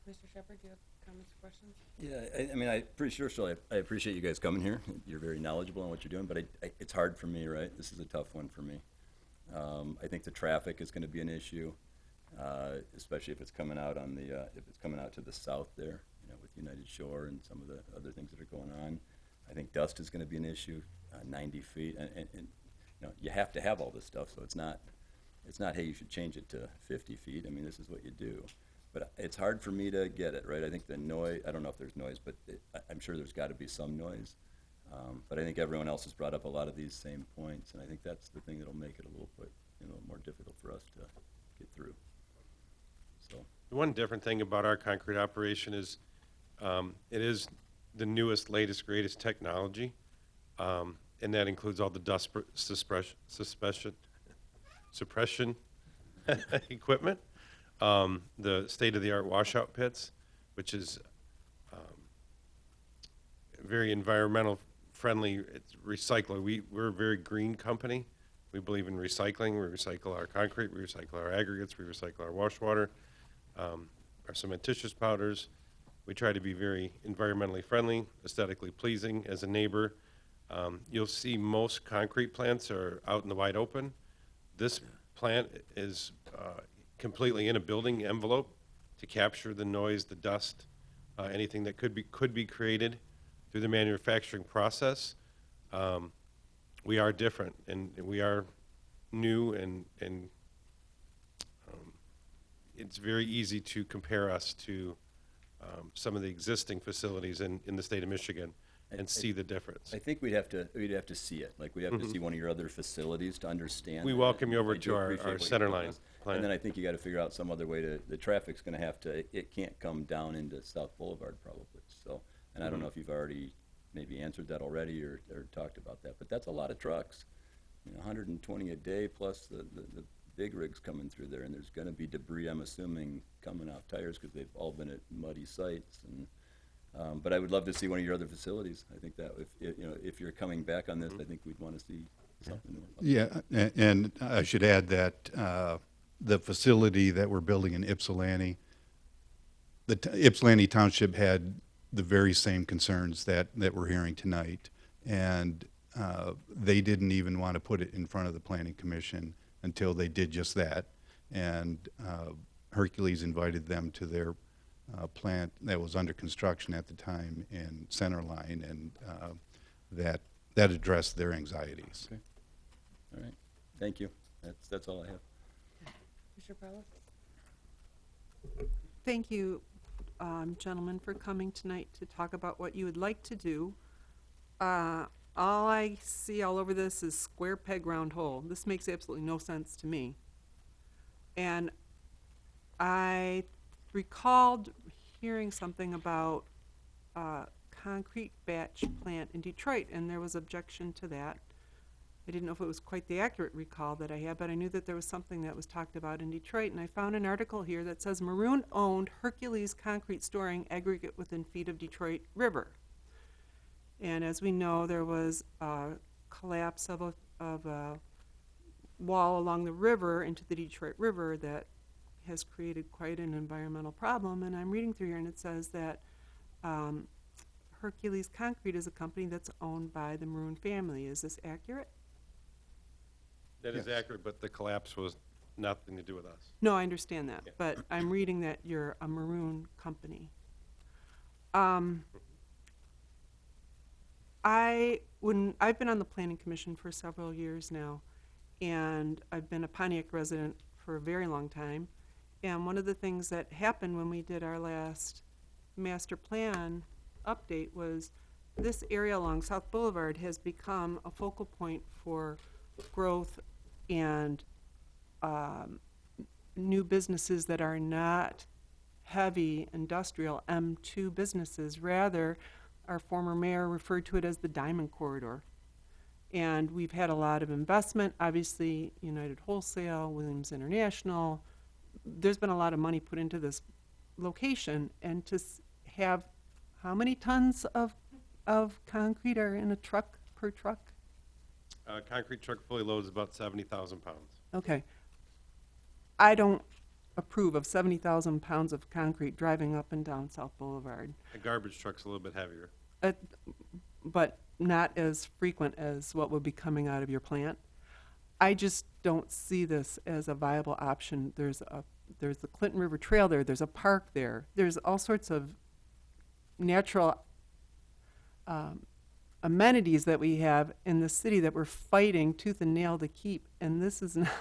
Mr. Shepherd, do you have comments or questions? Yeah, I mean, I'm pretty sure, Shirley, I appreciate you guys coming here. You're very knowledgeable on what you're doing, but it's hard for me, right? This is a tough one for me. I think the traffic is going to be an issue, especially if it's coming out on the if it's coming out to the south there, with United Shore and some of the other things that are going on. I think dust is going to be an issue. 90 feet, and you have to have all this stuff, so it's not hey, you should change it to 50 feet. I mean, this is what you do. But it's hard for me to get it, right? I think the noise, I don't know if there's noise, but I'm sure there's got to be some noise. But I think everyone else has brought up a lot of these same points, and I think that's the thing that'll make it a little bit more difficult for us to get through. So The one different thing about our concrete operation is it is the newest, latest, greatest technology, and that includes all the dust suppression equipment, the state-of-the-art washout pits, which is very environmental friendly. It's recycler. We're a very green company. We believe in recycling. We recycle our concrete. We recycle our aggregates. We recycle our wash water, our cementitious powders. We try to be very environmentally friendly, aesthetically pleasing as a neighbor. You'll see most concrete plants are out in the wide open. This plant is completely in a building envelope to capture the noise, the dust, anything that could be created through the manufacturing process. We are different, and we are new, and it's very easy to compare us to some of the existing facilities in the state of Michigan and see the difference. I think we'd have to see it. Like, we'd have to see one of your other facilities to understand. We that. welcome you over I do to our appreciate what you center told line us. plant. And then I think you got to figure out some other way the traffic's going to have to, it can't come down into South Boulevard probably. So, and I don't know if you've already maybe answered that already or talked about that, but that's a lot of trucks. 120 a day plus the big rigs coming through there, and there's going to be debris, I'm assuming, coming off tires because they've all been at muddy sites. And but I would love to see one of your other facilities. I think that if you're coming back on this, I think we'd want to see something new. Yeah, and I should add that the facility that we're building in Ypsilanti, Ypsilanti Township had the very same concerns that we're hearing tonight, and they didn't even want to put it in front of the Planning Commission until they did just that. And Hercules invited them to their plant that was under construction at the time in Centerline, and that addressed their anxieties. Okay. All right. Thank you. That's all I have. Mr. Perlis? Thank you, gentlemen, for coming tonight to talk about what you would like to do. All I see all over this is square peg, round hole. This makes absolutely no sense to me. And I recalled hearing something about a concrete batch plant in Detroit, and there was objection to that. I didn't know if it was quite the accurate recall that I had, but I knew that there was something that was talked about in Detroit, and I found an article here that says Maroon-owned Hercules concrete storing aggregate within feet of Detroit River. And as we know, there was a collapse of a wall along the river into the Detroit River that has created quite an environmental problem. And I'm reading through here, and it says that Hercules Concrete is a company that's owned by the Maroon family. Is this accurate? That is accurate, but the collapse was nothing to do with us. No, I understand that, but I'm reading that you're a Maroon company. I've been on the planning commission for several years now, and I've been a Pontiac resident for a very long time. And one of the things that happened when we did our last master plan update was this area along South Boulevard has become a focal point for growth and new businesses that are not heavy industrial M2 businesses. Rather, our former mayor referred to it as the Diamond Corridor. And we've had a lot of investment, obviously United Wholesale, Williams International. There's been a lot of money put into this location, and to have how many tons of concrete are in a truck per truck? Concrete truck fully loaded is about 70,000 pounds. Okay. I don't approve of 70,000 pounds of concrete driving up and down South Boulevard. A garbage truck's a little bit heavier. But not as frequent as what would be coming out of your plant. I just don't see this as a viable option. There's the Clinton River Trail there. There's a park there. There's all sorts of natural amenities that we have in the city that we're fighting tooth and nail to keep. And this is not,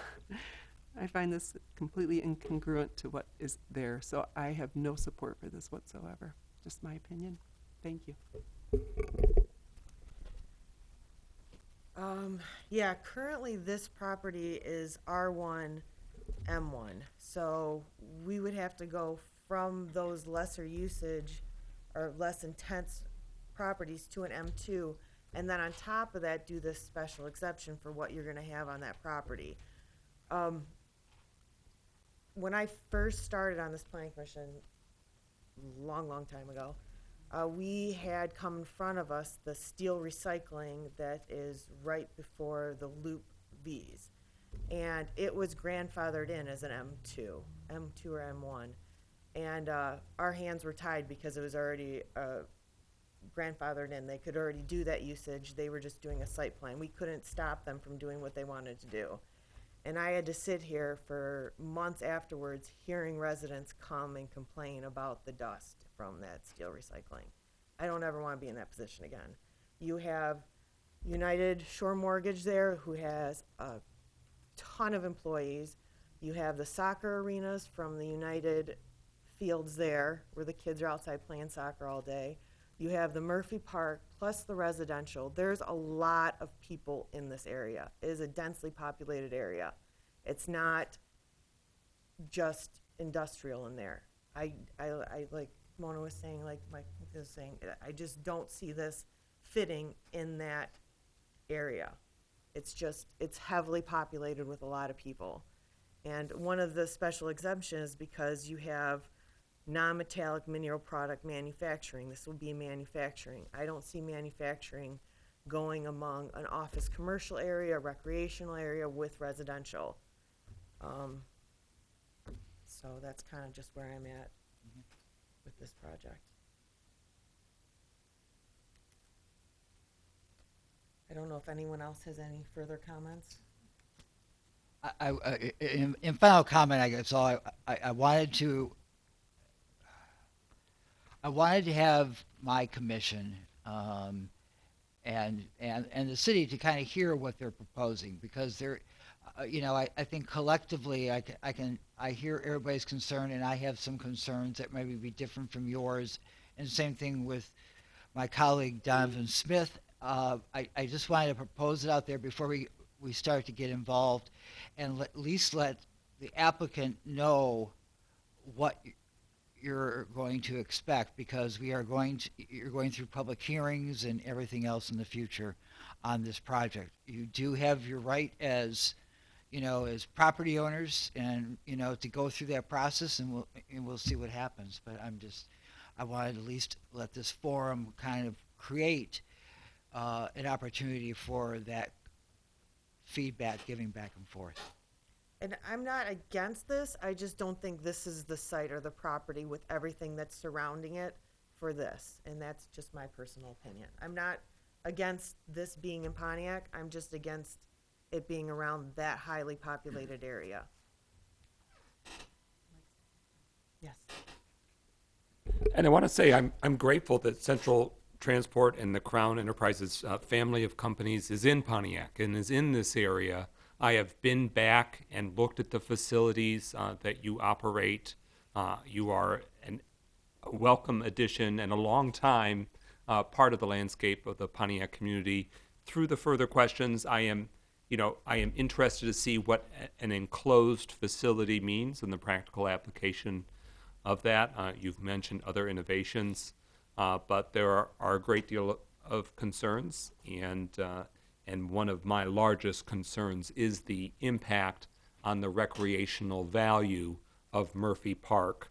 I find this completely incongruent to what is there. So I have no support for this whatsoever. Just my opinion. Thank you. Yeah, currently this property is R1, M1. So we would have to go from those lesser usage or less intense properties to an M2, and then on top of that, do this special exception for what you're gonna have on that property. When I first started on this planning commission, long time ago, we had come in front of us the steel recycling that is right before the Loop Vs. And it was grandfathered in as an M2 or M1. And our hands were tied because it was already grandfathered in. They could already do that usage. They were just doing a site plan. We couldn't stop them from doing what they wanted to do. And I had to sit here for months afterwards hearing residents come and complain about the dust from that steel recycling. I don't ever want to be in that position again. You have United Shore Mortgage there, who has a ton of employees. You have the soccer arenas from the United fields there, where the kids are outside playing soccer all day. You have the Murphy Park, plus the residential. There's a lot of people in this area. It is a densely populated area. It's not just industrial in there. I like Mona was saying, like Mike was saying, I just don't see this fitting in that area. It's heavily populated with a lot of people. And one of the special exemptions is because you have non-metallic mineral product manufacturing. This will be manufacturing. I don't see manufacturing going among an office commercial area, recreational area with residential. So that's kind of just where I'm at with this project. I don't know if anyone else has any further comments. In final comment, I guess I wanted to have my commission and the city to kind of hear what they're proposing, because they're, I think collectively I hear everybody's concern, and I have some concerns that maybe be different from yours, and same thing with my colleague Donovan Smith. I just wanted to propose it out there before we start to get involved, and at least let the applicant know what you're going to expect, because you're going through public hearings and everything else in the future on this project. You do have your right as property owners, and to go through that process, and we'll see what happens. But I wanted to at least let this forum kind of create an opportunity for that feedback, giving back and forth. And I'm not against this, I just don't think this is the site or the property with everything that's surrounding it for this, and that's just my personal opinion. I'm not against this being in Pontiac, I'm just against it being around that highly populated area. Yes. And I want to say I'm grateful that Central Transport and the Crown Enterprises family of companies is in Pontiac and is in this area. I have been back and looked at the facilities that you operate. You are a welcome addition and a long time part of the landscape of the Pontiac community. Through the further questions, I am interested to see what an enclosed facility means and the practical application of that. You've mentioned other innovations, but there are a great deal of concerns, and one of my largest concerns is the impact on the recreational value of Murphy Park,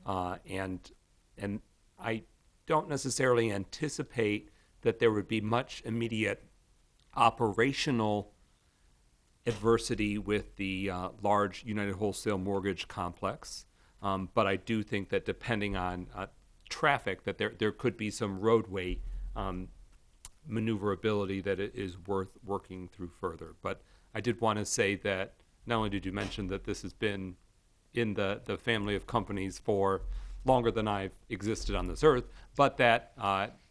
and I don't necessarily anticipate that there would be much immediate operational adversity with the large United Wholesale Mortgage complex, but I do think that depending on traffic, that there could be some roadway maneuverability that it is worth working through further. But I did want to say that not only did you mention that this has been in the family of companies for longer than I've existed on this earth, but that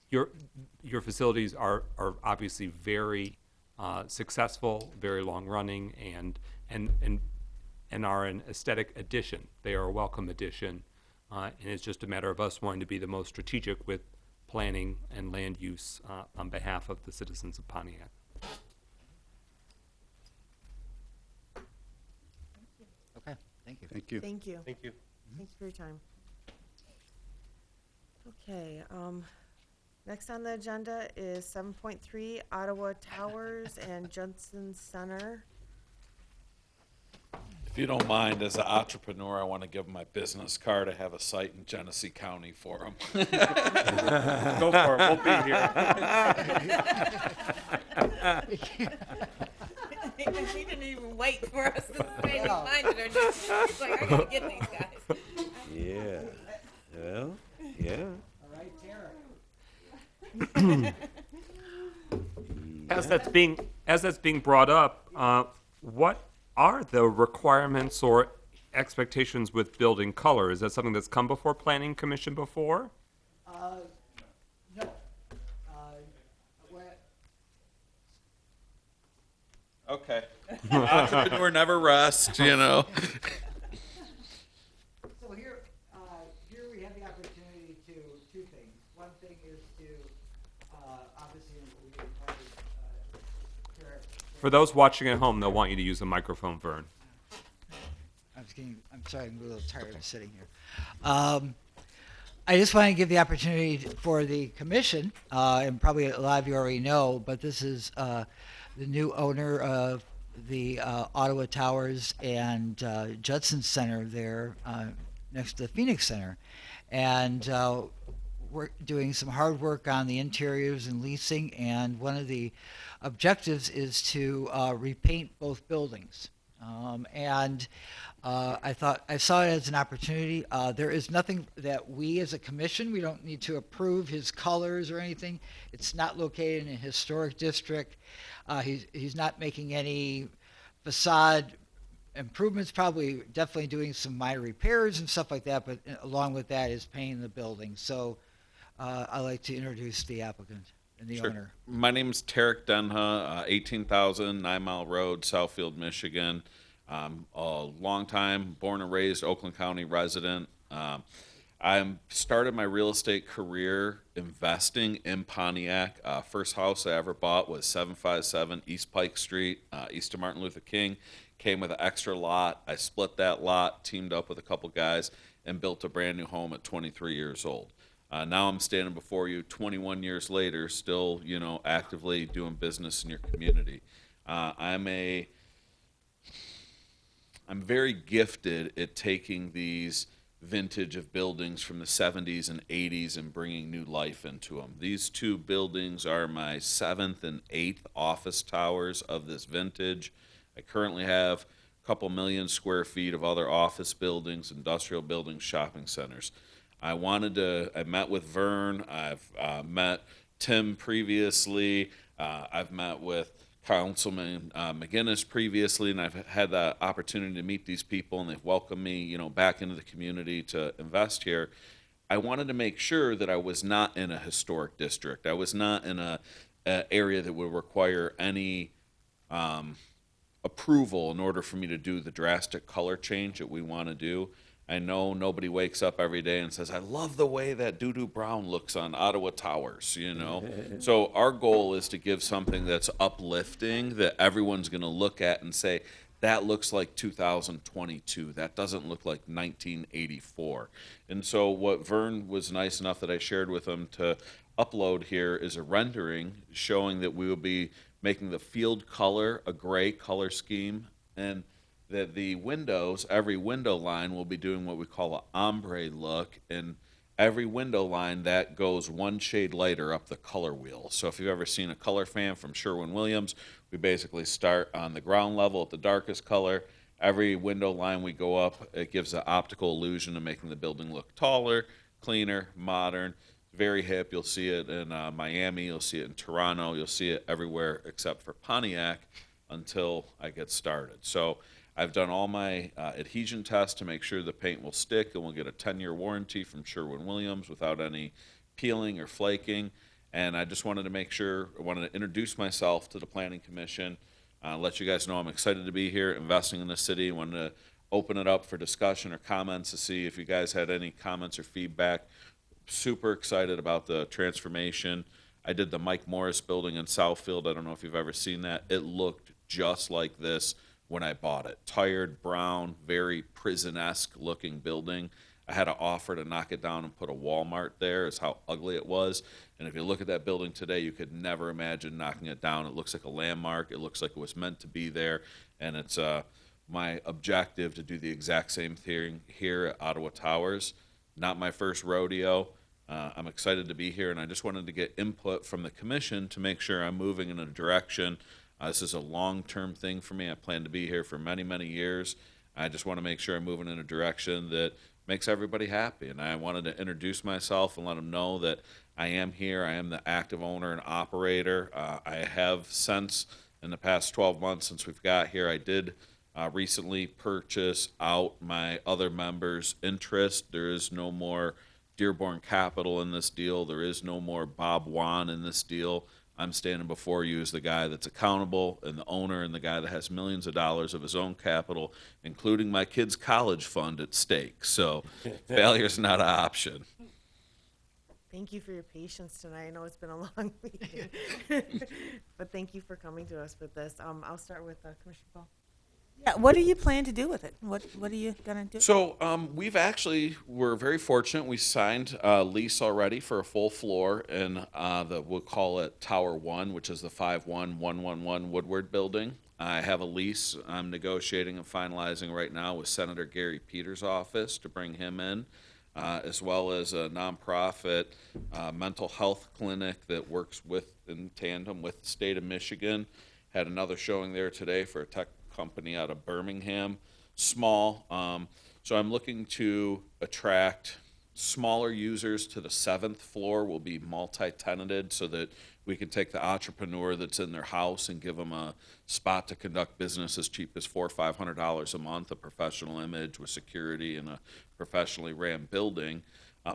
your facilities are obviously very successful, very long running, and are an aesthetic addition. They are a welcome addition, and it's just a matter of us wanting to be the most strategic with planning and land use on behalf of the citizens of Pontiac. Okay, thank you. Thank you. Thank you. Thank you. Thanks for your time. Okay, next on the agenda is 7.3 Ottawa Towers and Jensen Center. If you don't mind, as an entrepreneur, I want to give them my business card. I have a site in Genesee County for them. Go for it, we'll be here. She didn't even wait for us to say we minded her. She's like, I gotta get these guys. Yeah. Well, yeah. All right, Tara. As that's being brought up, what are the requirements or expectations with building color? Is that something that's come before Planning Commission before? No. Okay. Entrepreneur never rests, you know. So here we have the opportunity to two things. One thing is to obviously we invited Tara. For those watching at home, they'll want you to use a microphone, Vern. I'm sorry, I'm a little tired of sitting here. I just want to give the opportunity for the commission, and probably a lot of you already know, but this is the new owner of the Ottawa Towers and Judson Center there next to the Phoenix Center. And we're doing some hard work on the interiors and leasing, and one of the objectives is to repaint both buildings. I saw it as an opportunity. There is nothing that we as a commission, we don't need to approve his colors or anything. It's not located in a historic district. He's not making any facade improvements, probably definitely doing some minor repairs and stuff like that, but along with that is painting the building. So I'd like to introduce the applicant and the owner. My name is Tarek Denha, 18,000 9 Mile Road, Southfield, Michigan. I'm a long-time born and raised Oakland County resident. I started my real estate career investing in Pontiac. First house I ever bought was 757 East Pike Street, east of Martin Luther King. Came with an extra lot. I split that lot, teamed up with a couple guys, and built a brand new home at 23 years old. Now I'm standing before you 21 years later, still, actively doing business in your community. I'm very gifted at taking these vintage of buildings from the 70s and 80s and bringing new life into them. These two buildings are my 7th and 8th office towers of this vintage. I currently have a couple million square feet of other office buildings, industrial buildings, shopping centers. I met with Vern, I've met Tim previously, I've met with Councilman McGinnis previously, and I've had the opportunity to meet these people, and they've welcomed me, back into the community to invest here. I wanted to make sure that I was not in a historic district. I was not in a area that would require any approval in order for me to do the drastic color change that we want to do. I know nobody wakes up every day and says, I love the way that doo-doo brown looks on Ottawa Towers, you know? So our goal is to give something that's uplifting, that everyone's going to look at and say, that looks like 2022. That doesn't look like 1984. And so what Vern was nice enough that I shared with him to upload here is a rendering showing that we will be making the field color a gray color scheme, and that the windows, every window line will be doing what we call an ombre look, and every window line that goes one shade lighter up the color wheel. So if you've ever seen a color fan from Sherwin-Williams, we basically start on the ground level at the darkest color. Every window line we go up, it gives the optical illusion of making the building look taller, cleaner, modern, very hip. You'll see it in Miami, you'll see it in Toronto, you'll see it everywhere except for Pontiac until I get started. So I've done all my adhesion tests to make sure the paint will stick, and we'll get a 10-year warranty from Sherwin-Williams without any peeling or flaking. And I just wanted to make sure, I wanted to introduce myself to the Planning Commission, let you guys know I'm excited to be here, investing in the city. I wanted to open it up for discussion or comments to see if you guys had any comments or feedback. Super excited about the transformation. I did the Mike Morris building in Southfield. I don't know if you've ever seen that. It looked just like this when I bought it. Tired, brown, very prison-esque looking building. I had an offer to knock it down and put a Walmart there, is how ugly it was. And if you look at that building today, you could never imagine knocking it down. It looks like a landmark. It looks like it was meant to be there. And it's my objective to do the exact same thing here at Ottawa Towers. Not my first rodeo. I'm excited to be here, and I just wanted to get input from the commission to make sure I'm moving in a direction. This is a long-term thing for me. I plan to be here for many, many years. I just want to make sure I'm moving in a direction that makes everybody happy. And I wanted to introduce myself and let them know that I am here. I am the active owner and operator. I have since, in the past 12 months since we've got here, I did recently purchase out my other members' interest. There is no more Dearborn Capital in this deal. There is no more Bob Wan in this deal. I'm standing before you as the guy that's accountable and the owner and the guy that has millions of dollars of his own capital, including my kids' college fund at stake. So failure's not an option. Thank you for your patience tonight. I know it's been a long week, but thank you for coming to us with this. I'll start with Commissioner Paul. Yeah, what do you plan to do with it? What are you gonna do? So we're very fortunate. We signed a lease already for a full floor in we'll call it Tower 1, which is the 51111 Woodward building. I have a lease I'm negotiating and finalizing right now with Senator Gary Peters' office to bring him in, as well as a nonprofit mental health clinic that works in tandem with the state of Michigan. Had another showing there today for a tech company out of Birmingham, small. So I'm looking to attract smaller users to the 7th floor. Will be multi-tenanted so that we can take the entrepreneur that's in their house and give them a spot to conduct business as cheap as $400 or $500 a month, a professional image with security and a professionally ran building.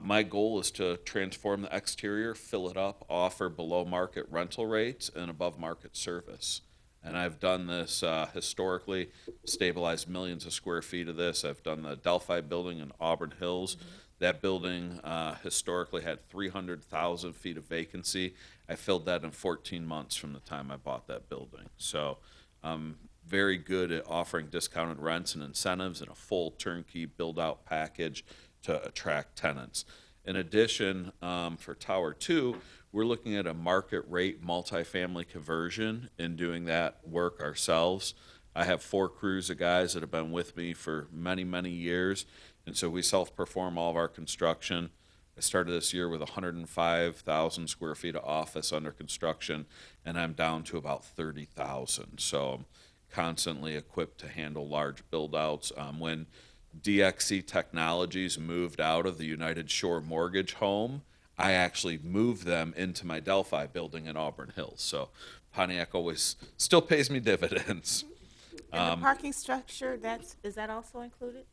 My goal is to transform the exterior, fill it up, offer below market rental rates and above market service. And I've done this historically, stabilized millions of square feet of this. I've done the Delphi building in Auburn Hills. Mm-hmm. That building historically had 300,000 feet of vacancy. I filled that in 14 months from the time I bought that building. So I'm very good at offering discounted rents and incentives and a full turnkey build-out package to attract tenants. In addition, for Tower 2, we're looking at a market rate multifamily conversion and doing that work ourselves. I have 4 crews of guys that have been with me for many, many years, and so we self-perform all of our construction. I started this year with 105,000 square feet of office under construction, and I'm down to about 30,000. So I'm constantly equipped to handle large build-outs. When DXC Technologies moved out of the United Shore Mortgage home, I actually moved them into my Delphi building in Auburn Hills. So Pontiac always still pays me dividends. And the parking structure, is that also included?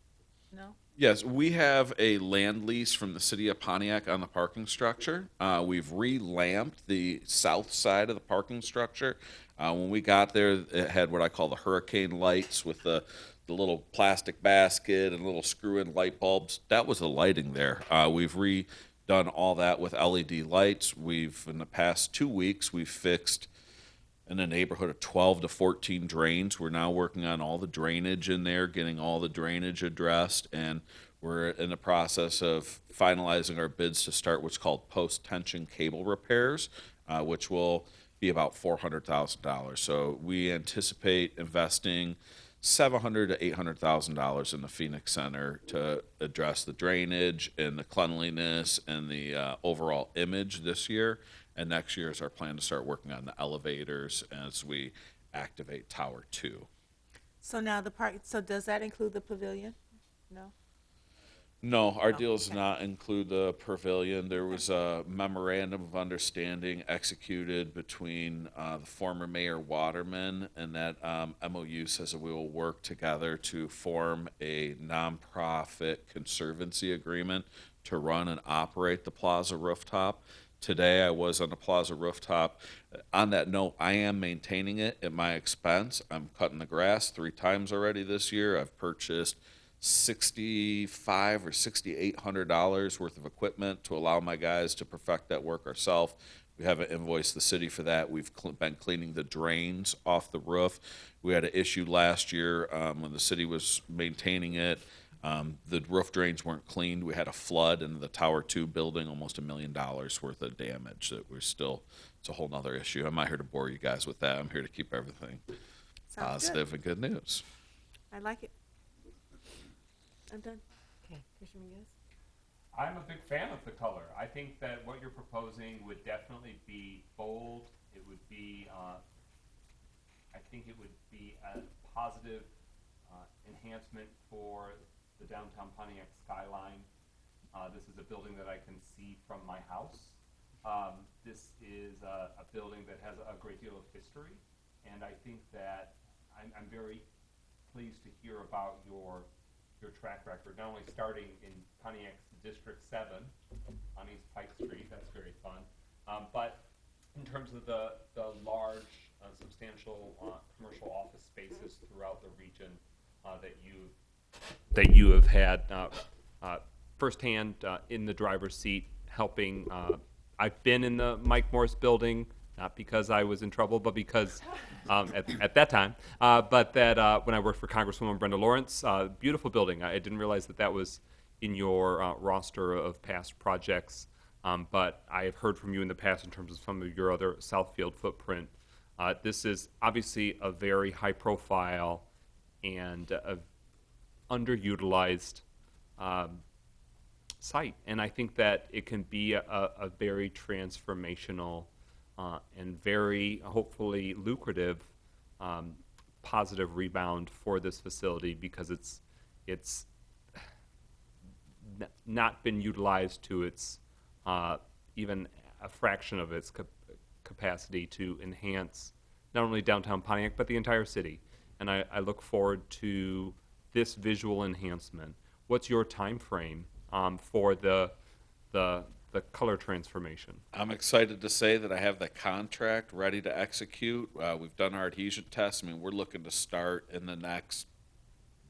No? Yes, we have a land lease from the city of Pontiac on the parking structure. We've re-lamped the south side of the parking structure. When we got there, it had what I call the hurricane lights with the little plastic basket and little screw-in light bulbs. That was the lighting there. We've redone all that with LED lights. In the past 2 weeks, we've fixed in the neighborhood of 12 to 14 drains. We're now working on all the drainage in there, getting all the drainage addressed, and we're in the process of finalizing our bids to start what's called post-tension cable repairs, which will be about $400,000. So we anticipate investing $700,000 to $800,000 in the Phoenix Center to address the drainage and the cleanliness and the overall image this year. And next year is our plan to start working on the elevators as we activate Tower 2. So now so does that include the pavilion? No? No, our deal does not include the pavilion. There was a memorandum of understanding executed between the former Mayor Waterman, and that MOU says that we will work together to form a nonprofit conservancy agreement to run and operate the plaza rooftop. Today I was on the plaza rooftop. On that note, I am maintaining it at my expense. I'm cutting the grass 3 times already this year. I've purchased $6,500 or $6,800 worth of equipment to allow my guys to perfect that work ourselves. We haven't invoiced the city for that. We've been cleaning the drains off the roof. We had an issue last year when the city was maintaining it. The roof drains weren't cleaned. We had a flood in the Tower 2 building, almost $1 million worth of damage that we're still, it's a whole nother issue. I'm not here to bore you guys with that. I'm here to keep everything positive and good news. I like it. I'm done. Okay, Commissioner Yes. I'm a big fan of the color. I think that what you're proposing would definitely be bold. It would be, I think it would be a positive enhancement for the downtown Pontiac skyline. This is a building that I can see from my house. This is a building that has a great deal of history, and I think that I'm very pleased to hear about your track record, not only starting in Pontiac's District 7 on East Pike Street, that's very fun, but in terms of the large, substantial commercial office spaces throughout the region that you have had firsthand in the driver's seat helping. I've been in the Mike Morris building, not because I was in trouble, but because at that time, but that when I worked for Congresswoman Brenda Lawrence, beautiful building. I didn't realize that was in your roster of past projects, but I have heard from you in the past in terms of some of your other Southfield footprint. This is obviously a very high profile and underutilized site, and I think that it can be a very transformational and very hopefully lucrative positive rebound for this facility, because it's not been utilized to its even a fraction of its capacity to enhance not only downtown Pontiac but the entire city. And I look forward to this visual enhancement. What's your time frame for the color transformation? I'm excited to say that I have the contract ready to execute. We've done our adhesion tests. I mean, we're looking to start in the next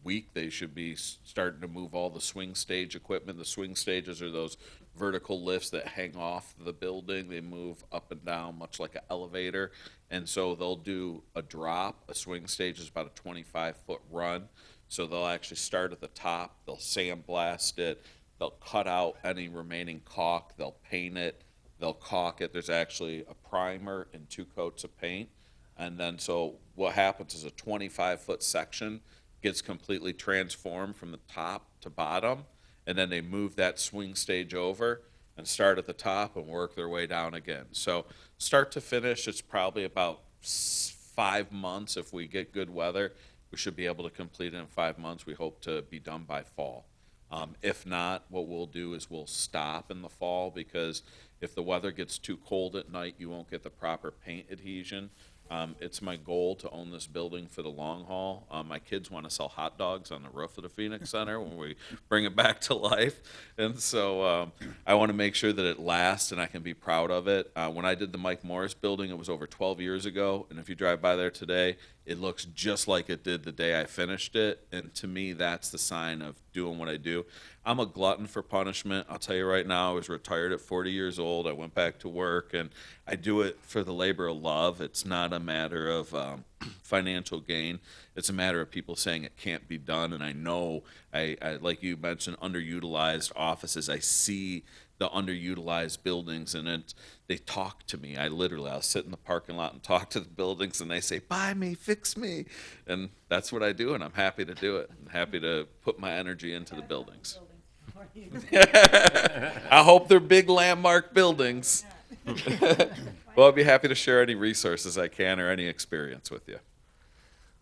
week. They should be starting to move all the swing stage equipment. The swing stages are those vertical lifts that hang off the building. They move up and down much like an elevator. And so they'll do a drop. A swing stage is about a 25-foot run. So they'll actually start at the top. They'll sandblast it. They'll cut out any remaining caulk. They'll paint it. They'll caulk it. There's actually a primer and 2 coats of paint. And then so what happens is a 25-foot section gets completely transformed from the top to bottom, and then they move that swing stage over and start at the top and work their way down again. So start to finish, it's probably about 5 months. If we get good weather, we should be able to complete it in 5 months. We hope to be done by fall. If not, what we'll do is we'll stop in the fall, because if the weather gets too cold at night, you won't get the proper paint adhesion. It's my goal to own this building for the long haul. My kids want to sell hot dogs on the roof of the Phoenix Center when we bring it back to life. And so I want to make sure that it lasts and I can be proud of it. When I did the Mike Morris building, it was over 12 years ago. And if you drive by there today, it looks just like it did the day I finished it. And to me, that's the sign of doing what I do. I'm a glutton for punishment. I'll tell you right now, I was retired at 40 years old. I went back to work, and I do it for the labor of love. It's not a matter of financial gain. It's a matter of people saying it can't be done. And I know, I like you mentioned, underutilized offices. I see the underutilized buildings, and they talk to me. I'll sit in the parking lot and talk to the buildings, and they say, buy me, fix me. And that's what I do, and I'm happy to do it. I'm happy to put my energy into the buildings. I hope they're big landmark buildings. Well, I'd be happy to share any resources I can or any experience with you.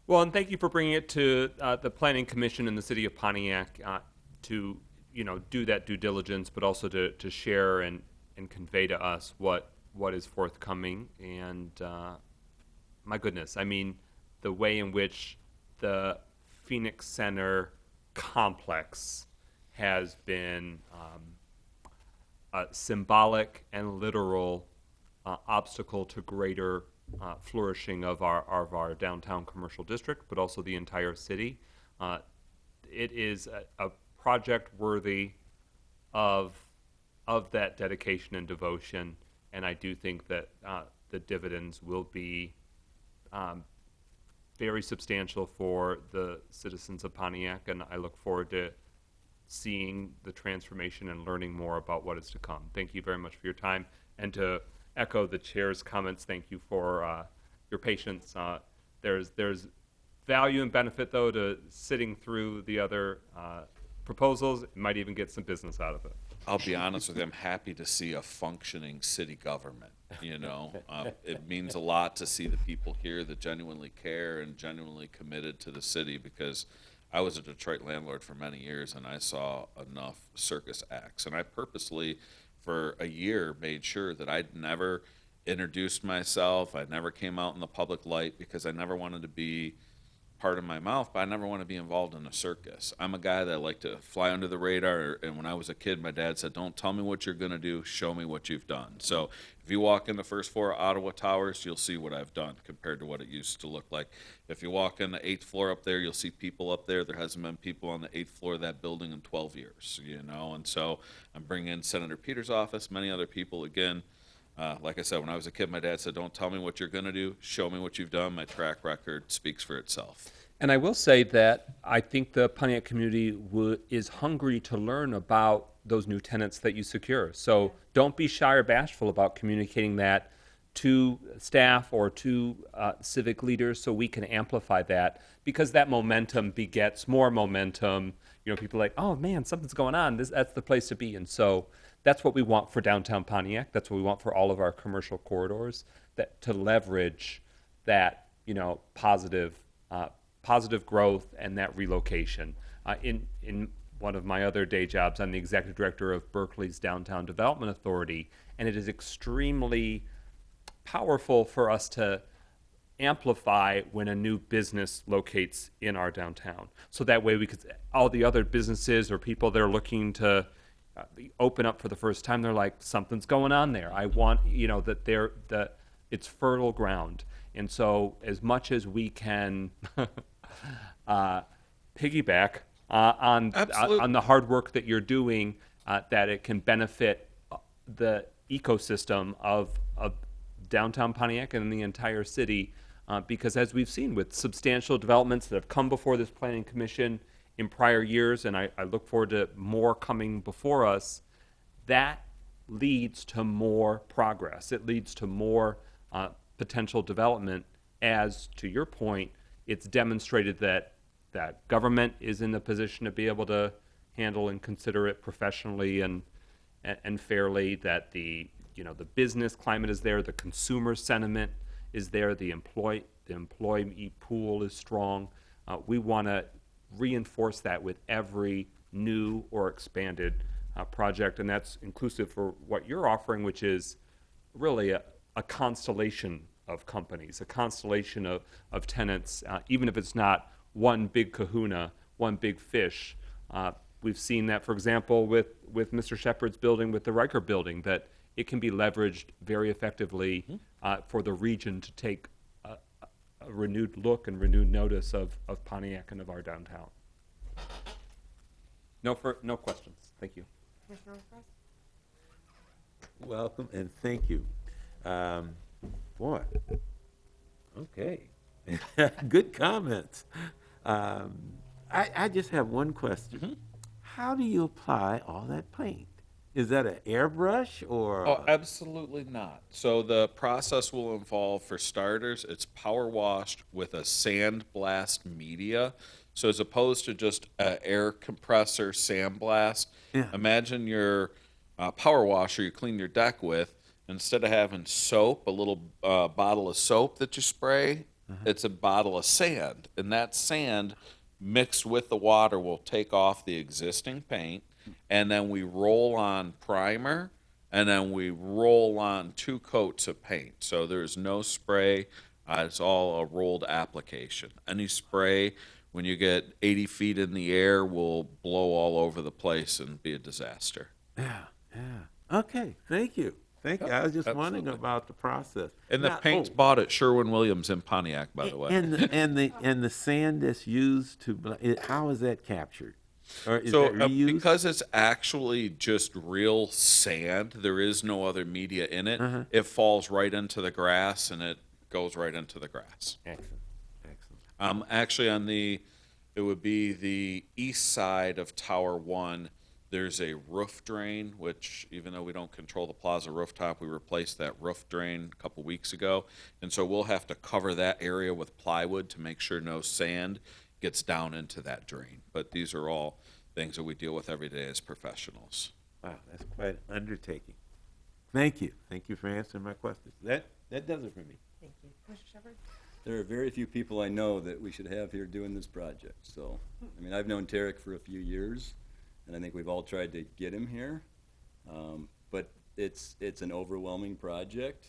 Well, and thank you for bringing it to the Planning Commission in the city of Pontiac to do that due diligence, but also to share and convey to us what is forthcoming. And my goodness, I mean, the way in which the Phoenix Center complex has been a symbolic and literal obstacle to greater flourishing of our downtown commercial district, but also the entire city. It is a project worthy of that dedication and devotion, and I do think that the dividends will be very substantial for the citizens of Pontiac, and I look forward to seeing the transformation and learning more about what is to come. Thank you very much for your time, and to echo the chair's comments, thank you for your patience. There's value and benefit, though, to sitting through the other proposals. It might even get some business out of it. I'll be honest with you, I'm happy to see a functioning city government, It means a lot to see the people here that genuinely care and genuinely committed to the city, because I was a Detroit landlord for many years, and I saw enough circus acts. And I purposely, for a year, made sure that I'd never introduced myself. I never came out in the public light, because I never wanted to be part of my mouth, but I never want to be involved in a circus. I'm a guy that like to fly under the radar, and when I was a kid, my dad said, don't tell me what you're going to do, show me what you've done. So if you walk in the first floor of Ottawa Towers, you'll see what I've done compared to what it used to look like. If you walk in the 8th floor up there, you'll see people up there. There hasn't been people on the 8th floor of that building in 12 years, and so I'm bringing in Senator Peters' office, many other people. Again, like I said, when I was a kid, my dad said, don't tell me what you're going to do, show me what you've done. My track record speaks for itself. And I will say that I think the Pontiac community is hungry to learn about those new tenants that you secure. So don't be shy or bashful about communicating that to staff or to civic leaders, so we can amplify that, because that momentum begets more momentum. People are like, oh man, something's going on. That's the place to be. And so that's what we want for downtown Pontiac. That's what we want for all of our commercial corridors, that to leverage that positive growth and that relocation. In one of my other day jobs, I'm the executive director of Berkeley's Downtown Development Authority, and it is extremely powerful for us to amplify when a new business locates in our downtown. So that way all the other businesses or people that are looking to open up for the first time, they're like, something's going on there. I want, that it's fertile ground. And so as much as we can piggyback on the hard work that you're doing, that it can benefit the ecosystem of downtown Pontiac and the entire city, because as we've seen with substantial developments that have come before this planning commission in prior years, and I look forward to more coming before us, that leads to more progress. It leads to more potential development, as, to your point, it's demonstrated that government is in the position to be able to handle and consider it professionally and fairly, that the business climate is there, the consumer sentiment is there, the employee pool is strong. We want to reinforce that with every new or expanded project, and that's inclusive for what you're offering, which is really a constellation of companies, a constellation of tenants, even if it's not one big kahuna, one big fish. We've seen that, for example, with Mr. Shepard's building, with the Riker building, that it can be leveraged very effectively for the region to take a renewed look and renewed notice of Pontiac and of our downtown. No questions. Thank you. Commissioner Rosas? Welcome and thank you. Boy, okay. Good comments. I just have one question. How do you apply all that paint? Is that an airbrush or? Oh, absolutely not. So the process will involve, for starters, it's power washed with a sandblast media. So as opposed to just an air compressor sandblast, imagine your power washer you clean your deck with. Instead of having soap, a little bottle of soap that you spray, it's a bottle of sand. And that sand mixed with the water will take off the existing paint. And then we roll on primer, and then we roll on 2 coats of paint. So there's no spray. It's all a rolled application. Any spray, when you get 80 feet in the air, will blow all over the place and be a disaster. Yeah. Okay, thank you. Thank you. I was just wondering about the process. And the paint's bought at Sherwin-Williams in Pontiac, by the way. And the sand that's used how is that captured? Or is So that reused? because it's actually just real sand, there is no other media in it. It falls right into the grass, and it goes right into the grass. Excellent. Actually, it would be the east side of Tower 1. There's a roof drain, which even though we don't control the plaza rooftop, we replaced that roof drain a couple weeks ago. And so we'll have to cover that area with plywood to make sure no sand gets down into that drain. But these are all things that we deal with every day as professionals. Wow, that's quite an undertaking. Thank you. Thank you for answering my questions. That does it for me. Thank you. Commissioner Shepard? There are very few people I know that we should have here doing this project. So, I mean, I've known Tarek for a few years, and I think we've all tried to get him here. But it's an overwhelming project,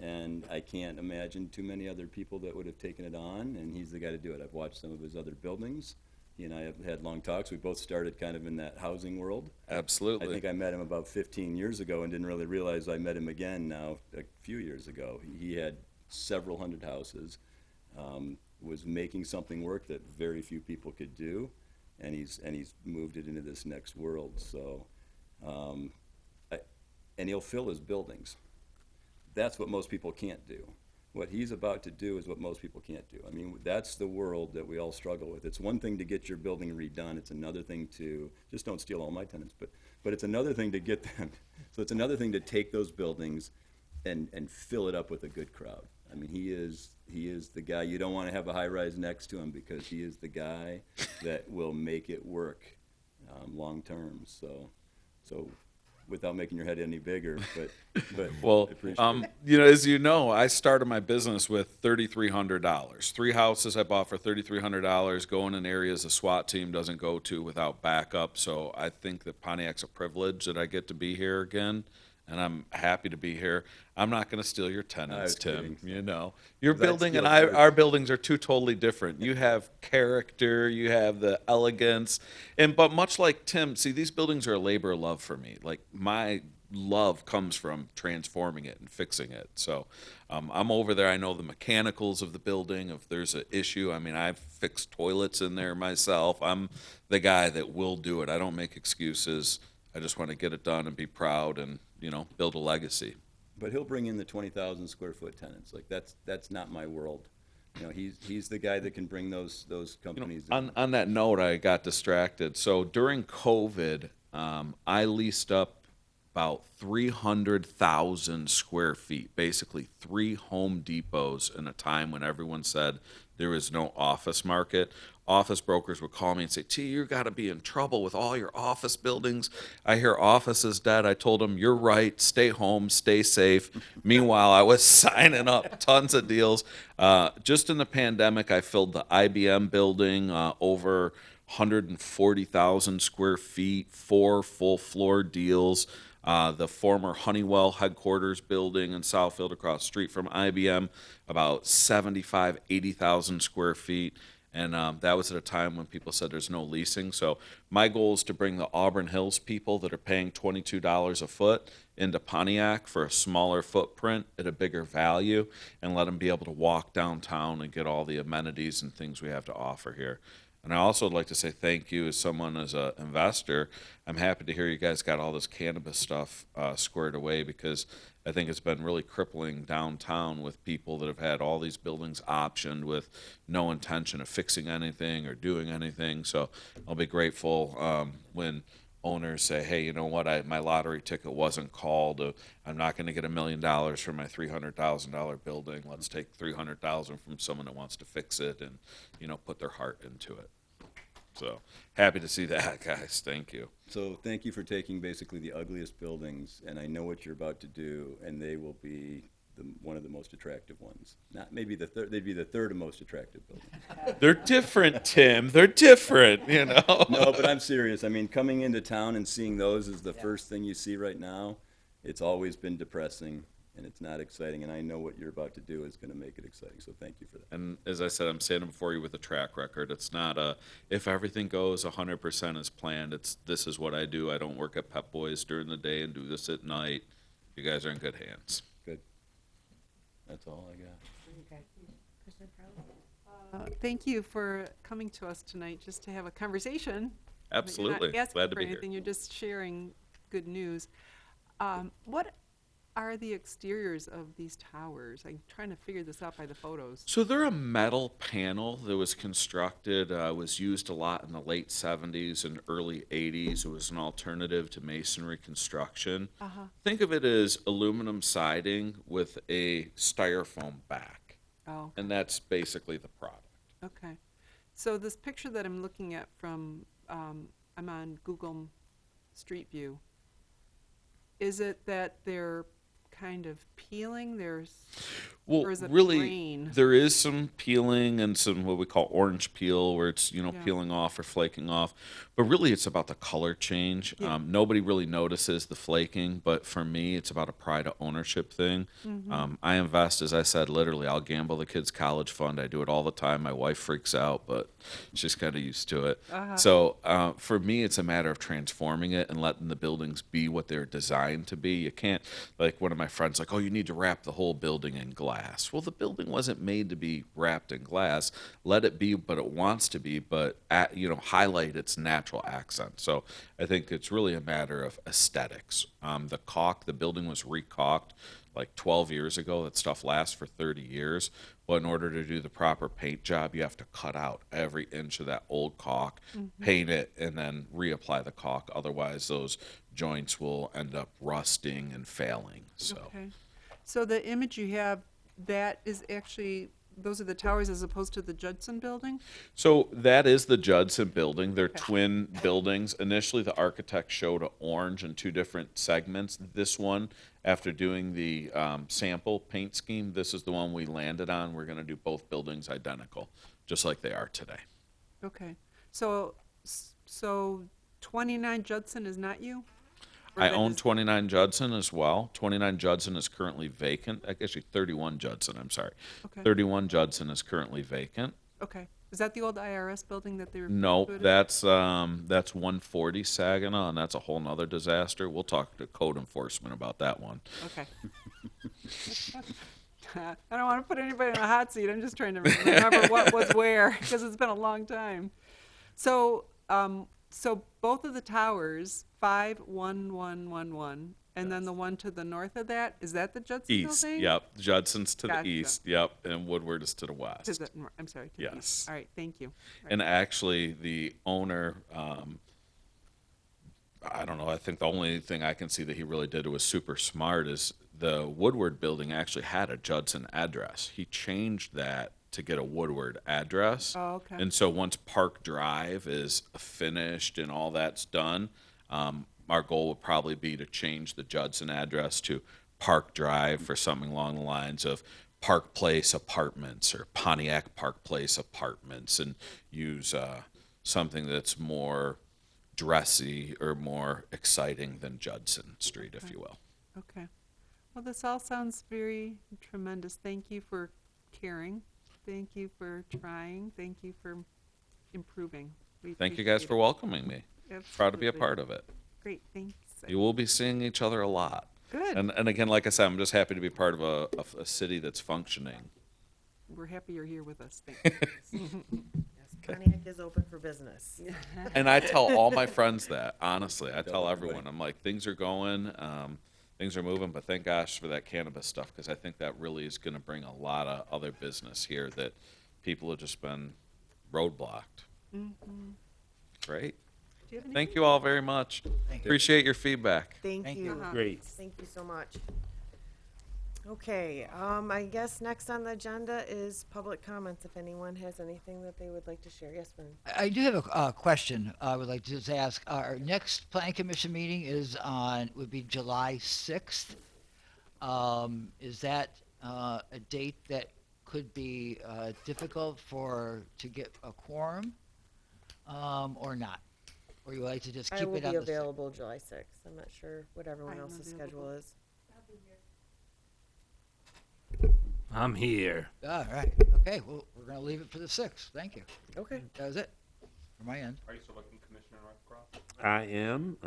and I can't imagine too many other people that would have taken it on, and he's the guy to do it. I've watched some of his other buildings. He and I have had long talks. We both started kind of in that housing world. Absolutely. I think I met him about 15 years ago and didn't really realize I met him again now a few years ago. He had several hundred houses, was making something work that very few people could do, and he's moved it into this next world. So, and he'll fill his buildings. That's what most people can't do. What he's about to do is what most people can't do. I mean, that's the world that we all struggle with. It's one thing to get your building redone. It's another thing to, just don't steal all my tenants, but it's another thing to get them. So it's another thing to take those buildings and fill it up with a good crowd. I mean, he is the guy. You don't want to have a high-rise next to him because he is the guy that will make it work long term. So without making your head any bigger, but well, as you know, I started my business with $3,300. 3 houses I bought for $3,300, going in areas a SWAT team doesn't go to without backup. So I think that Pontiac's a privilege that I get to be here again, and I'm happy to be here. I'm not going to steal your tenants, Tim. You know, your building and our buildings are 2 totally different. You have character, you have the elegance, but much like Tim, see, these buildings are a labor of love for me. Like, my love comes from transforming it and fixing it. So I'm over there. I know the mechanicals of the building. If there's an issue, I mean, I've fixed toilets in there myself. I'm the guy that will do it. I don't make excuses. I just want to get it done and be proud and, build a legacy. But he'll bring in the 20,000 square foot tenants. Like, that's not my world. He's the guy that can bring those companies in. On that note, I got distracted. So during COVID, I leased up about 300,000 square feet, basically 3 Home Depots in a time when everyone said there was no office market. Office brokers would call me and say, T, you got to be in trouble with all your office buildings. I hear office is dead. I told them, you're right. Stay home, stay safe. Meanwhile, I was signing up tons of deals. Just in the pandemic, I filled the IBM building over 140,000 square feet, 4 full floor deals. The former Honeywell headquarters building in Southfield across the street from IBM, about 75, 80,000 square feet. And that was at a time when people said there's no leasing. So my goal is to bring the Auburn Hills people that are paying $22 a foot into Pontiac for a smaller footprint at a bigger value, and let them be able to walk downtown and get all the amenities and things we have to offer here. And I also would like to say thank you as someone, as an investor. I'm happy to hear you guys got all this cannabis stuff squared away, because I think it's been really crippling downtown with people that have had all these buildings optioned with no intention of fixing anything or doing anything. So I'll be grateful when owners say, hey, you know what, my lottery ticket wasn't called. I'm not going to get $1 million for my $300,000 building. Let's take $300,000 from someone that wants to fix it and, put their heart into it. So happy to see that, guys. Thank you. So thank you for taking basically the ugliest buildings, and I know what you're about to do, and they will be one of the most attractive ones. Not maybe the third, they'd be the third most attractive building. They're different, Tim. They're different, No, but I'm serious. I mean, coming into town and seeing those is the first thing you see right now. It's always been depressing, and it's not exciting, and I know what you're about to do is going to make it exciting, so thank you for that. And as I said, I'm standing before you with a track record. It's not if everything goes 100% as planned, this is what I do. I don't work at Pep Boys during the day and do this at night. You guys are in good hands. Good. That's all I got. Thank you for coming to us tonight just to have a conversation. Absolutely. You're not asking Glad to for be here. anything, you're just sharing good news. What are the exteriors of these towers? I'm trying to figure this out by the photos. So they're a metal panel that was constructed, was used a lot in the late 70s and early 80s. It was an alternative to masonry construction. Uh-huh. Think of it as aluminum siding with a styrofoam back. Oh. And that's basically the product. Okay. So this picture that I'm looking at from, I'm on Google Street View. Is it that they're kind of peeling? Well, or is it really, grain? there is some peeling and some what we call orange peel, where it's Yeah. peeling off or flaking off. But really, it's about the color change. Yeah. Nobody really notices the flaking, but for me, it's about a pride of ownership thing. Mhm. I invest, as I said, literally. I'll gamble the kids' college fund. I do it all the time. My wife freaks out, but she's kind of used to it. Uh-huh. So for me, it's a matter of transforming it and letting the buildings be what they're designed to be. You can't, like one of my friends, like, oh, you need to wrap the whole building in glass. Well, the building wasn't made to be wrapped in glass. Let it be, but it wants to be, but highlight its natural accent. So I think it's really a matter of aesthetics. The building was recaulked like 12 years ago. That stuff lasts for 30 years. But in order to do the proper paint job, you have to cut out every inch of that old caulk, paint it, and then reapply the caulk. Otherwise, those joints will end up rusting and failing. So. Okay. So the image you have, that is actually, those are the towers as opposed to the Judson building? So that is the Judson building. They're twin buildings. Initially, the architect showed an orange in two different segments. This one, after doing the sample paint scheme, this is the one we landed on. We're going to do both buildings identical, just like they are today. Okay. So 29 Judson is not you? Or I that own is- 29 Judson as well. 29 Judson is currently vacant. Actually, 31 Judson, I'm sorry. Okay. 31 Judson is currently vacant. Okay. Is that the old IRS building that they were? Nope, that's 140 Saginaw, and that's a whole nother disaster. We'll talk to code enforcement about that one. Okay. I don't want to put anybody in a hot seat. I'm just trying to remember what was where, because it's been a long time. So, so both of the towers, 51111, and then the one to the north of that, is that the Judson East, building? yep. Judson's to Gotcha. the east, yep, and Woodward is to the west. To the, I'm sorry. To the Yes. east. All right. Thank you. All right. And actually, the owner, I don't know, I think the only thing I can see that he really did was super smart is the Woodward building actually had a Judson address. He changed that to get a Woodward address. Oh, okay. And so once Park Drive is finished and all that's done, our goal would probably be to change the Judson address to Park Drive for something along the lines of Park Place Apartments or Pontiac Park Place Apartments, and use something that's more dressy or more exciting than Judson Street, if you will. Okay. Well, this all sounds very tremendous. Thank you for caring. Thank you for trying. Thank you for improving. We Thank you guys appreciate for it. welcoming me. Proud to be a Absolutely. part of it. Great, thanks. You will be seeing each other a lot. Good. And again, like I said, I'm just happy to be part of a city that's functioning. We're happy you're here with us. Thanks. Yes, Pontiac is open for business. And I tell all my friends that, honestly. I tell everyone, I'm like, things are going, things are moving, but thank gosh for that cannabis stuff, because I think that really is going to bring a lot of other business here that people have just been roadblocked. Mhm. Great. Do you have Thank you all very much. Thank you. Appreciate your feedback. Thank Thank you. you. Great. Thank you so much. Okay, I guess next on the agenda is public comments, if anyone has anything that they would like to share. Yes, Vern? I do have a question I would like to just ask. Our next planning commission meeting would be July 6th. Is that a date that could be difficult to get a quorum or not? Or you would like to just I keep will it be on the available July 6th. I'm not sure what everyone I'm else's available. schedule is. I'm here. All right. Okay. Well, we're going to leave it for the 6th. Thank you. Okay. That was it from my end. Are you still looking, Commissioner Northcross? I am,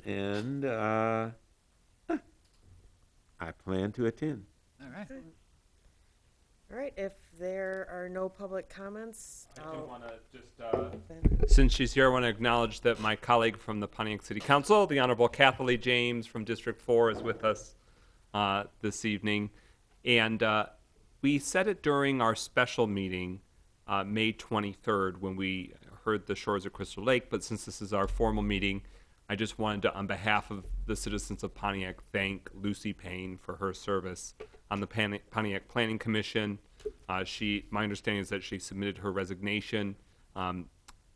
and I plan to attend. All right. All right, if there are no public comments, I do want to just, then- since she's here, I want to acknowledge that my colleague from the Pontiac City Council, the Honorable Kathleen James from District 4, is with us this evening. And we said it during our special meeting, May 23rd, when we heard the shores of Crystal Lake, but since this is our formal meeting, I just wanted to, on behalf of the citizens of Pontiac, thank Lucy Payne for her service on the Pontiac Planning Commission. My understanding is that she submitted her resignation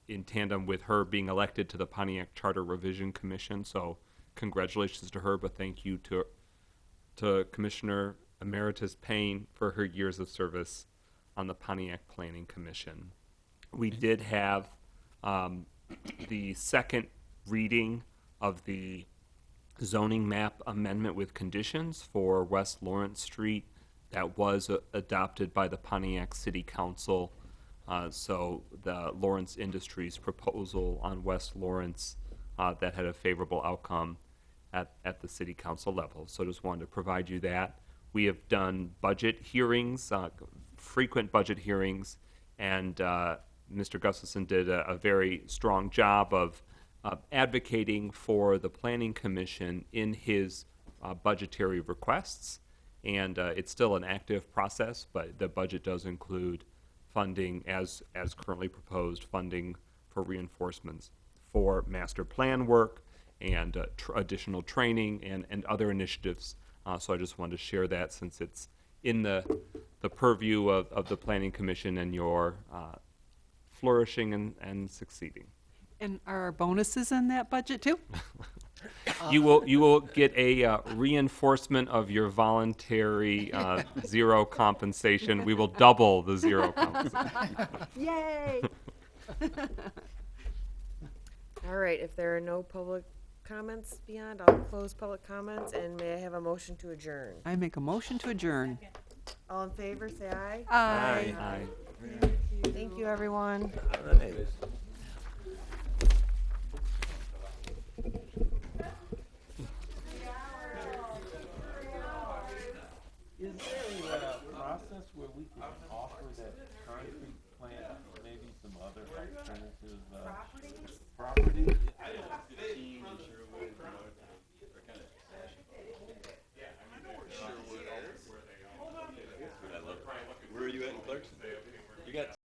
in tandem with her being elected to the Pontiac Charter Revision Commission. So congratulations to her, but thank you to Commissioner Emeritus Payne for her years of service on the Pontiac Planning Commission. We did have the second reading of the zoning map amendment with conditions for West Lawrence Street that was adopted by the Pontiac City Council. So the Lawrence Industries proposal on West Lawrence that had a favorable outcome at the City Council level. So just wanted to provide you that. We have done budget hearings, frequent budget hearings, and Mr. Gustafson did a very strong job of advocating for the Planning Commission in his budgetary requests. And it's still an active process, but the budget does include funding, as currently proposed, funding for reinforcements for master plan work and additional training and other initiatives. So I just wanted to share that since it's in the purview of the Planning Commission and your flourishing and succeeding. And are our bonuses in that budget too? You will get a reinforcement of your voluntary zero compensation. We will double the zero compensation. Yay! All right, if there are no public comments beyond, I'll close public comments, and may I have a motion to adjourn? I make a motion to adjourn. All in favor, say aye. Aye. Aye. Thank you, everyone. Is there a process where we can offer that concrete plant, maybe some other alternative property?